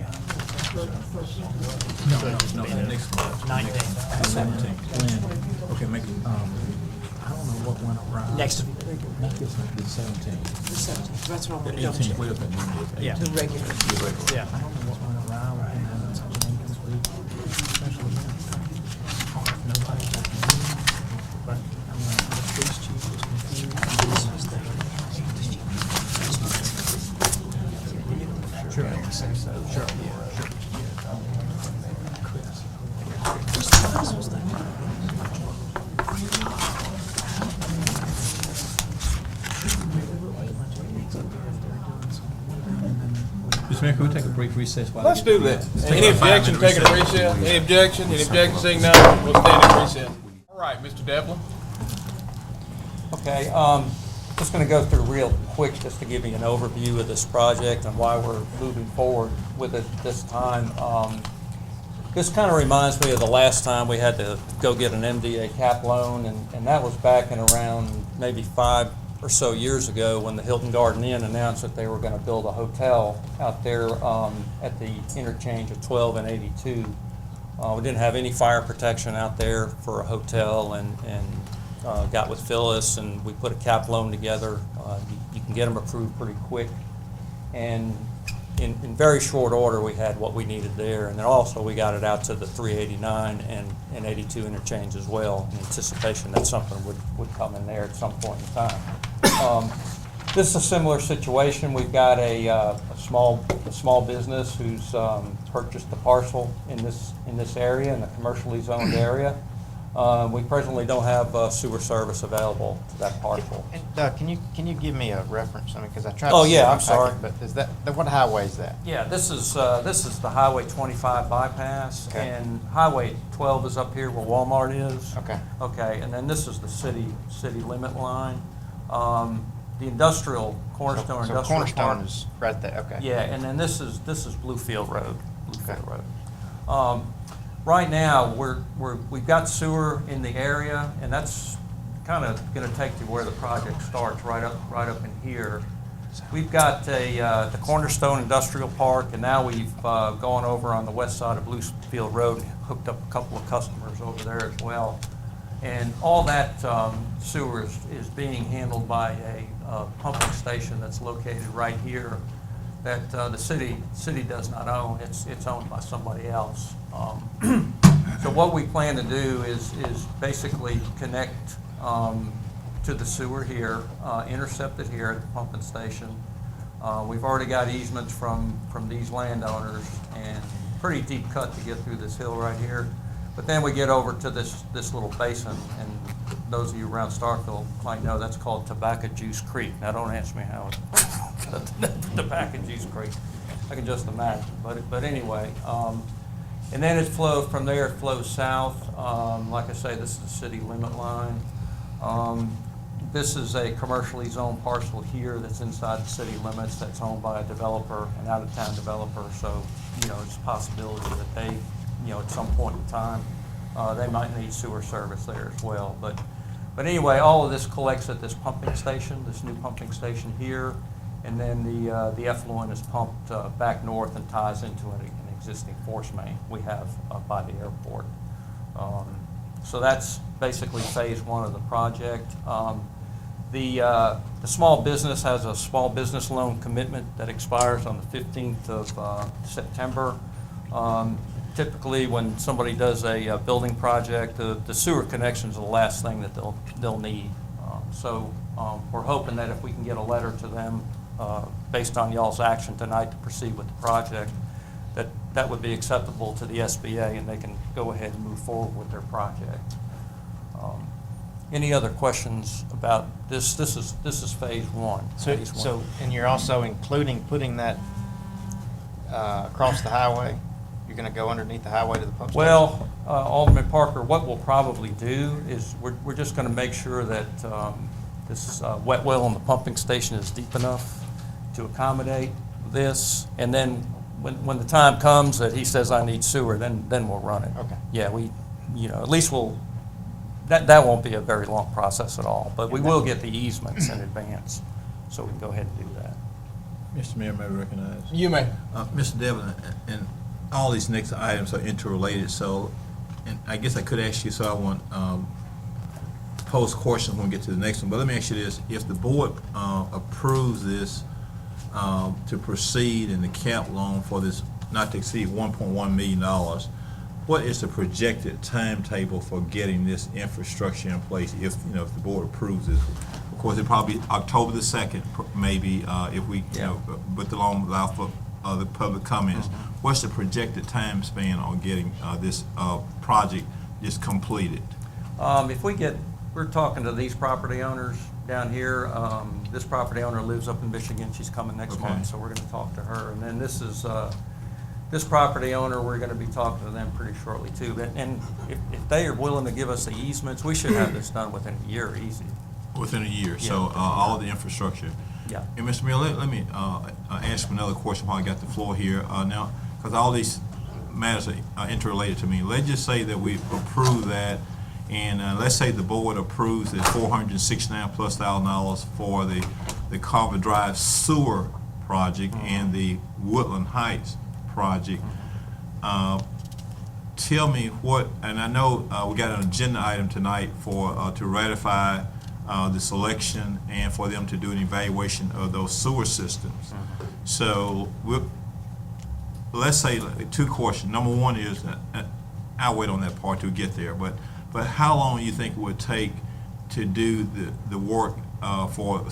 No, next month. 17th. Okay, make it, I don't know what went around. Next. Make it the 17th. The 17th, that's what I the want to double check. 18th, wait a minute. Yeah. The regular. Yeah. I don't know what went around and having such an incomplete special event. Nobody got the meeting, but I mean, the police chief was confused. Sure. Mr. Mayor, can we take a brief recess? while Let's I do get- that. Let's take Any a 5-minute objection, taking a recess? Any objection? Any objection, seeing none, we'll stand in recess. All right, Mr. Devlin. Okay, just gonna go through real quick just to give you an overview of this project and why we're moving forward with it this time. This kind of reminds me of the last time we had to go get an MDA cap loan, and that was back in around maybe 5 or so years ago when the Hilton Garden Inn announced that they were gonna build a hotel out there at the interchange of 12 and 82. We didn't have any fire protection out there for a hotel, and got with Phyllis, and we put a cap loan together. You can get them approved pretty quick. And in very short order, we had what we needed there. And then also, we got it out to the 389 and 82 interchange as well, in anticipation that something would come in there at some point in time. This is a similar situation. We've got a small business who's purchased a parcel in this area, in a commercially zoned area. We presently don't have sewer service available to that parcel. And can you give me a reference? I mean, because I tried. Oh, to yeah, see it I'm sorry. But is that what highway is that? Yeah, this is the Highway 25 bypass, Okay. and Highway 12 is up here where Walmart is. Okay. Okay, and then this is the city limit line. The industrial, Cornerstone So Industrial Cornerstone Park. is right there, okay. Yeah, and then this is Bluefield Road. Bluefield Road. Right now, we've got sewer in the area, and that's kind of going to take you where the project starts, right up in here. We've got the Cornerstone Industrial Park, and now we've gone over on the west side of Bluefield Road and hooked up a couple of customers over there as well. And all that sewer is being handled by a pumping station that's located right here that the city does not own. It's owned by somebody else. So what we plan to do is basically connect to the sewer here, intercept it here at the pumping station. We've already got easements from these landowners, and pretty deep cut to get through this hill right here. But then we get over to this little basin, and those of you around Starkville might know that's called Tobacco Juice Creek. Now, don't ask me how it's Tobacco Juice Creek. I can just imagine. But anyway, and then it flows from there. It flows south. Like I say, this is the city limit line. This is a commercially zoned parcel here that's inside the city limits. That's owned by a developer, an out-of-town developer. So, it's a possibility that they, at some point in time, they might need sewer service there as well. But anyway, all of this collects at this pumping station, this new pumping station here, and then the effluent is pumped back north and ties into an existing force main we have by the airport. So that's basically phase one of the project. The small business has a small business loan commitment that expires on the 15th of September. Typically, when somebody does a building project, the sewer connections are the last thing that they'll need. So we're hoping that if we can get a letter to them based on y'all's action tonight to proceed with the project, that would be acceptable to the SBA, and they can go ahead and move forward with their project. Any other questions about this? This is phase one. So, and you're also including putting that across the highway? You're going to go underneath the highway to the pump station? Well, Alderman Parker, what we'll probably do is we're just going to make sure that this wet well on the pumping station is deep enough to accommodate this, and then when the time comes that he says I need sewer, then we'll run it. Okay. Yeah, at least that won't be a very long process at all, but we will get the easements in advance, so we can go ahead and do that. Mr. Mayor, may I recognize? You may. Mr. Devlin, and all these next items are interrelated, so, and I guess I could ask you, so I want pose questions when we get to the next one, but let me ask you this. If the board approves this to proceed in the cap loan for this not to exceed $1.1 million, what is the projected timetable for getting this infrastructure in place if the board approves this? Of course, it'll probably be October the 2nd, maybe, if we, but the loan allow for the public comments. What's the projected time span on getting this project just completed? We're talking to these property owners down here. This property owner lives up in Michigan. She's coming next month, so we're going to talk to her. And then this property owner, we're going to be talking to them pretty shortly too. And if they are willing to give us the easements, we should have this done within a year, easy. Within a year, Yeah, so all the infrastructure. Yeah. And Mr. Mayor, let me ask another question while I got the floor here. Now, because all these matters are interrelated to me. Let's just say that we approve that, and let's say the board approves the $469,000+ for the Carver Drive sewer project and the Woodland Heights project. Tell me what, and I know we got an agenda item tonight for to ratify the selection and for them to do an evaluation of those sewer systems. So let's say two questions. Number one is, I'll wait on that part to get there, but how long you think it would take to do the work for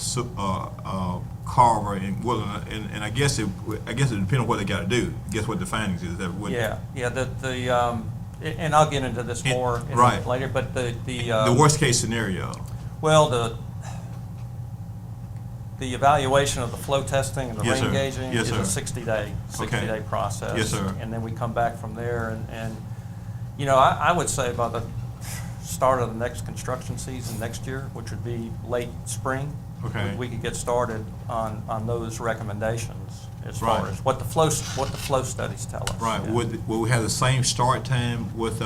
Carver and Woodland? And I guess it depends on what they got to do. Guess what the findings is? That what, Yeah. And I'll get into this more right. later, but the worst case scenario. Well, the evaluation of the flow testing and the Yes, rain sir. gauging Yes, is sir. a 60-day process. Yes, sir. And then we come back from there, and I would say by the start of the next construction season next year, which would be late spring, okay, we could get started on those recommendations as right. far as what the flow studies tell us. Right. Yeah. Will we have the same start time with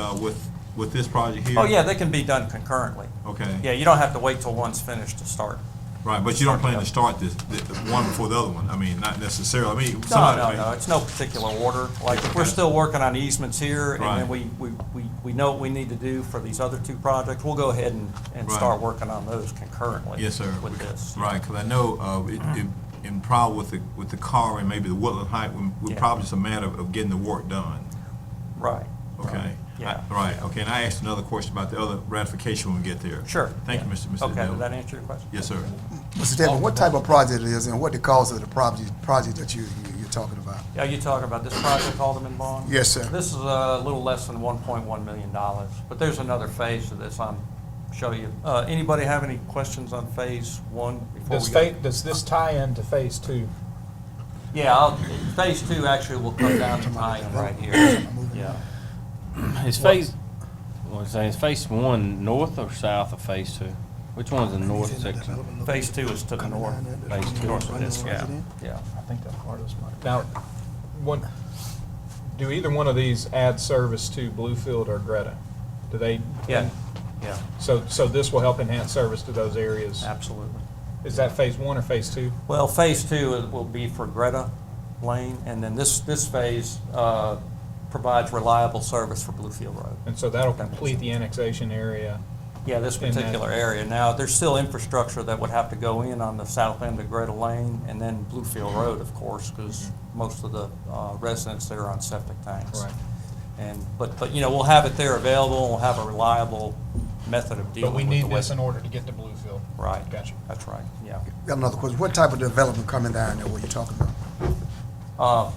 this project here? Oh yeah, they can be done concurrently. Okay. Yeah, you don't have to wait till one's finished to start. Right, but you don't plan to start this one before the other one. I mean, not necessarily. I mean, No. It's no particular order. Like if we're still working on easements here, and right. then we know what we need to do for these other two projects, we'll go ahead and right. start working on those concurrently. Yes, sir. With this. Right, because I know in probably with the car and maybe the Woodland Height, we're probably just a matter of getting the work done. Right. Okay. Right. Yeah. Right. Okay. And I asked another question about the other ratification when we get there. Sure. Thank you, Mr. Okay. Dillon. Did that answer your question? Yes, sir. Mr. Davis, what type of project it is and what the cost of the project that you're talking about? Yeah, you talking about this project, Alderman Bond? Yes, sir. This is a little less than $1.1 million, but there's another phase to this. I'll show you. Anybody have any questions on phase one? Does this tie into phase two? Yeah, phase two actually will come down to tie-in right here. Yeah. Is phase one north or south of phase two? Which one's the north section? Phase two is to the north. Phase two. North of this, yeah. I think that part is mine. Now, do either one of these add service to Bluefield or Greta? Do they? Yeah. So this will help enhance service to those areas? Absolutely. Is that phase one or phase two? Well, phase two will be for Greta Lane, and then this phase provides reliable service for Bluefield Road. And so that'll complete the annexation area? Yeah, this particular area. Now, there's still infrastructure that would have to go in on the south end of Greta Lane and then Bluefield Road, of course, because most of the residents there are on septic tanks. Right. But we'll have it there available, and we'll have a reliable method of dealing with But we the need waste. this in order to get to Bluefield? Right. Gotcha. That's right, yeah. Got another question. What type of development coming down there, what you talking about?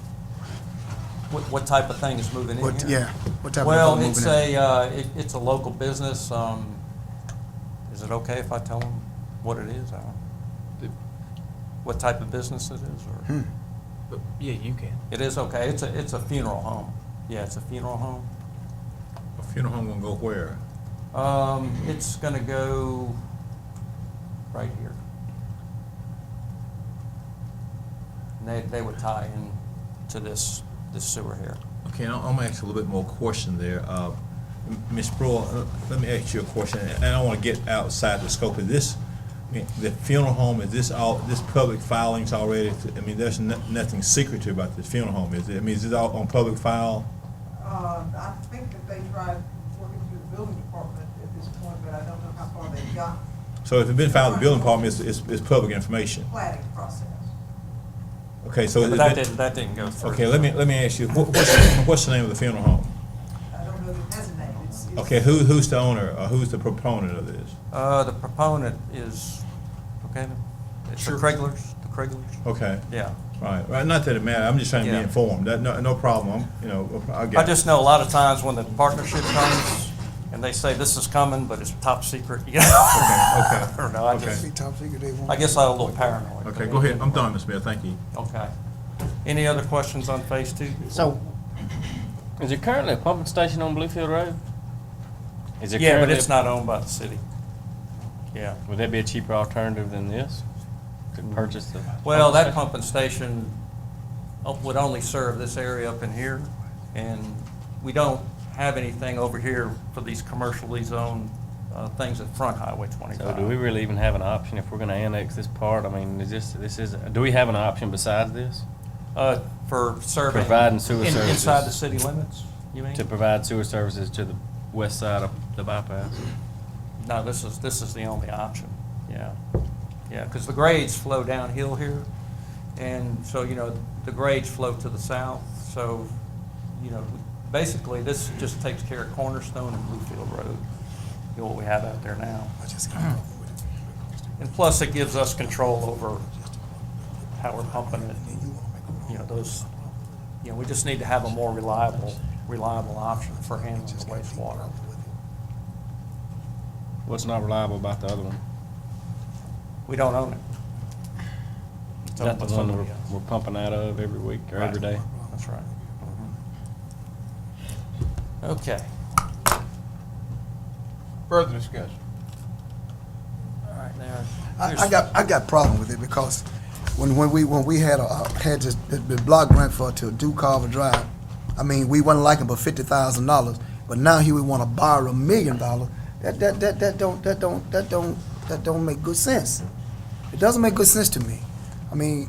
What type of thing is moving in here? Yeah, what type of Well, development it's moving in? it's a local business. Is it okay if I tell them what it is? What type of business it is? Or? Yeah, you can. It is okay. It's a funeral home. Yeah, it's a funeral home. A funeral home gonna go where? It's gonna go right here. And they would tie in to this sewer here. Okay, I'm gonna ask a little bit more question there. Ms. Brewer, let me ask you a question, and I want to get outside the scope of this. I mean, the funeral home, is this public filings already? I mean, there's nothing secretive about the funeral home, is it? I mean, is it all on public file? I think that they tried working through the building department at this point, but I don't know how far they've gotten. So if it's been filed with the building department, it's public information? Planning process. Okay, so. But that didn't go through. Okay, let me ask you, what's the name of the funeral home? I don't know if it has a name. Okay, who's the owner, or who's the proponent of this? The proponent is, okay, it's the Krieglers, Okay. Yeah. Right, not that it matters, I'm just trying to be Yeah. informed, no problem, I'll get it. I just know a lot of times when the partnership comes and they say this is coming, but it's top secret, Okay. I don't know, Be top secret, they won't. I guess I'm a little paranoid. Okay, go ahead, I'm done, Ms. Mayor, thank you. Okay. Any other questions on phase two? So, is there currently a pumping station on Bluefield Road? Is there Yeah, but currently it's not owned by the city. Yeah. Would that be a cheaper alternative than this? To purchase the? Well, that pumping pumping station would only serve this area up in here, and we don't have anything over here for these commercially zoned things at front Highway 25. So do we really even have an option if we're gonna annex this part? I mean, do we have an option besides this? For serving. Providing sewer services. Inside the city limits, you mean? To provide sewer services to the west side of the bypass? No, this is the only option, yeah. Yeah, because the grades flow downhill here, and so, the grades flow to the south, So, you know, basically, this just takes care of Cornerstone and Bluefield Road, you know, what we have out there now. And plus, it gives us control over how we're pumping it. You know, those, you know, we just need to have a more reliable option for handling the wastewater. What's not reliable about the other one? We don't own it. Is that the one that we're pumping out of every week or every day? That's right. Okay. Further discussion. All right, now. I got problem with it because when we had the block grant for to do Carver Drive, I mean, we wasn't liking but $50,000, but now here we want to borrow $1 million. That don't make good sense. It doesn't make good sense to me. I mean,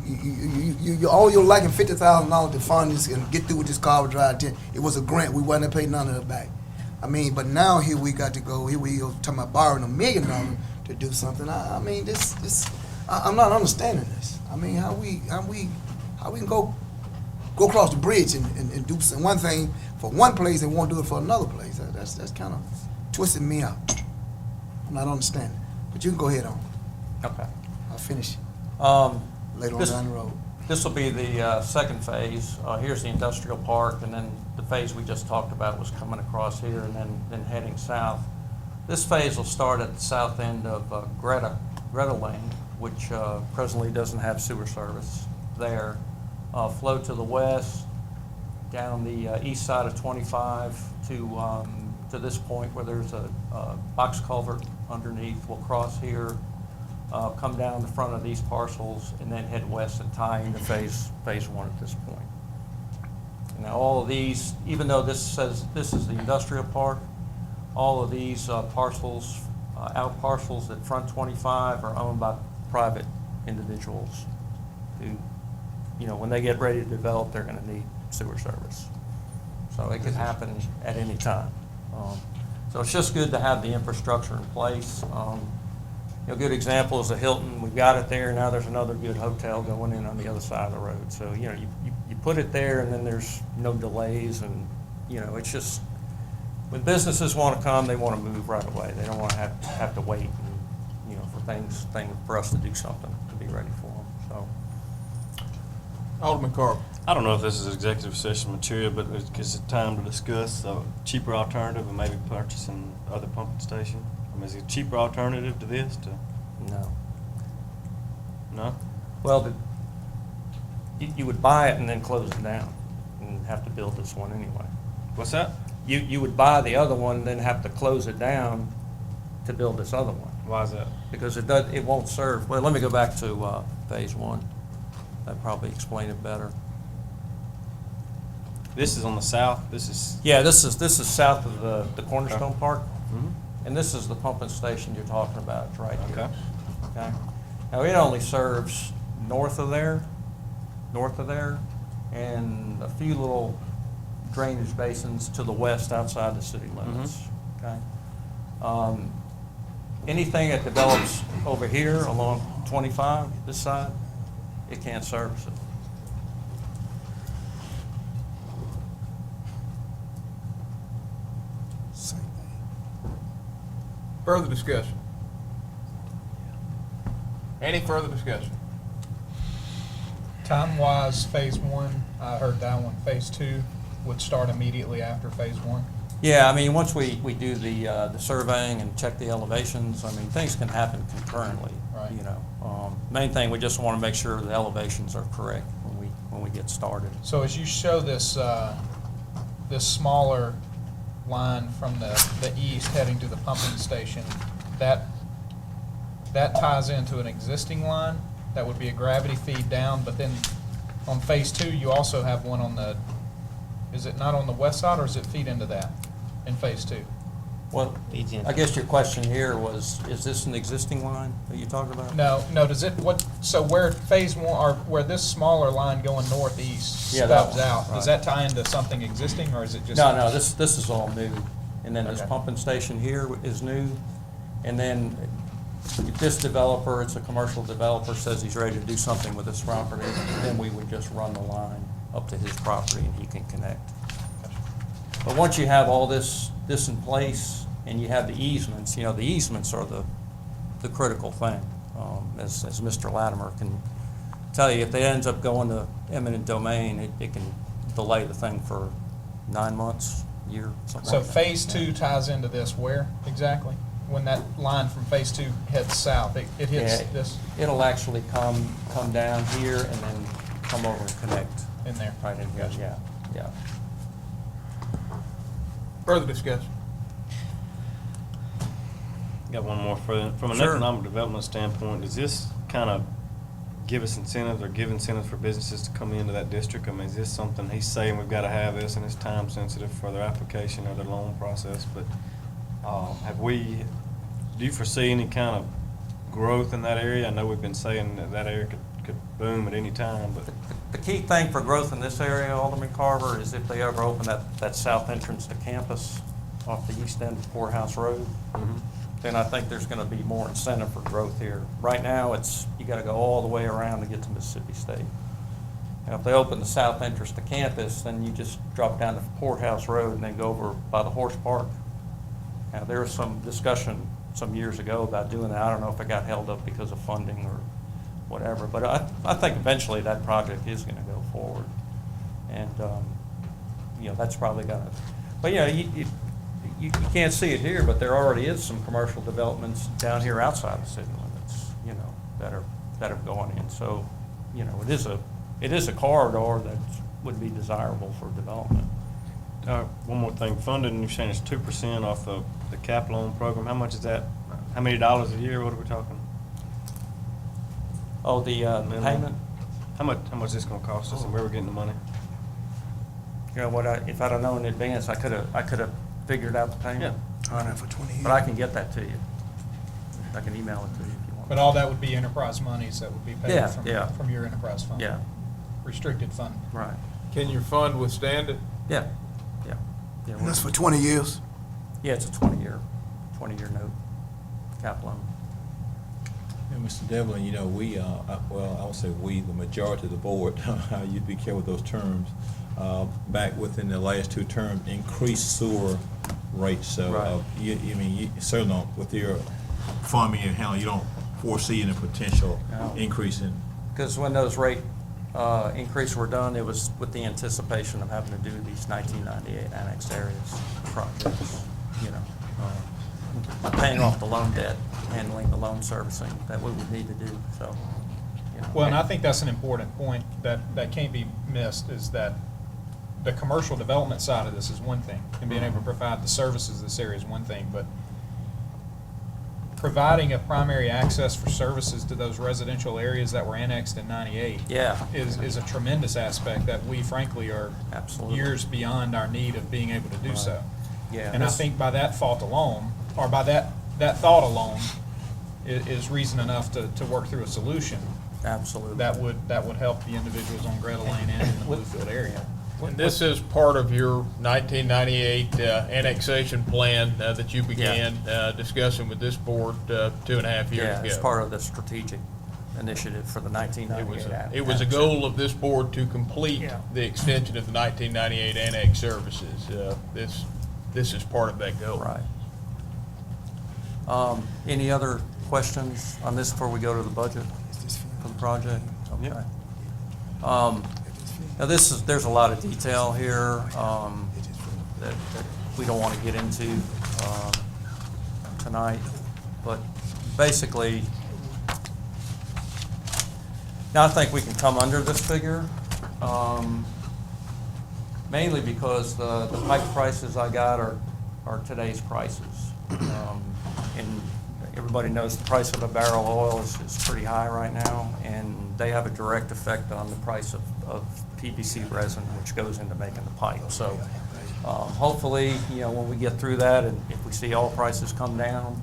you all you're liking $50,000 to fund this and get through with this Carver Drive. It was a grant. We wasn't paying none of it back. I mean, but now here we got to go. Here we are talking about borrowing $1 million to do something. I mean, I'm not understanding this. I mean, how we can go across the bridge and do some, one thing for one place and won't do it for another place. That's kind of twisting me out. I'm not understanding. But you can go ahead on. Okay. I'll finish later on down the road. This will be the second phase. Here's the industrial park, and then the phase we just talked about was coming across here and then heading south. This phase will start at the south end of Greta Lane, which presently doesn't have sewer service there. Flow to the west, down the east side of 25 to this point where there's a box culvert underneath. We'll cross here, come down the front of these parcels, and then head west and tie into phase one at this point. Now, all of these, even though this says this is the industrial park, all of these parcels, out parcels at front 25 are owned by private individuals who, you know, when they get ready to develop, they're going to need sewer service. So it could happen at any time. So it's just good to have the infrastructure in place. You know, a good example is the Hilton. We've got it there. Now there's another good hotel going in on the other side of the road. So, you know, you put it there and then there's no delays, and, you know, it's just, when businesses want to come, they want to move right away. They don't want to have to wait, and, you know, for us to do something to be ready for them. So, Alderman Carver. I don't know if this is executive session material, but it's time to discuss a cheaper alternative and maybe purchasing other pumping station. I mean, is it a cheaper alternative to this? No. No? Well, you would buy it and then close it down and have to build this one anyway. What's that? You would buy the other one and then have to close it down to build this other one. Why is that? Because it won't serve. Well, let me go back to phase one. That probably explain it better. This is on the south. This is this is south of the Cornerstone Park, Mm-hmm. and this is the pumping station you're talking about. It's right here. Okay. Okay. Now it only serves north of there, and a few little drainage basins to the west outside the city limits. Okay. Anything that develops over here along 25, this side, it can't service it. Further discussion? Any further discussion? Time-wise, phase one, I heard that one. Phase two would start immediately after phase one. Yeah, I mean, once we do the surveying and check the elevations, I mean, things can happen concurrently. Right. You know, main thing, we just want to make sure the elevations are correct when we get started. So as you show this, this smaller line from the east heading to the pumping station, that ties into an existing line that would be a gravity feed down, but then on phase two, you also have one on the, is it not on the west side, or does it feed into that in phase two? Well, I guess your question here was, is this an existing line that you're talking about? No, does it, so where phase one, or where this smaller line going northeast stubs out, does that tie into something existing, or is it just? No, this is all new. And then this Okay. pumping station here is new. And then if this developer, it's a commercial developer, says he's ready to do something with this property, then we would just run the line up to his property and he can connect. But once you have all this in place and you have the easements, the easements are the critical thing. As Mr. Latimer can tell you, if they ends up going to eminent domain, it can delay the thing for 9 months, year, something So like that. phase two ties into this where exactly? When that line from phase two heads south, it hits Yeah, this It'll actually come down here and then come over and connect. in there. Right in here, yeah. Further discussion? Got one more from an Sure. economic development standpoint. Does this kind of give us incentives or give incentives for businesses to come into that district? I mean, is this something he's saying we've got to have this and it's time sensitive for their application or their loan process? But do you foresee any kind of growth in that area? I know we've been saying that area could boom at any time, but. The key thing for growth in this area, Alderman Carver, is if they ever open that south entrance to campus off the east end of Poorhouse Road, then I think there's going to be more incentive for growth here. Right now, you got to go all the way around to get to Mississippi State. And if they open the south entrance to campus, then you just drop down to Poorhouse Road and then go over by the horse park. Now, there was some discussion some years ago about doing that. I don't know if it got held up because of funding or whatever, but I think eventually that project is going to go forward. And, that's probably going to, but, you can't see it here, but there already is some commercial developments down here outside the city limits, that are going in. So, it is a corridor that would be desirable for development. One more thing, funding, you're saying it's 2% off the cap loan program. How much is that? How many dollars a year? What are we talking? Oh, the payment? How much is this gonna cost us and where we're getting the money? If I'd have known in advance, I could have figured out the payment. Yeah. For 20 years. But I can get that to you. I can email it to you if you want. But all that would be enterprise monies that would be paid Yeah. from your enterprise fund. Yeah. Restricted fund. Right. Can your fund withstand it? Yeah. And that's for 20 years? Yeah, it's a 20-year note, cap loan. And Mr. Devlin, we, I would say we, the majority of the board, you'd be careful with those terms, back within the last 2 terms, increased sewer rates. So, Right. you certainly don't, with your farming and handling, you don't foresee any potential No. increase in. Because when those rate increases were done, it was with the anticipation of having to do these 1998 annexed areas projects, paying off the loan debt, handling the loan servicing that we would need to do, so. Well, and I think that's an important point that can't be missed, is that the commercial development side of this is one thing, and being able to provide the services in this area is one thing, but providing a primary access for services to those residential areas that were annexed in 98 is a tremendous aspect that we frankly are Absolutely. years beyond our need of being able to do so. Yeah. And I think by that fault alone, or by that thought alone, is reason enough to work through a solution. Absolutely. That would help the individuals on Greta Lane and in the Bluefield area. And this is part of your 1998 annexation plan that you began discussing with this board 2.5 years Yeah, ago. it's part of the strategic initiative for the 1998. It was a goal of this board to complete the extension of the 1998 annex services. This is part of that goal. Right. Any other questions on this before we go to the budget for the project? Okay. Now there's a lot of detail here that we don't want to get into tonight, but basically, now I think we can come under this figure, mainly because the pipe prices I got are today's prices. And everybody knows the price of a barrel of oil is pretty high right now, and they have a direct effect on the price of PVC resin, which goes into making the pipe. So hopefully, when we get through that, and if we see oil prices come down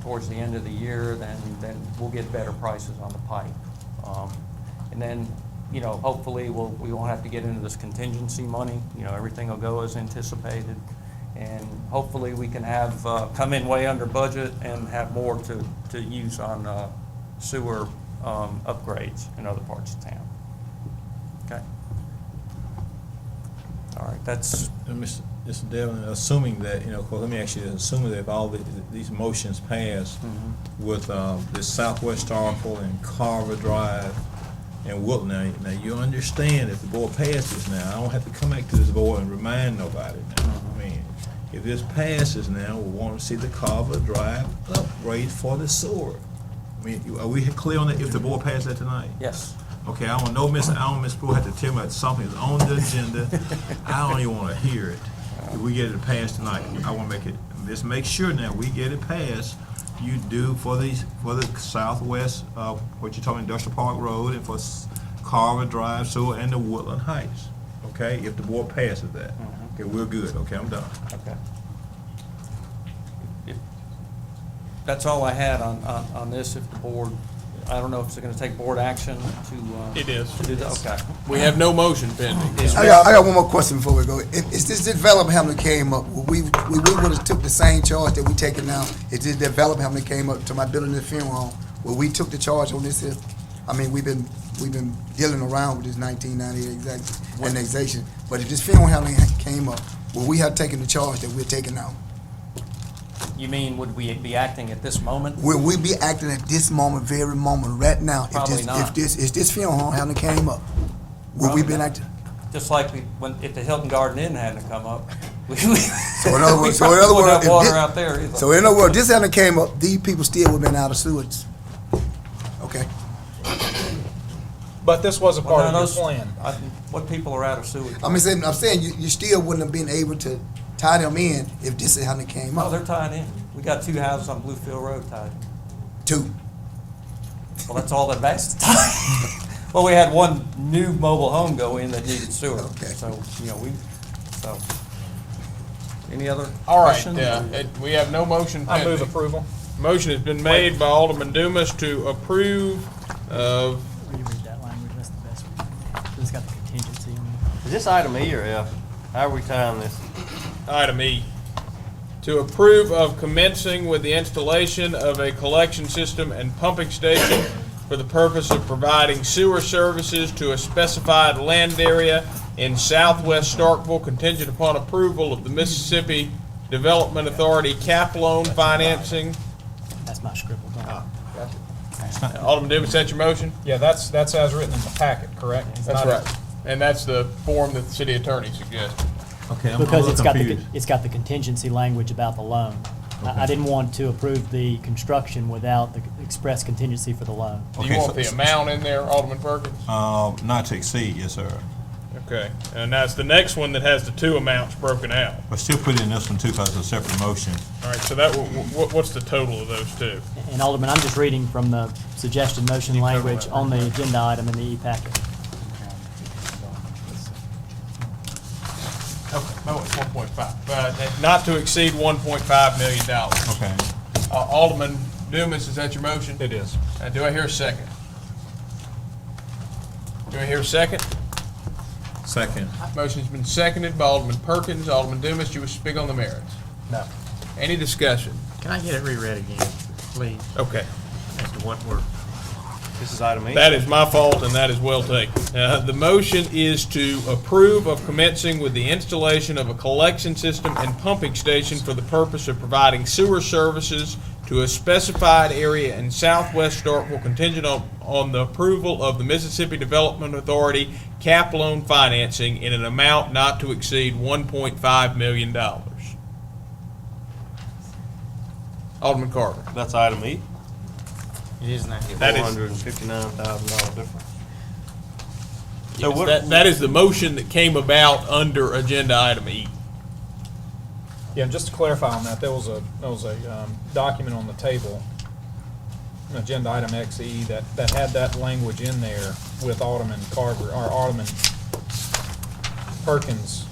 towards the end of the year, then we'll get better prices on the pipe. And then, hopefully we won't have to get into this contingency money. Everything will go as anticipated. And hopefully we can have, come in way under budget and have more to use on sewer upgrades in other parts of town. Okay? All right, that's, Mr. Devlin, assuming that, of course, let me ask you this, assuming that if all these motions pass with the Southwest Starkville and Carver Drive and Woodland, now you understand if the board passes now, I don't have to come back to this board and remind nobody now. I mean, if this passes now, we want to see the Carver Drive upgrade for the sewer. I mean, are we clear on that if the board passes that tonight? yes. Okay, I don't know, Miss Brewer had to tell me that something is on the agenda. I don't even want to hear it. If we get it passed tonight, I want to just make sure now we get it passed. You do for the Southwest, what you're talking, Industrial Park Road, and for Carver Drive, Sewer, and the Woodland Heights. Okay, if the board passes that. Okay, we're good. Okay, I'm done. Okay. That's all I had on this. If the board, I don't know if it's going to take board action to. It is. To do that. Okay. We have no motion pending. I got one more question before we go. If this development Hamlin came up, we would have took the same charge that we taking now. If this development Hamlin came up to my building and funeral home, well, we took the charge on this. I mean, we've been dealing around with this 1998 annexation. But if this funeral Hamlin came up, well, we have taken the charge that we're taking now. You mean, would we be acting at this moment? Will we be acting at this moment, very moment, right now? Probably not. If this funeral home hadn't came up, would we been acting? Just like if the Hilton Garden Inn hadn't come up. So in other words, water out there either. So in other words, this hadn't came up, these people still would have been out of sewage. Okay. But this was a part of your those- plan. What people are out of sewage? I'm saying you still wouldn't have been able to tie them in if this hadn't came Oh, up. they're tied in. We got 2 houses on Bluefield Road tied in. 2. Well, that's all that matters. Well, we had one new mobile home go in that needed sewer. Okay. So, any other All right, questions? we have no motion I pending. move approval. Motion has been made by Alderman Dumas to approve of, Reread that language, that's the best way. It's got the contingency in it. Is this item E or F? How are we tying this? item E, to approve of commencing with the installation of a collection system and pumping station for the purpose of providing sewer services to a specified land area in southwest Starkville, contingent upon approval of the Mississippi Development Authority cap loan financing. That's my scribble. Alderman Dumas, that's your motion? Yeah, that's as written in the packet, correct? That's right. And that's the form that the city attorney suggested. Okay, I'm Because a little confused. it's got the contingency language about the loan. I didn't want to approve the construction without the express contingency for the loan. Do you want the amount in there, Alderman Perkins? Not to exceed, yes, sir. Okay, and that's the next one that has the 2 amounts broken out. But still put in this one too, because it's a separate motion. All right, so that, what's the total of those 2? And Alderman, I'm just reading from the suggested motion language on the agenda item in the e-packet. Okay, no, it's 1.5, not to exceed $1.5 million. Okay. Alderman Dumas, is that your motion? It is. Do I hear a second? Do I hear a second? Second. Motion's been seconded by Alderman Perkins. Alderman Dumas, you wish to speak on the merits? No. Any discussion? Can I get it reread again, please, Okay. as to what we're, This is item E? That is my fault, and that is well taken. The motion is to approve of commencing with the installation of a collection system and pumping station for the purpose of providing sewer services to a specified area in southwest Starkville, contingent on the approval of the Mississippi Development Authority cap loan financing in an amount not to exceed $1.5 million. Alderman Carter. That's item E? it is now. That is- $459,000 difference. Yes, what- that is the motion that came about under agenda item E. Yeah, and just to clarify on that, there was a document on the table, agenda item XE, that had that language in there with Alderman Carver, or Alderman Perkins'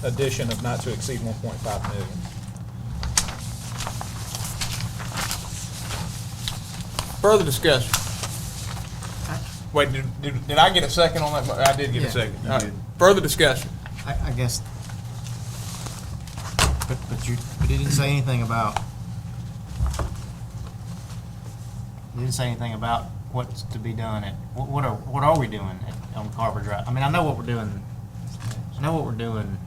addition of not to exceed 1.5 million. Further discussion. Wait, did I get a second on that? I did get a second. All right. Further discussion. I guess, but you didn't say anything about, what's to be done at, what are we doing on Carver Drive? I mean, I know what we're doing. I know what we're doing.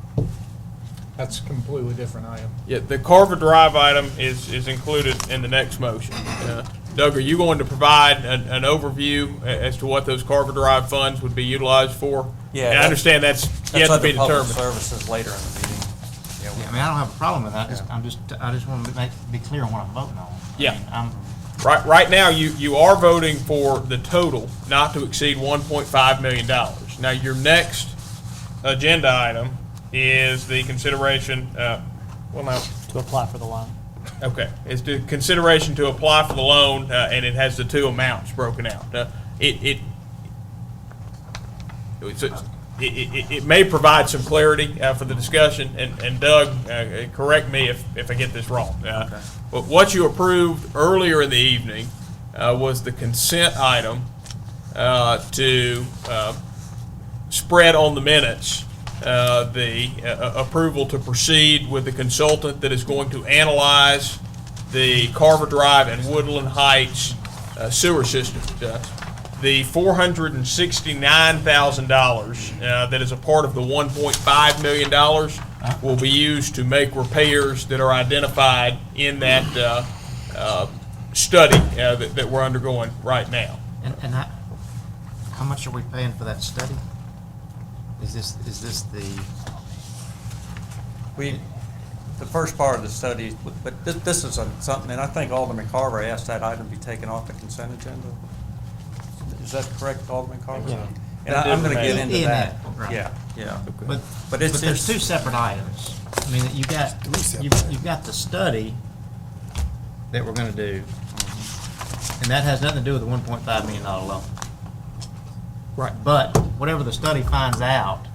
That's a completely different item. Yeah, the Carver Drive item is included in the next motion. Doug, are you going to provide an overview as to what those Carver Drive funds would be utilized for? Yeah, And I understand that's yet to be under public determined. services later in the meeting. Yeah, I mean, I don't have a problem with that. I just want to be clear on what I'm voting on. Yeah. I mean, Right now, you are voting for the total not to exceed $1.5 million. Now, your next agenda item is the consideration, To apply for the loan. okay, is the consideration to apply for the loan, and it has the two amounts broken out. It may provide some clarity for the discussion, and Doug, correct me if I get this wrong. But what you approved earlier in the evening was the consent item to spread on the minutes the approval to proceed with the consultant that is going to analyze the Carver Drive and Woodland Heights sewer system. The $469,000 that is a part of the $1.5 million will be used to make repairs that are identified in that study that we're undergoing right now. and how much are we paying for that study? Is this the? The first part of the study, but this is something, and I think Alderman Carver asked that item be taken off the consent agenda. Is that correct, Alderman Carver? Yeah. And I'm going to get into In that. right. Yeah. But there's two separate items. I mean, you've got the study that we're going to do, and that has nothing to do with the $1.5 million loan. Right. But whatever the study finds out,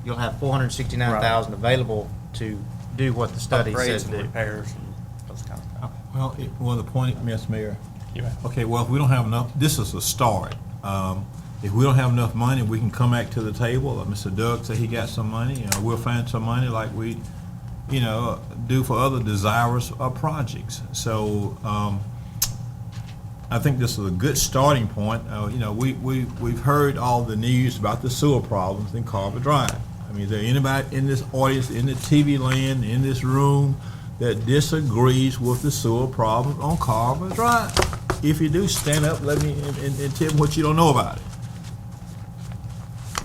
you'll have $469,000 available to do what the study says Upgrades to and do. repairs and those kind of things. Well, the point, Mr. Mayor. Yeah. Okay, well, if we don't have enough, this is a start. If we don't have enough money, we can come back to the table. Like Mr. Doug said, he got some money. We'll find some money like we, do for other desirous projects. So, I think this is a good starting point. We've heard all the news about the sewer problems in Carver Drive. I mean, is there anybody in this audience, in the TV land, in this room, that disagrees with the sewer problems on Carver Drive? If you do, stand up, let me, and tell me what you don't know about it.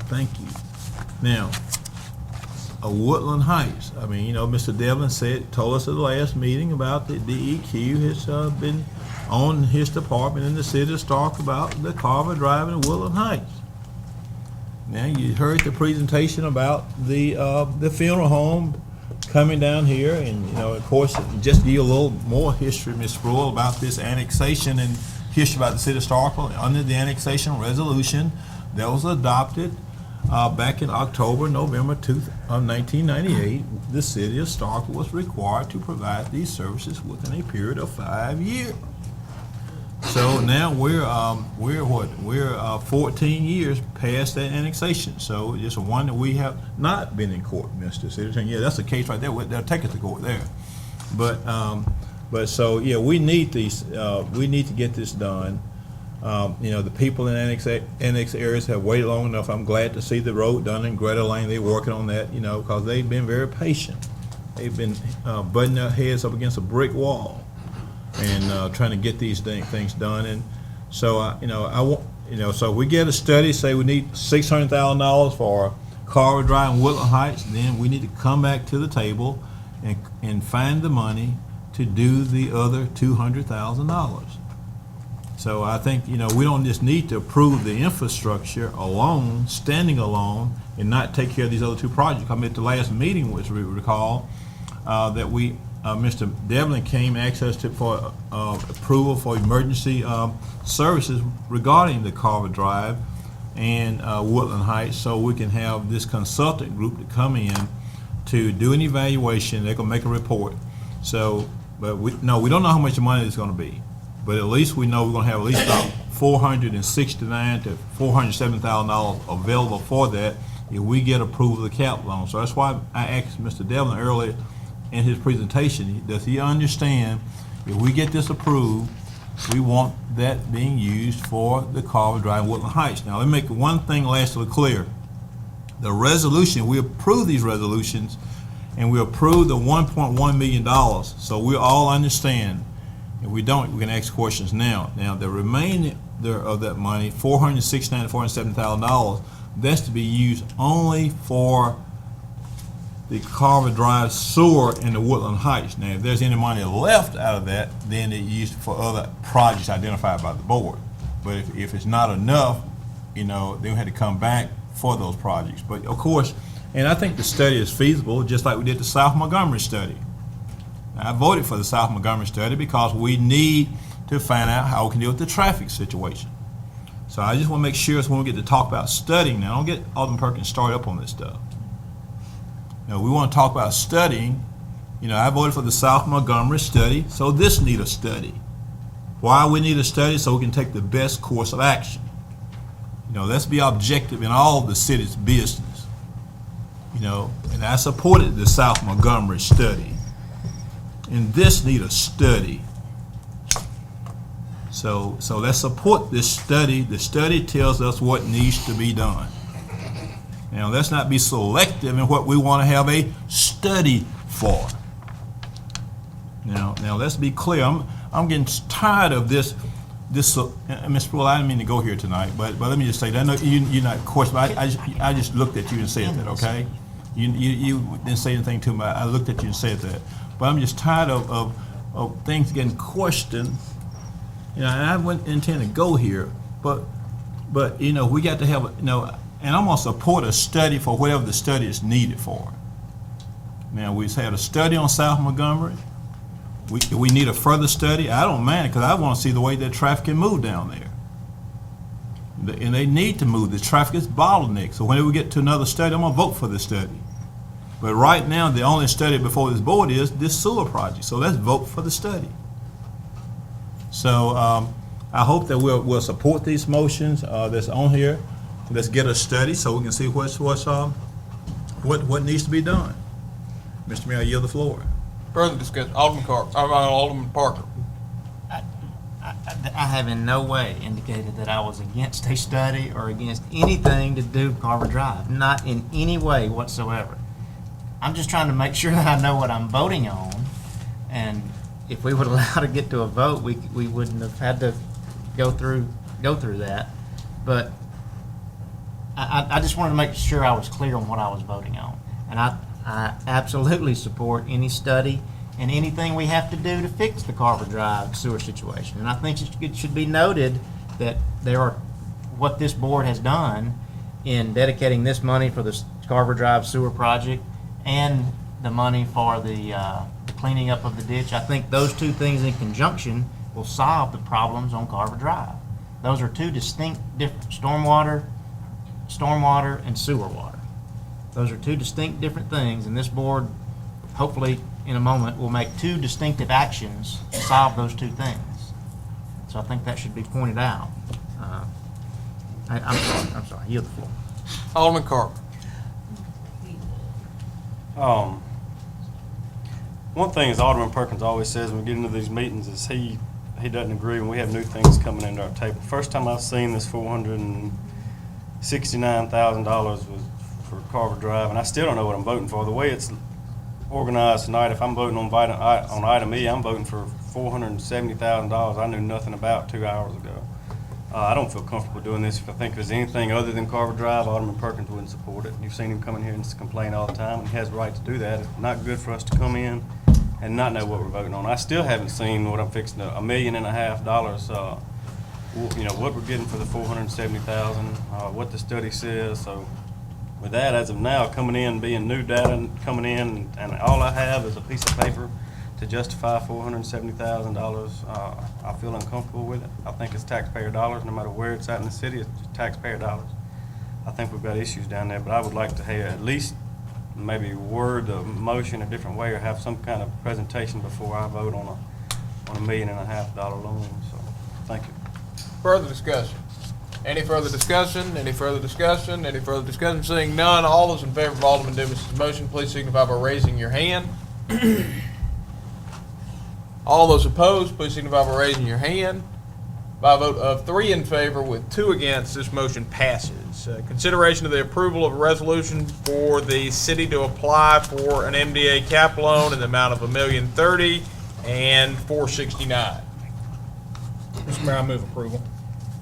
Thank you. Now, Woodland Heights. I mean, Mr. Devlin told us at the last meeting about the DEQ has been on his department in the city of Stark about the Carver Drive and Woodland Heights. Now, you heard the presentation about the funeral home coming down here, and of course, just to give you a little more history, Ms. Sproul, about this annexation and history about the city of Starkville. Under the annexation resolution that was adopted back in October, November of 1998, the city of Starkville was required to provide these services within a period of 5 years. So now we're 14 years past that annexation. So it's one that we have not been in court, Mr. City Attorney. Yeah, that's the case right there. They'll take us to court there. But so yeah, we need these. We need to get this done. The people in annex areas have waited long enough. I'm glad to see the road done in Greta Lane. They're working on that, because they've been very patient. They've been butting their heads up against a brick wall and trying to get these things done. And so, so if we get a study, say we need $600,000 for Carver Drive and Woodland Heights, then we need to come back to the table and find the money to do the other $200,000. So I think, we don't just need to approve the infrastructure alone, standing alone, and not take care of these other two projects. I mean, at the last meeting, which we recall, that Mr. Devlin came access to for approval for emergency services regarding the Carver Drive and Woodland Heights, so we can have this consultant group to come in to do an evaluation. They're gonna make a report. So, but we don't know how much money it's gonna be, but at least we know we're gonna have at least about $469,000 to $407,000 available for that if we get approval of the cap loan. So that's why I asked Mr. Devlin earlier in his presentation, does he understand if we get this approved, we want that being used for the Carver Drive and Woodland Heights? Now, let me make one thing lastly clear. the resolution, we approve these resolutions, and we approve the $1.1 million. So we all understand. If we don't, we can ask questions now. Now, the remainder of that money, $469,000 to $470,000, that's to be used only for the Carver Drive sewer and the Woodland Heights. Now, if there's any money left out of that, then it's used for other projects identified by the board. But if it's not enough, you know, then we had to come back for those projects. But of course, and I think the study is feasible, just like we did the South Montgomery study. I voted for the South Montgomery study because we need to find out how we can deal with the traffic situation. So I just want to make sure when we get to talk about studying now, don't get Alderman Perkins started up on this stuff. You know, we want to talk about studying. You know, I voted for the South Montgomery study, so this need a study. Why we need a study? So we can take the best course of action. You know, let's be objective in all the city's business. You know, and I supported the South Montgomery study. And this need a study. So let's support this study. The study tells us what needs to be done. Now, let's not be selective in what we want to have a study for. Now let's be clear. I'm getting tired of this. Ms. Sproul, I didn't mean to go here tonight, but let me just say that. I know you're not questioning. I just looked at you and said that. Okay, you didn't say anything to me. I looked at you and said that. But I'm just tired of things getting questioned. You know, and I wouldn't intend to go here, but you know, we got to have and I'm gonna support a study for whatever the study is needed for. Now, we've had a study on South Montgomery. We need a further study. I don't mind it because I want to see the way that traffic can move down there. And they need to move. The traffic is bottlenecked. So whenever we get to another study, I'm gonna vote for this study. But right now, the only study before this board is this sewer project. So let's vote for the study. So I hope that we'll support these motions that's on here. Let's get a study so we can see what needs to be done. Mr. Mayor, I yield the floor. Further discussion, Alderman Parker. I have in no way indicated that I was against a study or against anything to do with Carver Drive. Not in any way whatsoever. I'm just trying to make sure that I know what I'm voting on, and if we would allow to get to a vote, we wouldn't have had to go through that. But I just wanted to make sure I was clear on what I was voting on, and I absolutely support any study and anything we have to do to fix the Carver Drive sewer situation. And I think it should be noted that what this board has done in dedicating this money for the Carver Drive sewer project and the money for the cleaning up of the ditch. I think those two things in conjunction will solve the problems on Carver Drive. Those are two distinct different stormwater and sewer water. Those are two distinct different things, and this board, hopefully in a moment, will make two distinctive actions to solve those two things. So I think that should be pointed out. I'm sorry, yield the floor. Alderman Carver. One thing is Alderman Perkins always says when we get into these meetings is he doesn't agree when we have new things coming into our table. First time I've seen this $469,000 was for Carver Drive, and I still don't know what I'm voting for. The way it's organized tonight, if I'm voting on item E, I'm voting for $470,000 I knew nothing about 2 hours ago. I don't feel comfortable doing this. If I think there's anything other than Carver Drive, Alderman Perkins wouldn't support it. You've seen him come in here and complain all the time, and he has the right to do that. It's not good for us to come in and not know what we're voting on. I still haven't seen what I'm fixing to $1.5 million, you know, what we're getting for the $470,000, what the study says. So with that, as of now, coming in, being new data coming in, and all I have is a piece of paper to justify $470,000, I feel uncomfortable with it. I think it's taxpayer dollars, no matter where it's at in the city, it's just taxpayer dollars. I think we've got issues down there, but I would like to have at least maybe word the motion a different way or have some kind of presentation before I vote on a $1.5 million loan. So, thank you. Further discussion? Any further discussion? Any further discussion? Any further discussion? Seeing none, all those in favor of Alderman Dumas' motion, please signify by raising your hand. All those opposed, please signify by raising your hand. By a vote of 3 in favor with 2 against, this motion passes. Consideration of the approval of a resolution for the city to apply for an MDA cap loan in the amount of $1,030,000 and $469. Mr. Mayor, I move approval.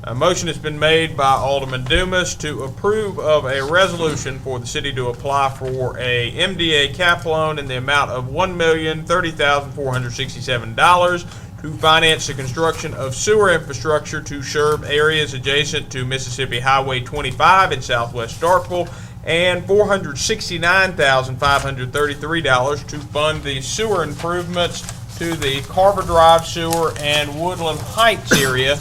A motion has been made by Alderman Dumas to approve of a resolution for the city to apply for a MDA cap loan in the amount of $1,030,467 to finance the construction of sewer infrastructure to serve areas adjacent to Mississippi Highway 25 in southwest Starkville, and $469,533 to fund the sewer improvements to the Carver Drive Sewer and Woodland Heights area,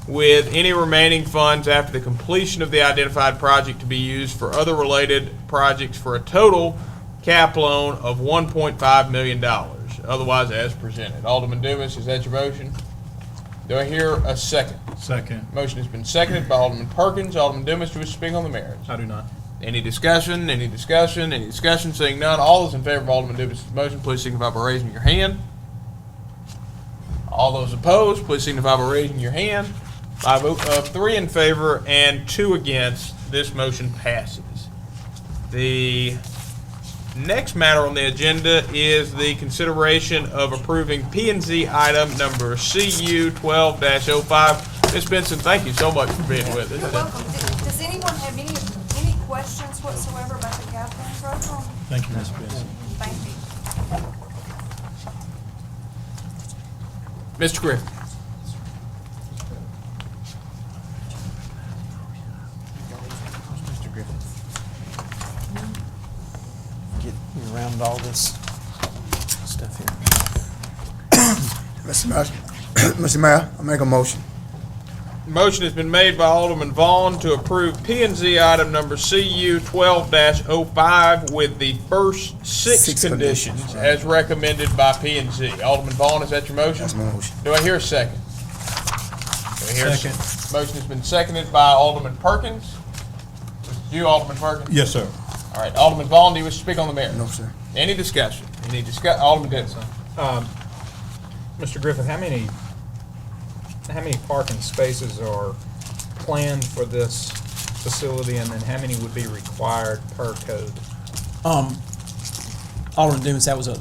with any remaining funds after the completion of the identified project to be used for other related projects for a total cap loan of $1.5 million, otherwise as presented. Alderman Dumas, is that your motion? Do I hear a second? Second. Motion has been seconded by Alderman Perkins. Alderman Dumas, do you wish to speak on the merits? I do not. Any discussion? Any discussion? Any discussion? Seeing none, all those in favor of Alderman Dumas' motion, please signify by raising your hand. All those opposed, please signify by raising your hand. By a vote of 3 in favor and 2 against, this motion passes. The next matter on the agenda is the consideration of approving P&Z item number CU 12-05. Ms. Benson, thank you so much for being with us. You're welcome. Does anyone have any questions whatsoever about the capital program? Thank you, Ms. Benson. Thank you. Mr. Griffin. Mr. Griffin. Get around all this stuff here. Mr. Mayor, I make a motion. Motion has been made by Alderman Vaughn to approve P&Z item number CU 12-05 with the first six conditions right, as recommended by P&Z. Alderman Vaughn, is that your motion? That's my motion. Do I hear a second? Do I hear a Second. Motion has been seconded by Alderman Perkins. You, Alderman Perkins? Yes, sir. All right, Alderman Vaughn, do you wish to speak on the matter? No, sir. Any discussion? Alderman Denson. Mr. Griffin, how many parking spaces are planned for this facility, and then how many would be required per code? Alderman Dumas, that was a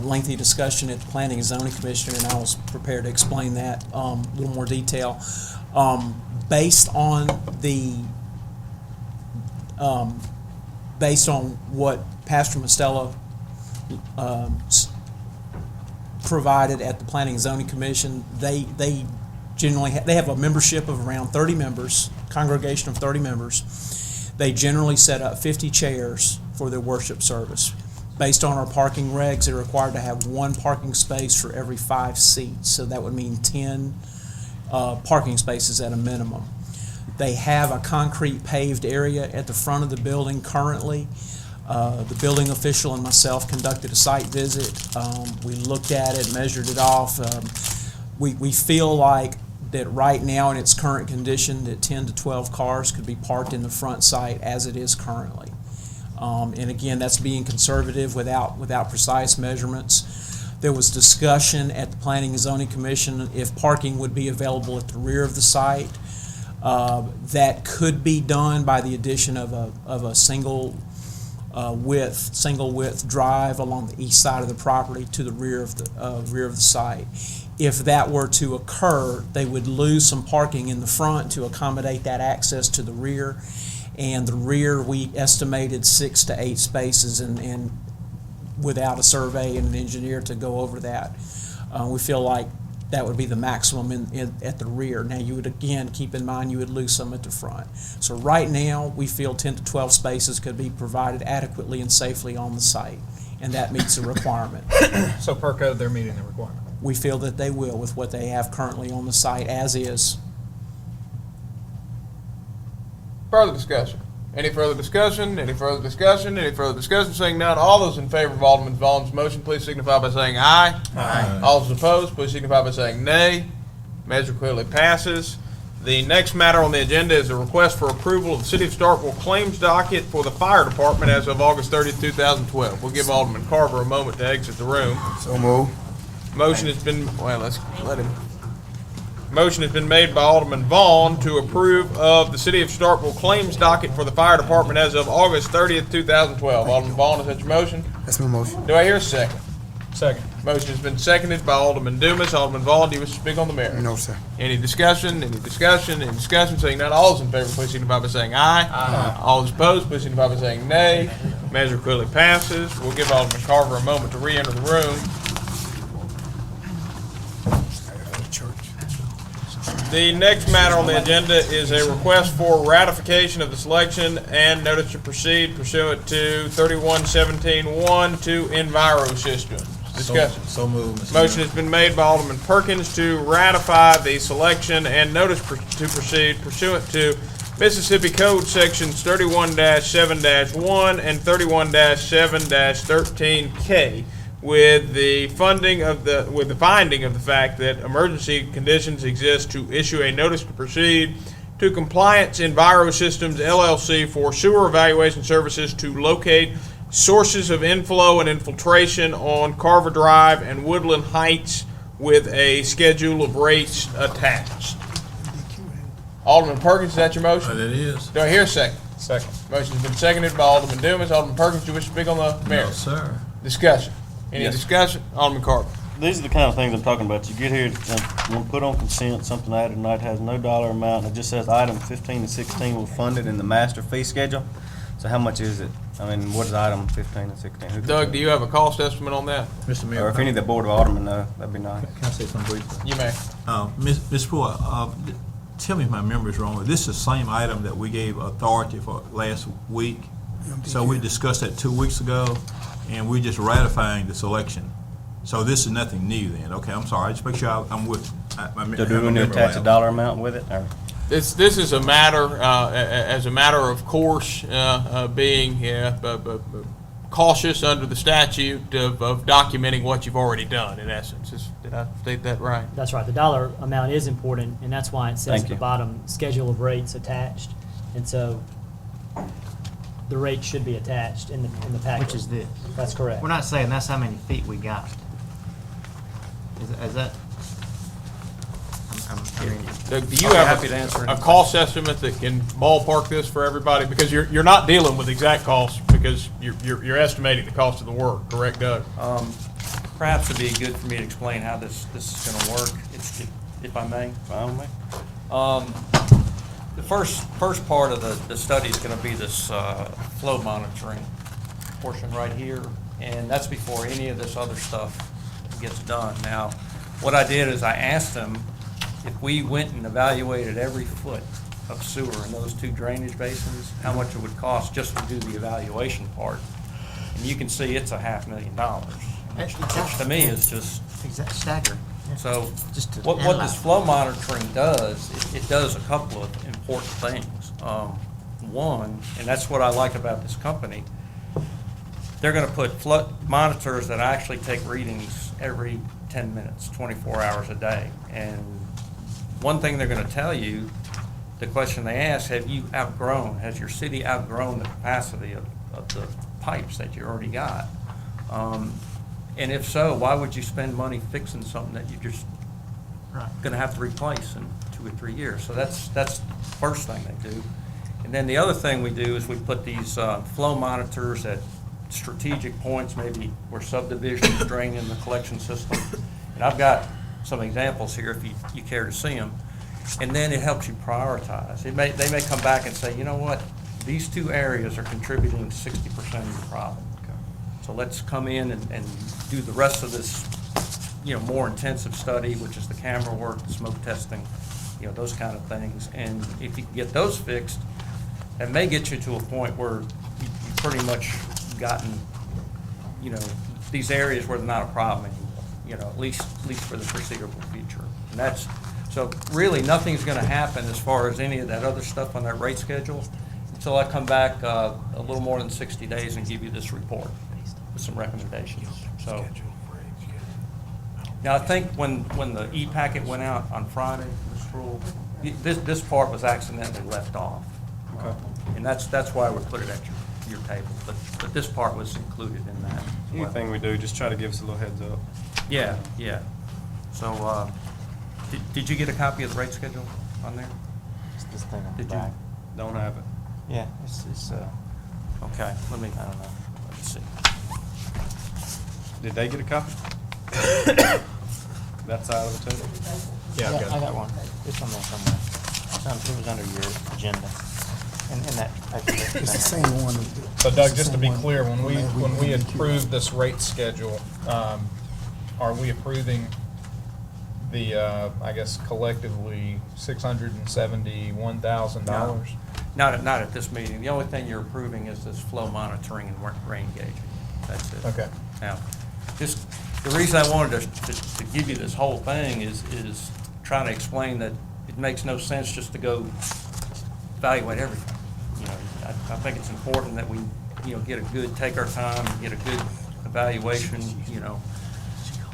lengthy discussion at the Planning and Zoning Commission, and I was prepared to explain that a little more detail. Based on what Pastor Mostella provided at the Planning and Zoning Commission, they generally they have a membership of around 30 members, congregation of 30 members. They generally set up 50 chairs for their worship service. Based on our parking regs, they're required to have 1 parking space for every 5 seats, so that would mean 10 parking spaces at a minimum. They have a concrete paved area at the front of the building currently. The building official and myself conducted a site visit. We looked at it, measured it off. We feel like that right now in its current condition that 10 to 12 cars could be parked in the front site as it is currently. And again, that's being conservative without precise measurements. There was discussion at the Planning and Zoning Commission if parking would be available at the rear of the site. That could be done by the addition of a single width drive along the east side of the property to the rear of the site. If that were to occur, they would lose some parking in the front to accommodate that access to the rear. And the rear, we estimated 6 to 8 spaces, and without a survey and an engineer to go over that, we feel like that would be the maximum at the rear. Now, you would again keep in mind you would lose some at the front. So right now, we feel 10 to 12 spaces could be provided adequately and safely on the site, and that meets the requirement. So per code, they're meeting the requirement? We feel that they will with what they have currently on the site as is. Further discussion? Any further discussion? Any further discussion? Any further discussion? Seeing none, all those in favor of Alderman Vaughn's motion, please signify by saying aye. Aye. All those opposed, please signify by saying nay. Measure clearly passes. The next matter on the agenda is a request for approval of the City of Starkville claims docket for the fire department as of August 30th, 2012. We'll give Alderman Carver a moment to exit the room. So move. Motion has been, well, let's let him. Motion has been made by Alderman Vaughn to approve of the City of Starkville claims docket for the fire department as of August 30th, 2012. Alderman Vaughn, is that your motion? That's my motion. Do I hear a second? Second. Motion has been seconded by Alderman Dumas. Alderman Vaughn, do you wish to speak on the matter? No, sir. Any discussion? Any discussion? Any discussion? Seeing none, all those in favor, please signify by saying aye. Aye. All those opposed, please signify by saying nay. Measure clearly passes. We'll give Alderman Carver a moment to re-enter the room. The next matter on the agenda is a request for ratification of the selection and notice to proceed pursuant to 3117-1 to Enviro Systems. Discussion. So moved, Mr. Motion Mayor. has been made by Alderman Perkins to ratify the selection and notice to proceed pursuant to Mississippi Code Sections 31-7-1 and 31-7-13K with the finding of the fact that emergency conditions exist to issue a notice to proceed to Compliance Enviro Systems LLC for sewer evaluation services to locate sources of inflow and infiltration on Carver Drive and Woodland Heights with a schedule of rates attached. Alderman Perkins, is that your motion? That is. Do I hear a second? Second. Motion's been seconded by Alderman Dumas. Alderman Perkins, do you wish to speak on the matter? No, sir. Discussion. Any Yes. discussion? Alderman Carver. These are the kind of things I'm talking about. You get here, we'll put on consent, something added tonight has no dollar amount, and it just says items 15 and 16 were funded in the master fee schedule. So how much is it? I mean, what is item 15 and 16? Who can Doug, say? do you have a cost estimate on that? Mr. Mayor. Or if any of the Board of Aldermen know, that'd be nice. Can I say something briefly? You may. Ms. Brewer, tell me if my memory is wrong. This is the same item that we gave authority for last week. So we discussed that 2 weeks ago, and we're just ratifying the selection. So this is nothing new then. Okay, I'm sorry. Just make sure I'm with. So do we need to attach a dollar amount with it? Or? This is a matter, as a matter of course, being cautious under the statute of documenting what you've already done, in essence. Did I state that right? That's right. The dollar amount is important, and that's why it says Thank at the you. bottom, schedule of rates attached. And so the rate should be attached in the packet. Which is this. That's correct. We're not saying that's how many feet we got. Is that? I mean, Doug, do you I'll be have happy to answer a any cost estimate that can ballpark this for everybody? Because you're not dealing with exact costs, because you're estimating the cost of the work, correct, Doug? Perhaps it'd be good for me to explain how this is gonna work, if I may. Fine with me. The first part of the study is gonna be this flow monitoring portion right here, and that's before any of this other stuff gets done. Now, what I did is I asked them if we went and evaluated every foot of sewer in those two drainage basins, how much it would cost just to do the evaluation part. And you can see it's $500,000, which to me is just staggering. so Just to what analyze. this flow monitoring does, it does a couple of important things. One, and that's what I like about this company, they're gonna put monitors that actually take readings every 10 minutes, 24 hours a day. And one thing they're gonna tell you, the question they ask, has your city outgrown the capacity of the pipes that you already got? And if so, why would you spend money fixing something that you're just gonna have to replace in 2 or 3 years? So that's the first thing they do. And then the other thing we do is we put these flow monitors at strategic points, maybe where subdivisions drain in the collection system. And I've got some examples here if you care to see them. And then it helps you prioritize. They may come back and say, you know what, these two areas are contributing to 60% of your problem. So let's come in and do the rest of this, more intensive study, which is the camera work, the smoke testing, those kind of things. And if you can get those fixed, that may get you to a point where you've pretty much gotten, these areas where they're not a problem anymore, at least for the foreseeable future. And that's, so really nothing's gonna happen as far as any of that other stuff on that rate schedule until I come back a little more than 60 days and give you this report with some recommendations. So now I think when the e-packet went out on Friday, Ms. Rule, this part was accidentally left off. Okay. And that's why we put it at your table, but this part was included in that. Anything we do, just try to give us a little heads up. Yeah. So, Did you get a copy of the rate schedule on there? It's this thing on the Did you? back. Don't have it. Yeah, it's Okay, I don't know. let's see. Did they get a copy? That side of it too? Yeah, I got one. It's on there somewhere. It was under your agenda. In that paper. It's the same one. So Doug, It's the just to same be one clear, when we that approve this rate schedule, are we approving the, I guess collectively, $671,000? Not at this meeting. The only thing you're approving is this flow monitoring and rain gauging. That's it. Okay. Now, just, the reason I wanted to give you this whole thing is trying to explain that it makes no sense just to go evaluate everything. You know, I think it's important that we, take our time and get a good evaluation,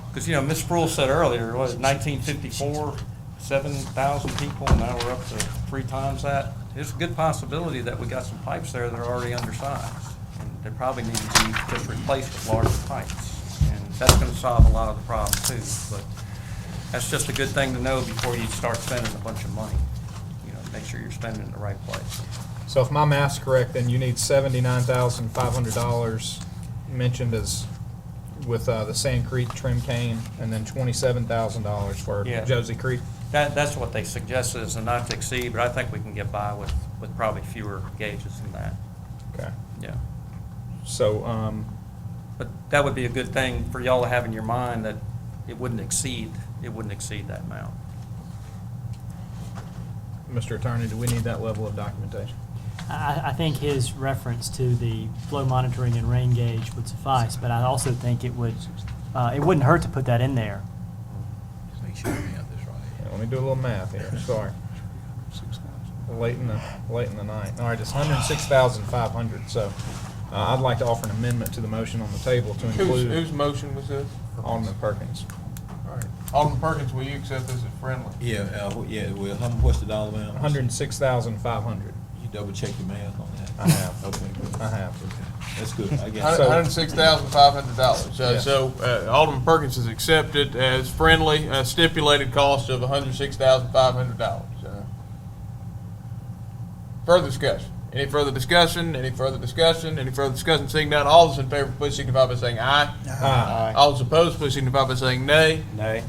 Because, Ms. Sproul said earlier, what, 1954, 7,000 people, and now we're up to 3 times that. There's a good possibility that we got some pipes there that are already undersized, and they probably need to be just replaced with larger pipes. And that's gonna solve a lot of the problem too, but that's just a good thing to know before you start spending a bunch of money. Make sure you're spending it in the right place. So if my math's correct, then you need $79,500 mentioned as with the Sand Creek trim cane, and then $27,000 for Yeah. Josie Creek. That's what they suggested as a not to exceed, but I think we can get by with probably fewer gauges than that. Okay. Yeah. So, But that would be a good thing for y'all to have in your mind, that it wouldn't exceed that amount. Mr. Attorney, do we need that level of documentation? I think his reference to the flow monitoring and rain gauge would suffice, but I also think it wouldn't hurt to put that in there. Make sure we have this right. Yeah, let me do a little math here, sorry. Late in the night. All right, it's 106,500, so I'd like to offer an amendment to the motion on the table to include. Whose motion was this? Alderman Perkins. All right. Alderman Perkins, will you accept this as friendly? Yeah, well, what's the dollar amount? 106,500. You double check your math on that? I have. Okay, good. I have. Okay, that's good, I guess. $106,500. Yeah. So Alderman Perkins has accepted as friendly, a stipulated cost of $106,500. Further discussion? Any further discussion? Any further discussion? Any further discussion? Seeing none, all those in favor, please signify by saying aye. Aye. All those opposed, please signify by saying nay. Nay.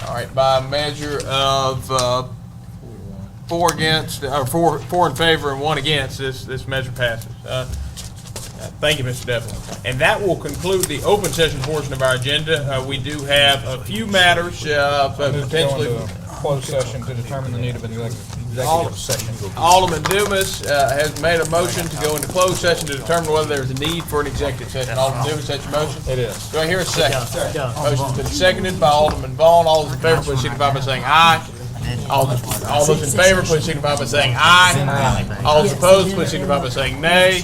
All right, by a measure of 4 against, or four in favor and 1 against, this measure passes. Thank you, Mr. Devlin. And that will conclude the open session portion of our agenda. We do have a few matters potentially. Closed session to determine the need of an executive session. Alderman Dumas has made a motion to go into closed session to determine whether there's a need for an executive session. Alderman Dumas, that's your motion? It is. Do I hear a second? Go. Motion's been seconded by Alderman Vaughn. All those in favor, please signify by saying aye. All those in favor, please signify by saying aye. All those opposed, please signify by saying nay.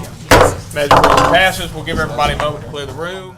Measure passes. We'll give everybody a moment to clear the room.